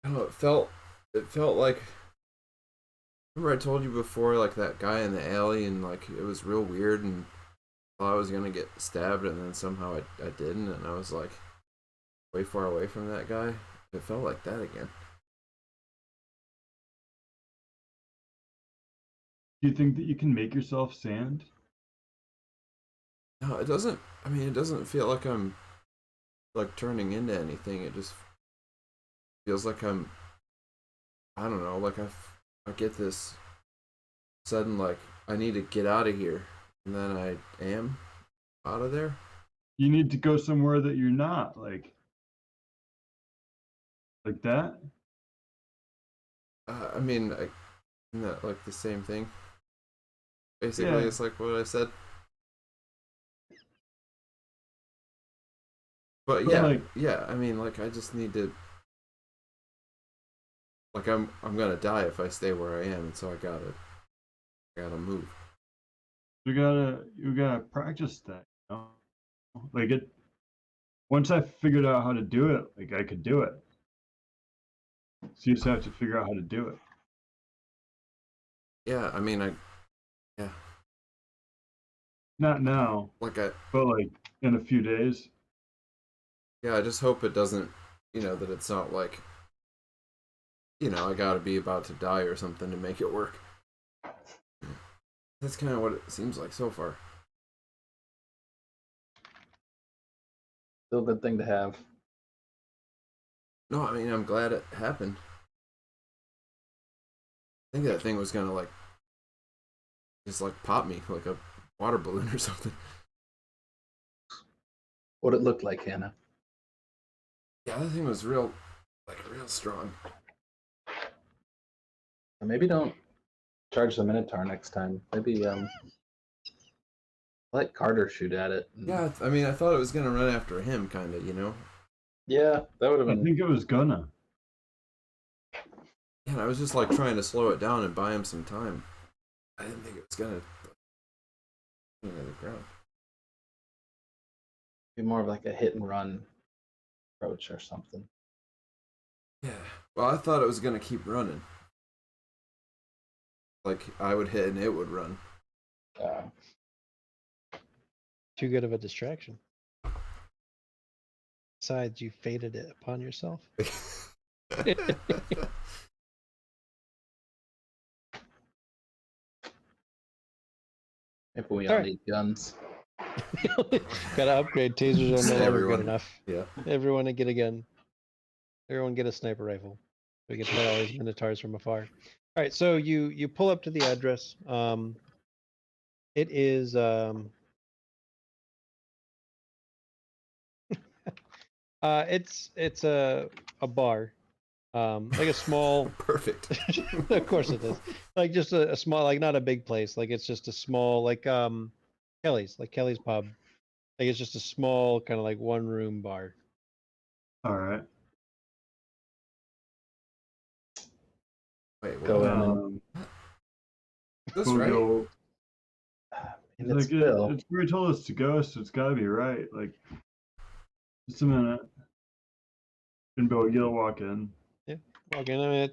I don't know. It felt like. Remember I told you before, like that guy in the alley, and like it was real weird, and thought I was gonna get stabbed, and then somehow I didn't, and I was like way far away from that guy. It felt like that again. Do you think that you can make yourself sand? No, it doesn't. I mean, it doesn't feel like I'm like turning into anything. It just feels like I'm. I don't know. Like I get this sudden like I need to get out of here, and then I am out of there. You need to go somewhere that you're not, like that? I mean, isn't that like the same thing? Basically, Yeah. it's like what I said. But But, yeah, like- yeah. I mean, like I just need to Like I'm gonna die if I stay where I am, and so I gotta move. You gotta practice that. You know? Like it. Once I figured out how to do it, like I could do it. So you just have to figure out how to do it. Yeah, I mean, yeah, Not now, like but like in a few days. yeah, I just hope it doesn't, that it's not like, I gotta be about to die or something to make it work. That's kind of what it seems like so far. Still a good thing to have. No, I mean, I'm glad it happened. I think that thing was gonna like just like pop me like a water balloon or something. What it looked like, Hannah. Yeah, that thing was real strong. Maybe don't charge the Minotaur next time. Maybe let Carter shoot at it. Yeah, I mean, I thought it was gonna run after him, kind of, Yeah, that would have I been. think it was gonna. Yeah, and I was just like trying to slow it down and buy him some time. I didn't think it was gonna into the ground. Be more of like a hit and run approach or something. Yeah. Well, I thought it was gonna keep running. Like I would hit and it would run. Too good of a distraction. Besides, you fated it upon yourself. Maybe we all Sorry. need guns. Gotta upgrade. Tasers are no longer Everyone. good enough. Yeah. Everyone to get a gun. Everyone get a sniper rifle. We can fight all these minotaurs from afar. All right, so you pull up to the address. It is it's a bar, like a small. Perfect. Of course it is. Like just a small, like not a big place. Like it's just a small, like Kelly's pub. Like it's just a small kind of like one room bar. All right. Wait, what? Go in and This We'll right? go. and Like it's Bill. it's where he told us to go, so it's gotta be right. Like, just a minute. And Bill, you'll walk in. Yeah. Okay. I mean,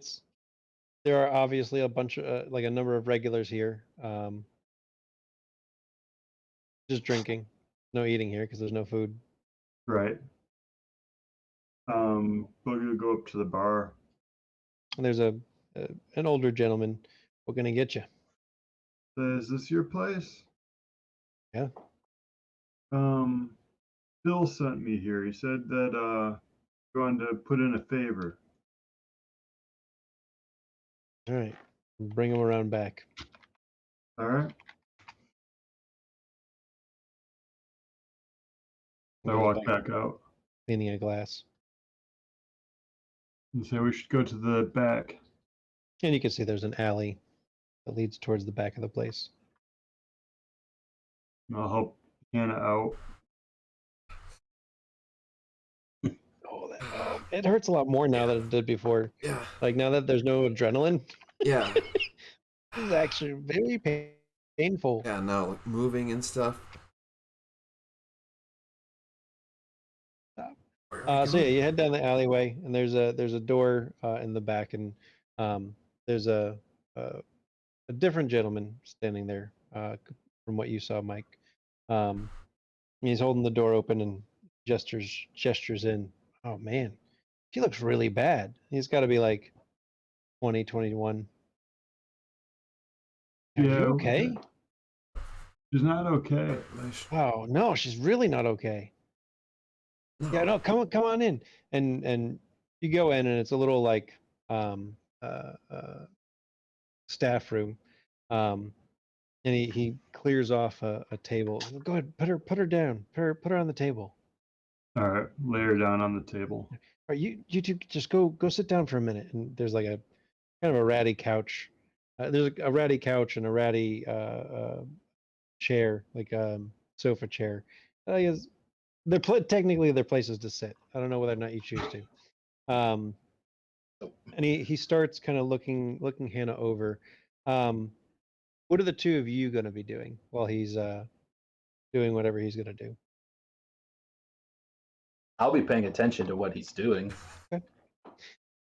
there are obviously a bunch of like a number of regulars here. Just drinking, no eating here because there's no food. Right. Bill, you'll go up to the bar. And there's an older gentleman. We're gonna get you. Is this your place? Yeah. Bill sent me here. He said that you wanted to put in a favor. All right. Bring him around back. All right. I walk back out Cleaning a glass. and say we should go to the back. And you can see there's an alley that leads towards the back of the place. I'll help Hannah out. Oh, it hurts a lot more now than it did before. Yeah. Like now that there's no adrenaline, Yeah. this is actually very painful. Yeah. No, like moving and stuff. Where are we So yeah, going? you head down the alleyway, and there's a door in the back, and there's a different gentleman standing there from what you saw, Mike. He's holding the door open and gestures in. Oh man, he looks really bad. He's got to be like 20, 21. Are Yeah, you okay? She's not okay. Oh no, she's really not okay. Yeah, no, come on in, and you go in, and it's a little like staff room, and he clears off a table. Go ahead, put her down, put her on the table. All right, lay her down on the table. All right, you two just go sit down for a minute. And there's like a kind of a ratty couch. There's a ratty couch and a ratty chair, like sofa chair. I guess technically they're places to sit. I don't know whether or not you choose to. And he starts kind of looking Hannah over. What are the two of you going to be doing while he's doing whatever he's going to do? I'll be paying attention to what he's doing. Okay.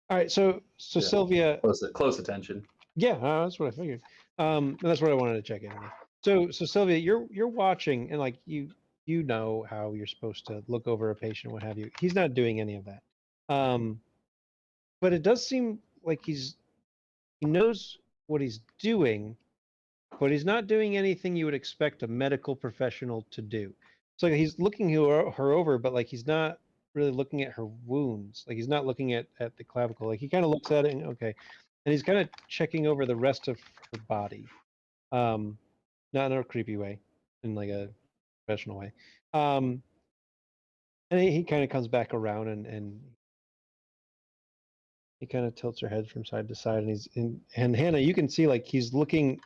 All right. So Yeah. Sylvia, Close attention. yeah, that's what I figured. And that's what I wanted to check in on. So Sylvia, you're watching, and like you know how you're supposed to look over a patient, what have you. He's not doing any of that. But it does seem like he knows what he's doing, but he's not doing anything you would expect a medical professional to do. So he's looking her over, but like he's not really looking at her wounds. Like he's not looking at the clavicle. Like he kind of looks at it and okay, and he's kind of checking over the rest of her body, not in a creepy way, in like a professional way. And he kind of comes back around and he kind of tilts her head from side to side, and and Hannah, you can see like he's looking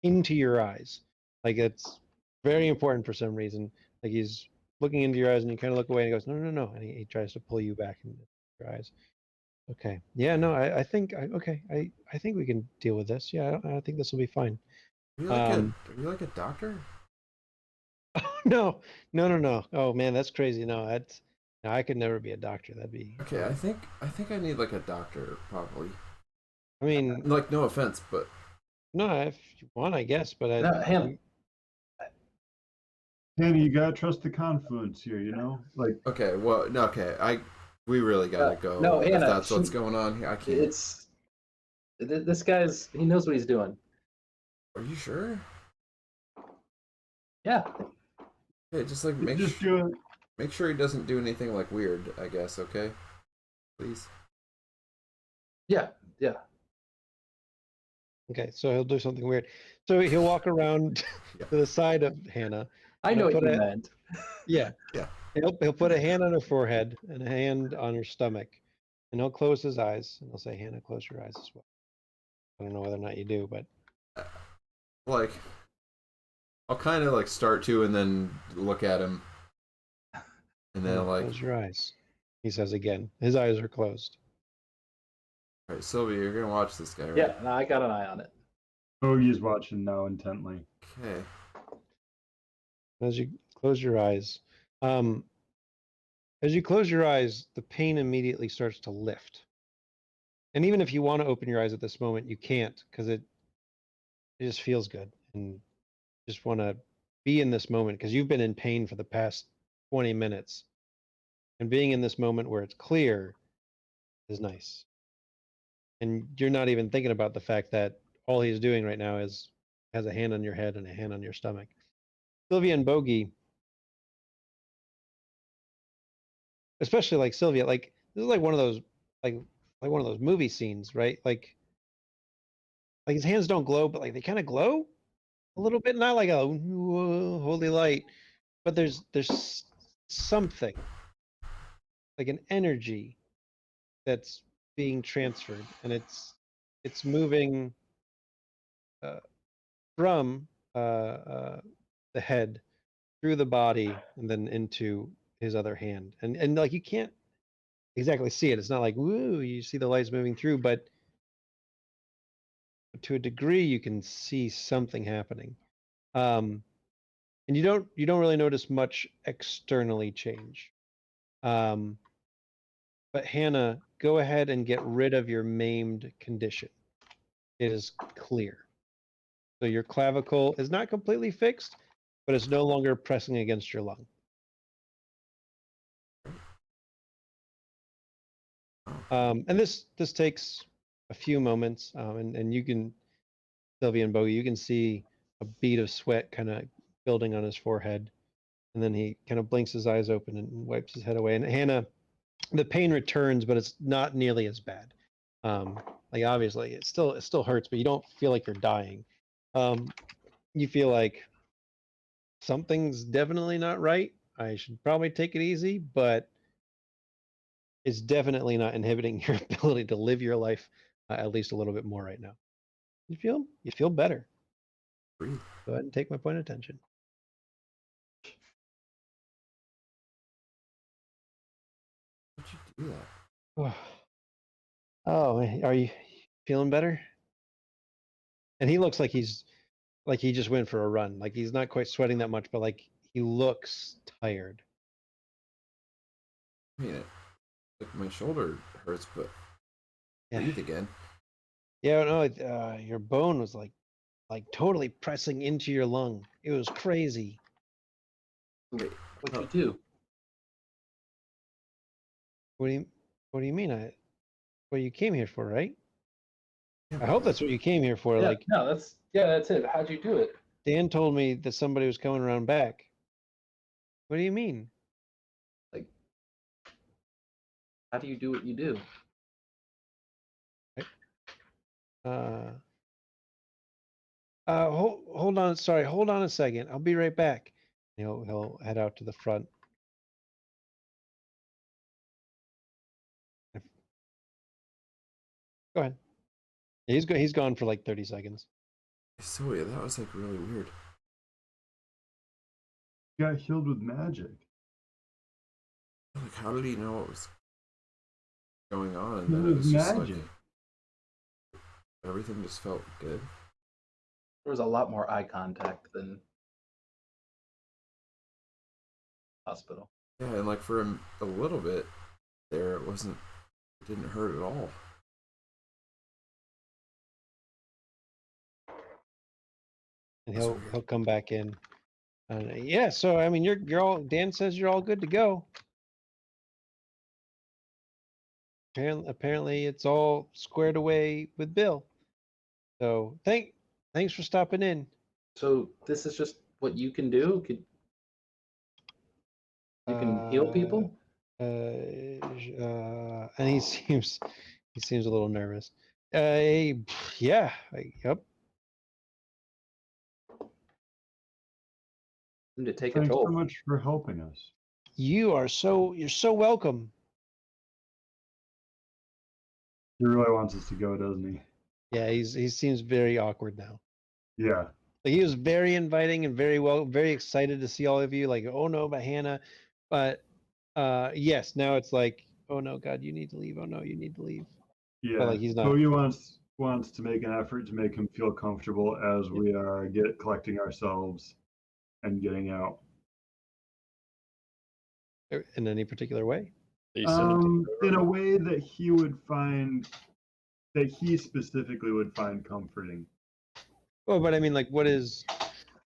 into your eyes. Like it's very important for some reason. Like he's looking into your eyes and you kind of look away and he goes, no, no, no. And he tries to pull you back into your eyes. Okay. Yeah, no, I think, okay. I think we can deal with this. Yeah, I think this will be fine. Are you like a doctor? No. Oh man, that's crazy. No, I could never be a doctor. That'd be Okay. I think I need like a doctor probably. I mean, Like no offense, but no, if you want, I guess, but No, Hannah, Hannah, you gotta trust the confluence here, you know? Like, okay. Well, no, okay. We really gotta go. no, if Hannah, that's what's going on here, I can't. This guy's, he knows what he's doing. Are you sure? Yeah. Okay, just like make sure he doesn't do anything like weird. I guess. Okay. Please. Yeah. okay, so he'll do something weird. So he'll walk around Yeah. to the side of Hannah. I know what put you a- meant. Yeah. Yeah. He'll put a hand on her forehead and a hand on her stomach, and he'll close his eyes and he'll say, "Hannah, close your eyes as well." I don't know whether or not you do, but Like, I'll kind of like start to, and then look at him, and then Hannah, like, close your eyes. He says again. His eyes are closed. all right, Sylvia, you're gonna watch this guy, right? Yeah, no, I got an eye on it. Bogey's watching now intently. Okay. As you close your eyes, as you close your eyes, the pain immediately starts to lift. And even if you want to open your eyes at this moment, you can't because it just feels good and just want to be in this moment because you've been in pain for the past 20 minutes. And being in this moment where it's clear is nice. And you're not even thinking about the fact that all he's doing right now is has a hand on your head and a hand on your stomach. Sylvia and Bogey, especially like Sylvia, like this is like one of those like one of those movie scenes, right? Like his hands don't glow, but like they kind of glow a little bit, not like a whoa, holy light, but there's something like an energy that's being transferred, and it's moving from the head through the body and then into his other hand, and like you can't exactly see it. It's not like woo, you see the lights moving through, but to a degree you can see something happening. And you don't really notice much externally change. But Hannah, go ahead and get rid of your maimed condition. It is clear. So your clavicle is not completely fixed, but it's no longer pressing against your lung. And this takes a few moments, and you can, Sylvia and Bogey, you can see a bead of sweat kind of building on his forehead, and then he kind of blinks his eyes open and wipes his head away. And Hannah, the pain returns, but it's not nearly as bad. Like obviously, it still hurts, but you don't feel like you're dying. You feel like something's definitely not right. I should probably take it easy, but it's definitely not inhibiting your ability to live your life at least a little bit more right now. You feel better. Breathe. Go ahead and take my point of attention. How'd you do that? Oh, are you feeling better? And he looks like he just went for a run. Like he's not quite sweating that much, but like he looks tired. I mean, like my shoulder hurts, but Yeah. breathe again. Yeah, no, your bone was like totally pressing into your lung. It was crazy. Wait, What'd oh, you do? What do you mean? What you came here for, right? yeah, I hope that's what you came here for. Yeah, Like no, that's it. How'd you do it? Dan told me that somebody was coming around back. What do you mean? Like, how do you do what you do? Uh, hold on. Sorry, hold on a second. I'll be right back. He'll head out to the front. Go ahead. Yeah, he's gone for like 30 seconds. so yeah, that was like really weird. Got healed with magic. Like, how did he know what was going on? And It then it was was just magic. like everything just felt good. There was a lot more eye contact than hospital. Yeah, and like for a little bit there, it didn't hurt at all. And That's he'll weird. come back in. Yeah, so I mean you're all Dan says you're all good to go. Apparently it's all squared away with Bill. So thanks for stopping in. So this is just what you can do? You can heal people? And he seems a little nervous. Yeah, yep. Seem to take a Thanks so toll. much for helping us. You're so welcome. He really wants us to go, doesn't he? Yeah, he seems very awkward now. Yeah. Like he was very inviting and very excited to see all of you. Like, oh no, but Hannah, but yes, now it's like, oh no, God, you need to leave. Oh no, you need to leave. Yeah. But like he's not. Boogie wants to make an effort to make him feel comfortable as we are collecting ourselves and getting out. In any particular way. He sent him to the In a river. way that he specifically would find comforting. Oh, but I mean, like, what do you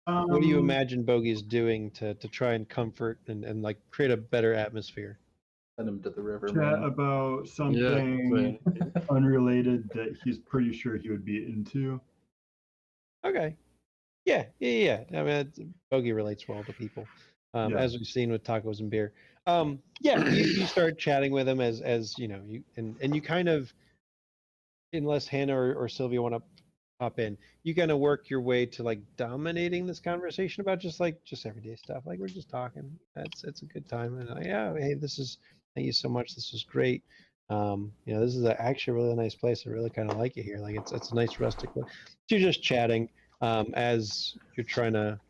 Um, imagine Bogey's doing to try and comfort and like create a better atmosphere? Send him to the river, Chat man. about Yeah, something man. unrelated that he's pretty sure he would be into. Okay. Yeah. I mean, Bogey relates well to people, Yeah. as we've seen with tacos and beer. Yeah, you start chatting with him as you know, and you kind of, unless Hannah or Sylvia want to hop in, you kind of work your way to like dominating this conversation about just everyday stuff. Like we're just talking. It's a good time, and yeah, hey, thank you so much. This was great. This is actually a really nice place. I really kind of like it here. Like it's a nice rustic place. You're just chatting as you're trying to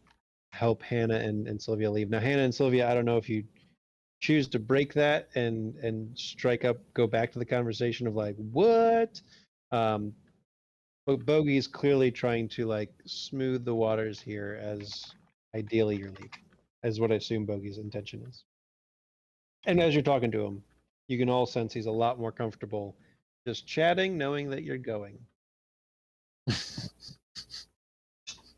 help Hannah and Sylvia leave. Now, Hannah and Sylvia, I don't know if you choose to break that and go back to the conversation of like what. Um, but Bogey is clearly trying to like smooth the waters here, as ideally you're leaving, is what I assume Bogey's intention is. And as you're talking to him, you can all sense he's a lot more comfortable just chatting, knowing that you're going.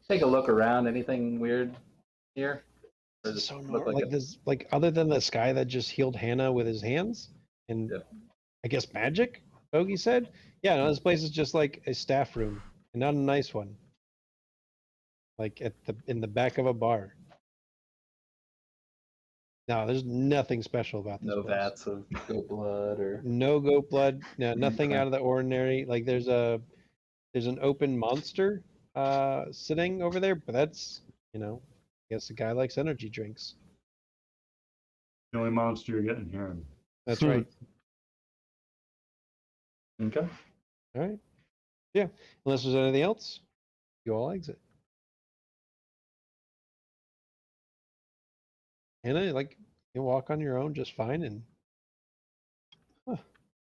Take a look around. Anything weird here? Or does So it look like like this, like other than this guy that just healed Hannah with his hands and Yeah. I guess magic, Bogey said. Yeah, no, this place is just like a staff room, and not a nice one. Like in the back of a bar. No, there's nothing special about this no place. vats of goat blood or No goat blood. No, nothing Okay. out of the ordinary. Like there's an open monster sitting over there, but that's I guess the guy likes energy drinks. The only monster you're getting here. That's right. Okay. All right. Yeah. Unless there's anything else, you all exit. Hannah, like you walk on your own just fine and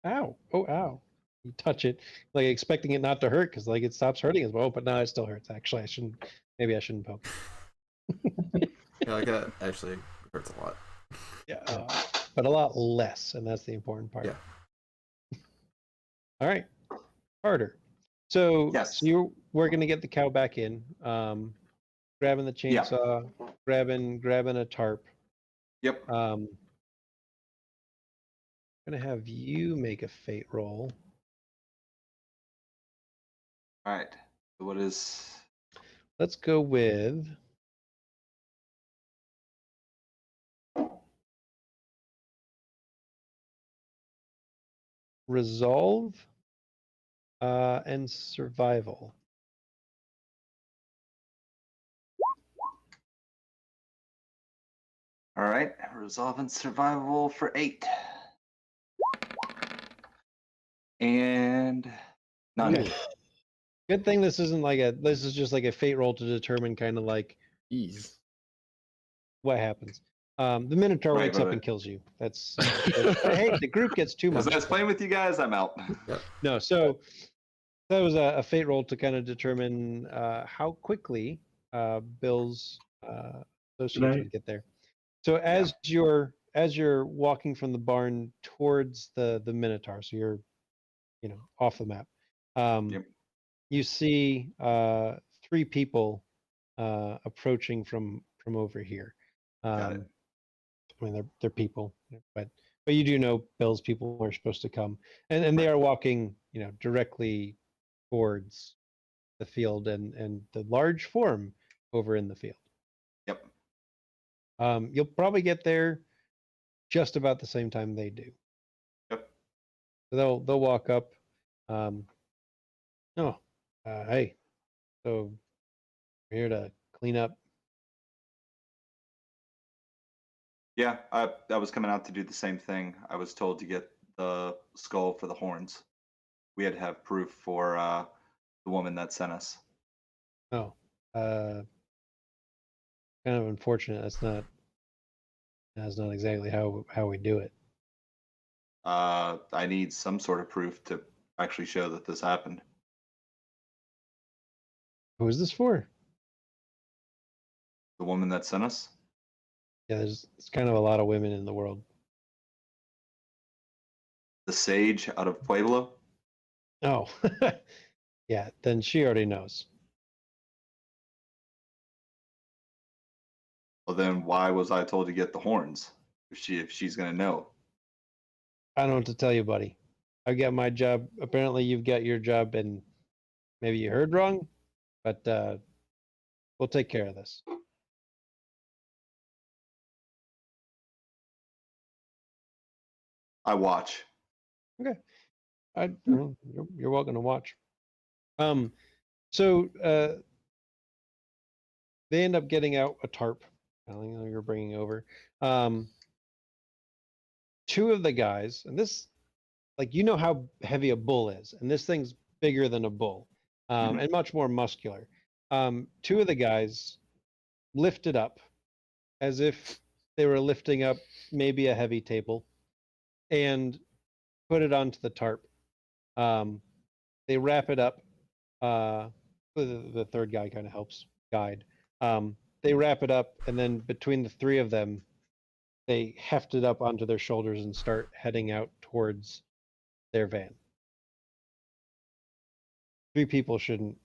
ow. Oh, ow. You touch it, like expecting it not to hurt, because like it stops hurting as well. But now it still hurts. Actually, I shouldn't. Maybe I shouldn't poke. Yeah, like that actually hurts a lot. Yeah, but a lot less, and that's the important part. Yeah. All right, Carter. So, Yes. so you're working to get the cow back in, grabbing the Yeah. chainsaw, grabbing a tarp. Yep. I'm gonna have you make a fate roll. All right. So what is? Let's go with resolve and survival. All right. Resolve and survival for 8. And none. Okay. Good thing this isn't like a. This is just like a fate roll to determine kind of like Jeez. what happens. The Minotaur Right, wakes right, up right. and kills you. That's hey, the group gets 2 As months. I was playing with you guys, I'm out. Yep. No, so that was a fate roll to kind of determine how quickly Bill's associates I- would get there. So as you're walking from the barn towards the Minotaur, so you're off the map. Yep. You see 3 people approaching from over here. Got it. I mean, they're people, but you do know Bill's people are supposed to come, and they are walking, directly towards the field and the large form over in the field. Yep. You'll probably get there just about the same time they do. Yep. So they'll walk up. Hey, so we're here to clean up. Yeah, I was coming out to do the same thing. I was told to get the skull for the horns. We had to have proof for the woman that sent us. Oh, kind of unfortunate. That's not exactly how we do it. I need some sort of proof to actually show that this happened. Who is this for? The woman that sent us? Yeah, there's kind of a lot of women in the world. The sage out of Pueblo? Oh, yeah. Then she already knows. Well, then why was I told to get the horns? If she's gonna know. I don't know what to tell you, buddy. I've got my job. Apparently, you've got your job, and maybe you heard wrong, but we'll take care of this. I watch. Okay. You're welcome to watch. So they end up getting out a tarp. You're bringing over. 2 of the guys, and this, like, how heavy a bull is, and this thing's bigger than a bull, and much more muscular. 2 of the guys lift it up as if they were lifting up maybe a heavy table, and put it onto the tarp. They wrap it up. The third guy kind of helps guide. They wrap it up, and then between the 3 of them, they heft it up onto their shoulders and start heading out towards their van. 3 people shouldn't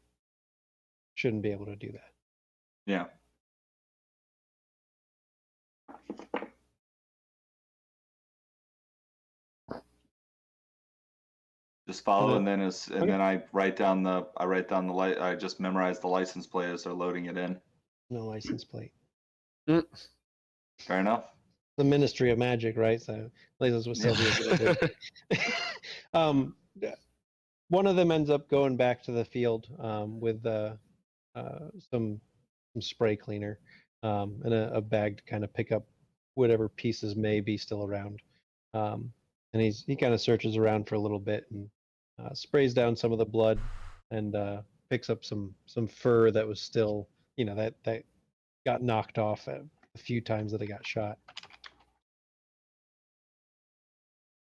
be able to do that. Yeah. Just follow, and then I write down the I just memorize the license plate as they're loading it in. No license plate. Fair enough. The Ministry of Magic, right? So license was Sylvia. One of them ends up going back to the field with some spray cleaner and a bag to kind of pick up whatever pieces may be still around. And he kind of searches around for a little bit and sprays down some of the blood and picks up some fur that was still, that got knocked off a few times that it got shot.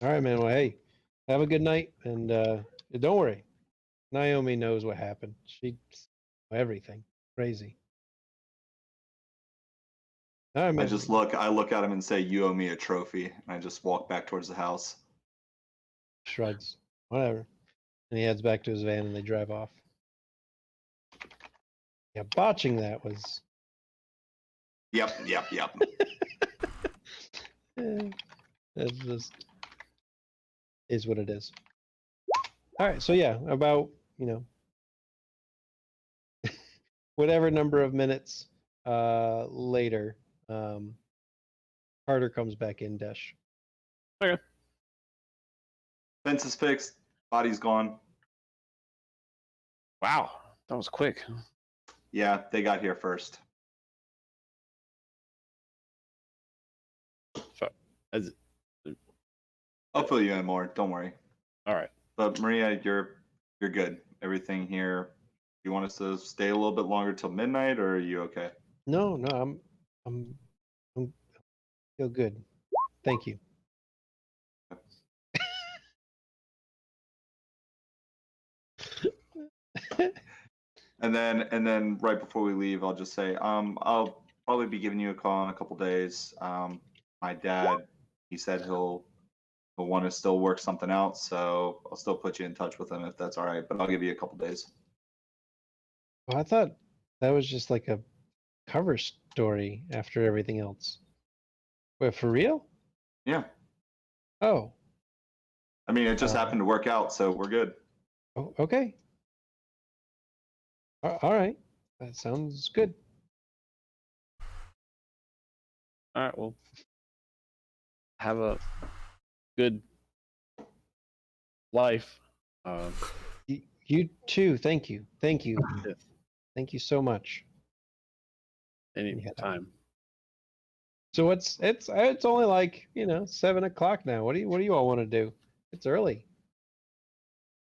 All right, man. Well, hey, have a good night, and Don't worry. Naomi knows what happened. She everything. Crazy. I look at him and say, "You owe me a trophy," and I just walk back towards the house. Shrugs. Whatever. And he heads back to his van and they drive off. Yeah, botching that was Yep. it's just is what it is. All right, so yeah, about, whatever number of minutes later, Carter comes back in, Desh. Fence is fixed. Body's gone. Wow, that was quick. Yeah, they got here first. As, I'll fill you in more. Don't worry. all right. But Maria, you're good. Everything here. You want us to stay a little bit longer till midnight, or are you okay? No, I'm feel good. Thank you. And then right before we leave, I'll just say, I'll probably be giving you a call in a couple days. My dad, he said he'll want to still work something out, so I'll still put you in touch with him if that's all right. But I'll give you a couple days. Well, I thought that was just like a cover story after everything else. But for real? Yeah. Oh. I mean, it just happened to work out, so we're good. Oh, okay. All right. That sounds good. All right. Well, have a good life. You too. Thank you. Thank you. Yeah. Thank you so much. Any Yeah. time. So it's only like 7 o'clock now. What do you all want to do? It's early.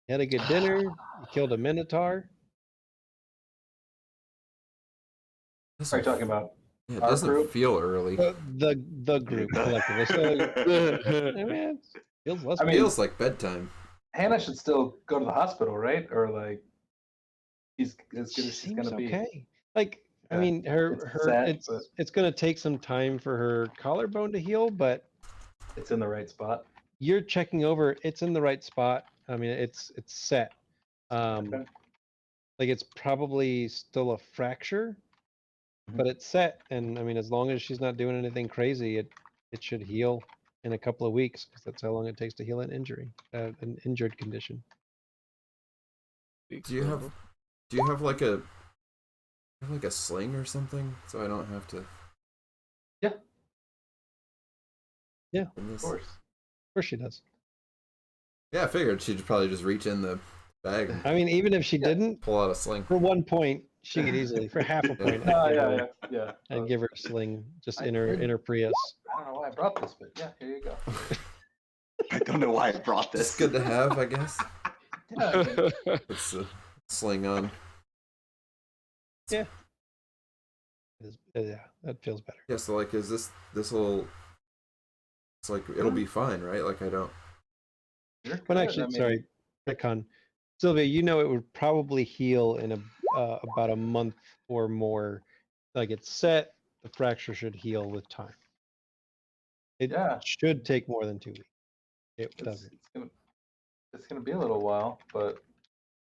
You had a good dinner. You killed a minotaur. Are you talking about Yeah, it our doesn't group? feel early. The group collectively. So I mean, it feels less. I mean, Feels like bedtime. Hannah should still go to the hospital, right? Or like, she's as good She as she's seems gonna be. okay. Like, I Yeah, mean, it's sad, but it's gonna take some time for her collarbone to heal, but it's in the right spot. you're checking over. It's in the right spot. I mean, it's set. Okay. Like it's probably still a fracture, but it's set. And I mean, as long as she's not doing anything crazy, it should heal in a couple of weeks because that's how long it takes to heal an injury, an injured condition. Do you have like a sling or something so I don't have to? Yeah. Yeah, Of course. Of course she does. Yeah, I figured she'd probably just reach in the bag and I mean, even if she didn't, pull out a sling. for 1 point, she could easily, for half a point, Yeah. I'd give her a sling just in I her Prius. don't know why I brought this, but yeah, here you go. I don't know why I brought this. It's good to have, I guess. Yeah, I mean, It's a sling on. Yeah, that feels better. Yeah, so like, is this will? It's like it'll be fine, right? Like I don't. you're But good. actually, I mean, sorry, Recon. Sylvia, it would probably heal in about a month or more. Like it's set, the fracture should heal with time. It Yeah. should take more than 2 weeks. It it's, doesn't. it's gonna be a little while, but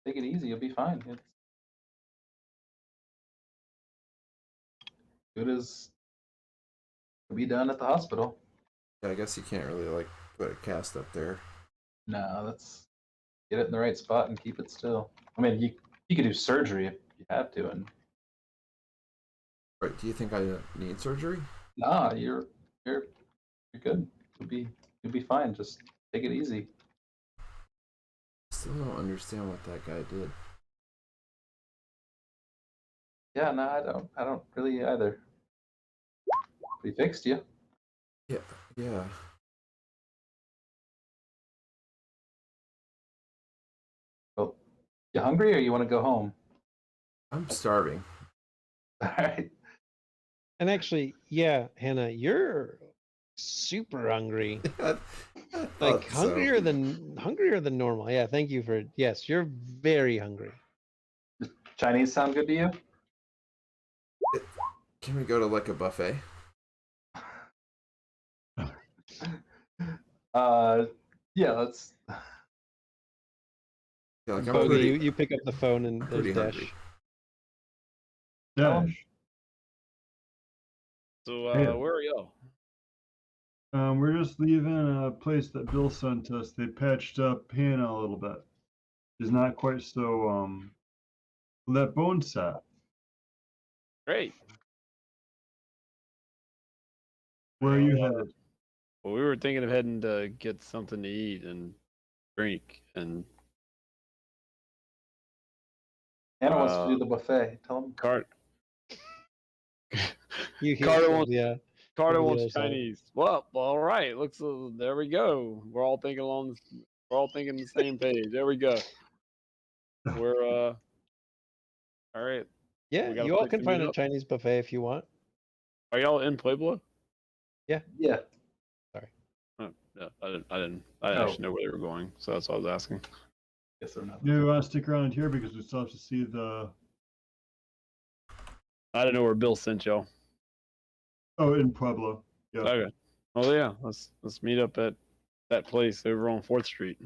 take it easy. You'll be fine. It's good as to be done at the hospital. Yeah, I guess you can't really like put a cast up there. No, that's get it in the right spot and keep it still. I mean, you could do surgery if you have to, and Right? Do you think I need surgery? nah, you're good. You'll be fine. Just take it easy. Still don't understand what that guy did. Yeah, no, I don't really either. We fixed you. Yeah. Well, you hungry or you want to go home? I'm starving. All right. And actually, yeah, Hannah, you're super hungry. I Like thought so. hungrier than normal. Yeah, thank you for yes, you're very hungry. Chinese sound good to you? Can we go to like a buffet? Yeah, let's. Yeah, like I'm Bogey, pretty, you pick up the phone and there's pretty Dash. hungry. Dash. So Hey. where are y'all? We're just leaving a place that Bill sent us. They patched up Hannah a little bit. She's not quite so that bone set. Great. Where are you Well, headed? Well, we were thinking of heading to get something to eat and drink, and Anna wants to do the buffet. Tell him. You hear Carter from wants- the Carter the wants other side. Chinese. Well, all right. Looks there we go. We're all thinking the same page. There we go. We're all right. Yeah, We got a you all place can to find meet a up? Chinese buffet if you want. Are y'all in Pueblo? Yeah. Oh, yeah, I didn't Oh. actually know where they were going, so that's what I was asking. Guess they're not. Yeah, we want to stick around here because we still have to see the. I didn't know where Bill sent y'all. Oh, in Pueblo. Yeah. Okay. Well, yeah. Let's meet up at that place over on 4th Street.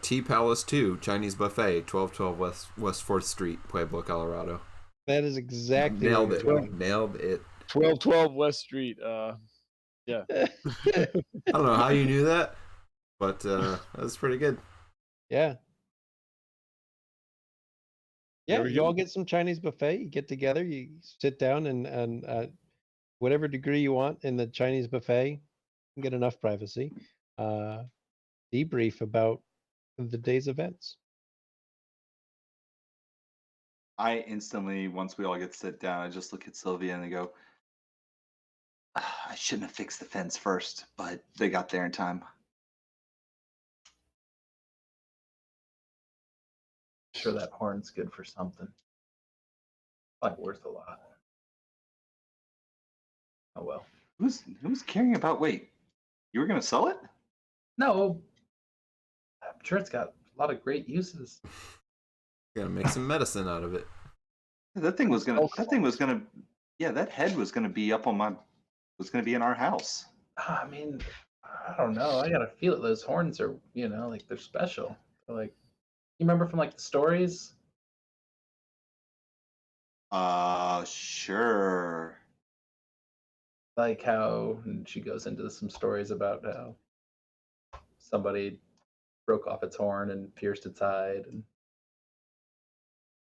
Tea Palace 2, Chinese buffet, 1212 West 4th Street, Pueblo, Colorado. That is exactly Nailed where it. you're going. Nailed it. 1212 West Street. Yeah. I don't know how you knew that, but that's pretty good. Yeah. Yeah, There we you all go. get some Chinese buffet. You get together, you sit down, and whatever degree you want in the Chinese buffet, you can get enough privacy. Debrief about the day's events. I instantly, once we all get to sit down, I just look at Sylvia and I go, I shouldn't have fixed the fence first, but they got there in time. Sure, that horn's good for something. Like worth a lot. Oh well. Who's caring about? Wait, you were gonna sell it? No, I'm sure it's got a lot of great uses. Gotta make some medicine out of it. That thing was gonna. That thing was gonna. Yeah, that head was gonna be up on my. Was gonna be in our house. I mean, I don't know. I gotta feel it. Those horns are, like they're special. They're like, you remember from like the stories? Sure. Like how and she goes into some stories about how somebody broke off its horn and pierced its hide. And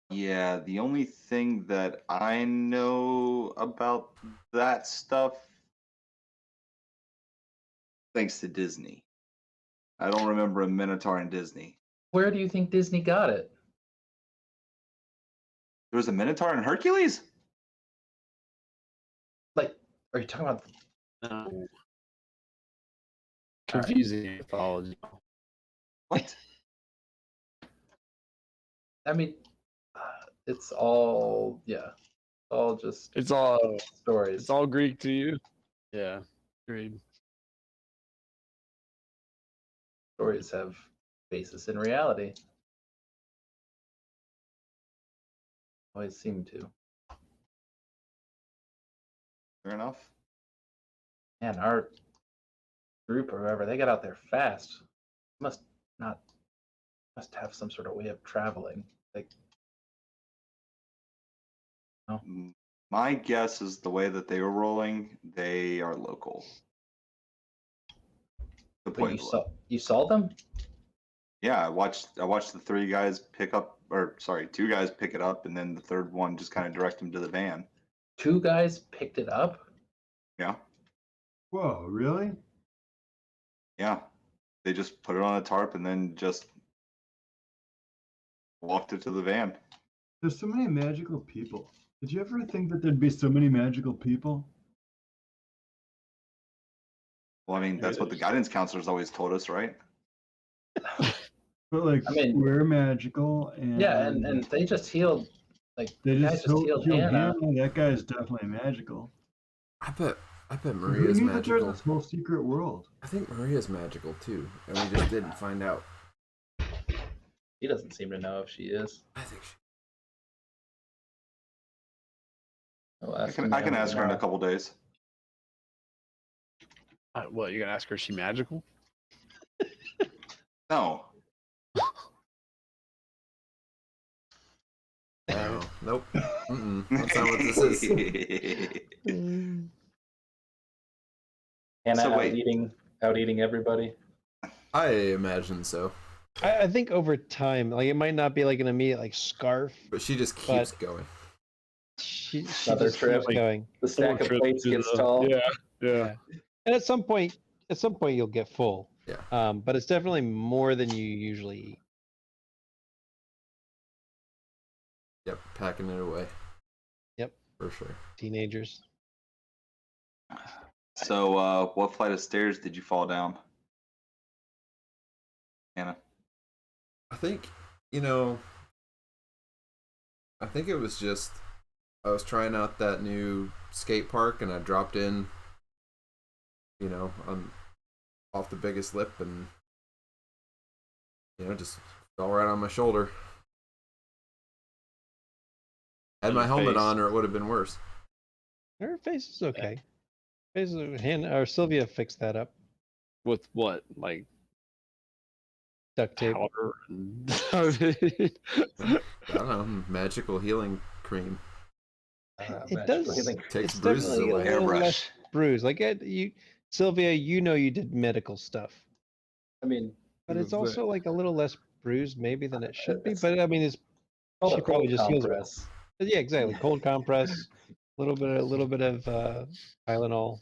Yeah, the only thing that I know about that stuff, thanks to Disney. I don't remember a Minotaur in Disney. where do you think Disney got it? There was a Minotaur in Hercules? Like, are you talking about? No. Confusing mythology. What? I mean, it's all all just It's all stories. it's all Greek to you. Yeah. Agreed. Stories have basis in reality. Always seem to. Fair enough. Man, our group or whoever, they got out there fast. Must have some sort of way of traveling. Like, My guess is the way that they were rolling, they are local. The but Pueblo. you saw them? Yeah, I watched the three guys pick up, or sorry, two guys pick it up, and then the third one just kind of direct them to the van. Two guys picked it up? Yeah, Whoa, really? yeah. They just put it on a tarp and then just walked it to the van. There's so many magical people. Did you ever think that there'd be so many magical people? Well, I mean, that's what the guidance counselors always told us, right? But like, I mean- we're magical, and Yeah, and they just healed. Like, they the guy just just healed Hannah. That guy's definitely magical. I bet I bet Who Maria's knew that there's magical. this whole secret world? I think Maria's magical too, and we just didn't find out. He doesn't seem to know if she is. I think she. I'll I ask can Amanda ask her in a tomorrow. couple days. What, you're gonna ask her is she magical? No. No, nope. That's not what this is. Hannah So out wait. eating everybody. I imagine so, I think over time, like it might not be like an immediate like scarf. but she just keeps going. She Another just trip. keeps Like, going. The stack of Trip plates to gets the- tall. Yeah. Yeah. And at some point you'll get full. Yeah. But it's definitely more than you usually eat. Yep, packing it away. Yep. For sure. Teenagers. So, what flight of stairs did you fall down, Anna? I think, I think it was just I was trying out that new skate park and I dropped in, on off the biggest lip and just fell right on my shoulder. Had On my your helmet face. on or it would have been worse. Her face is okay. Hannah or Sylvia fixed that up. With what? Like Duct tape. powder? I don't know, magical healing cream. It does. Takes It's bruises definitely away. a little Airbrush. less bruised. Like Sylvia, you did medical stuff, I mean, but it's also like a little less bruised maybe than it should be. It's- But I mean, call she it probably cold just heals it. compress. Yeah, exactly. Cold compress, a little bit of Tylenol,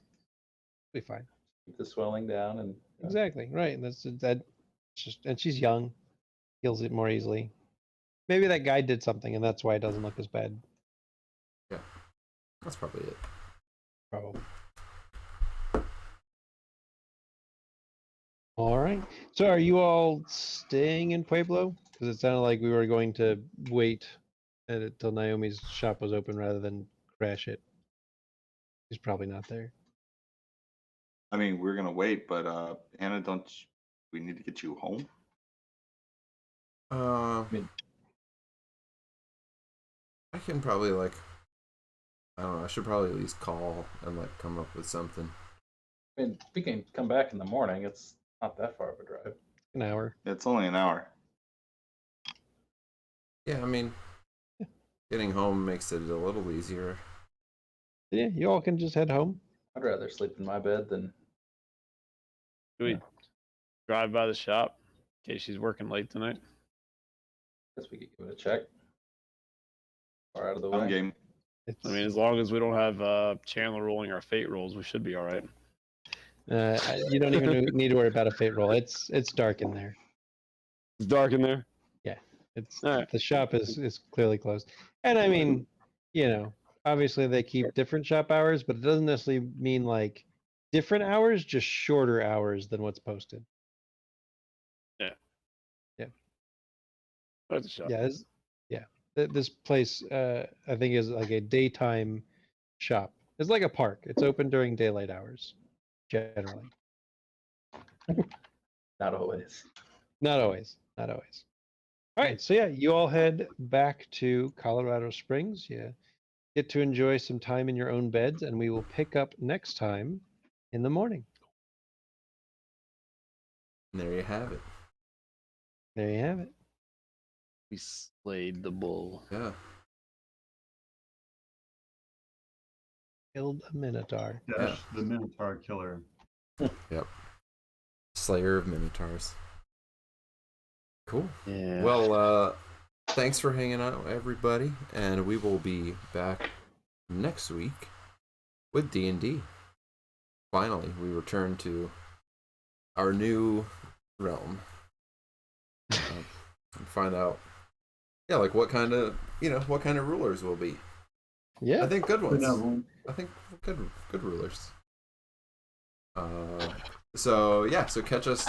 be fine. Keep the swelling down and Exactly right. And and she's young, heals it more easily. Maybe that guy did something, and that's why it doesn't look as bad. That's probably it. Probably. All right. So, are you all staying in Pueblo? Because it sounded like we were going to wait until Naomi's shop was open rather than crash it. She's probably not there. I mean, we're gonna wait, but Anna, we need to get you home? I mean- can probably I don't know. I should probably at least call and come up with something. I mean, we can come back in the morning. It's not that far of a drive. An hour. It's only an hour. Yeah, I mean, getting home makes it a little easier. Yeah, you all can just head home. I'd rather sleep in my bed than Do we drive by the shop in case she's working late tonight? guess we could give it a check. Far out of the I'm way. game. It's, I mean, as long as we don't have Chandler rolling our fate rolls, we should be all right. you don't even need to worry about a fate roll. It's dark in there. It's dark in there. It's All right. the shop is clearly closed. And I mean, obviously they keep different shop hours, but it doesn't necessarily mean like different hours, just shorter hours than what's posted. That's a shop. Yeah, this place I think is like a daytime shop. It's like a park. It's open during daylight hours, generally. Not always. Not always. Not always. All right. So yeah, you all head back to Colorado Springs. You get to enjoy some time in your own beds, and we will pick up next time in the morning. And there you have it. There you have it. We slayed the bull. Yeah. Killed a minotaur. Dash the Minotaur killer. Slayer of Minotaurs. Cool. Yeah. Well, thanks for hanging out, everybody, and we will be back next week with D&D. Finally, we return to our new realm and find out, what kind of rulers will be. Yeah. I think good ones. Benevolent. I think good rulers. So catch us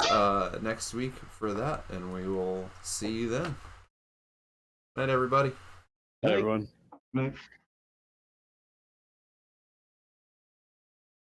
next week for that, and we will see you then. Night, everybody. Hey, everyone. Right.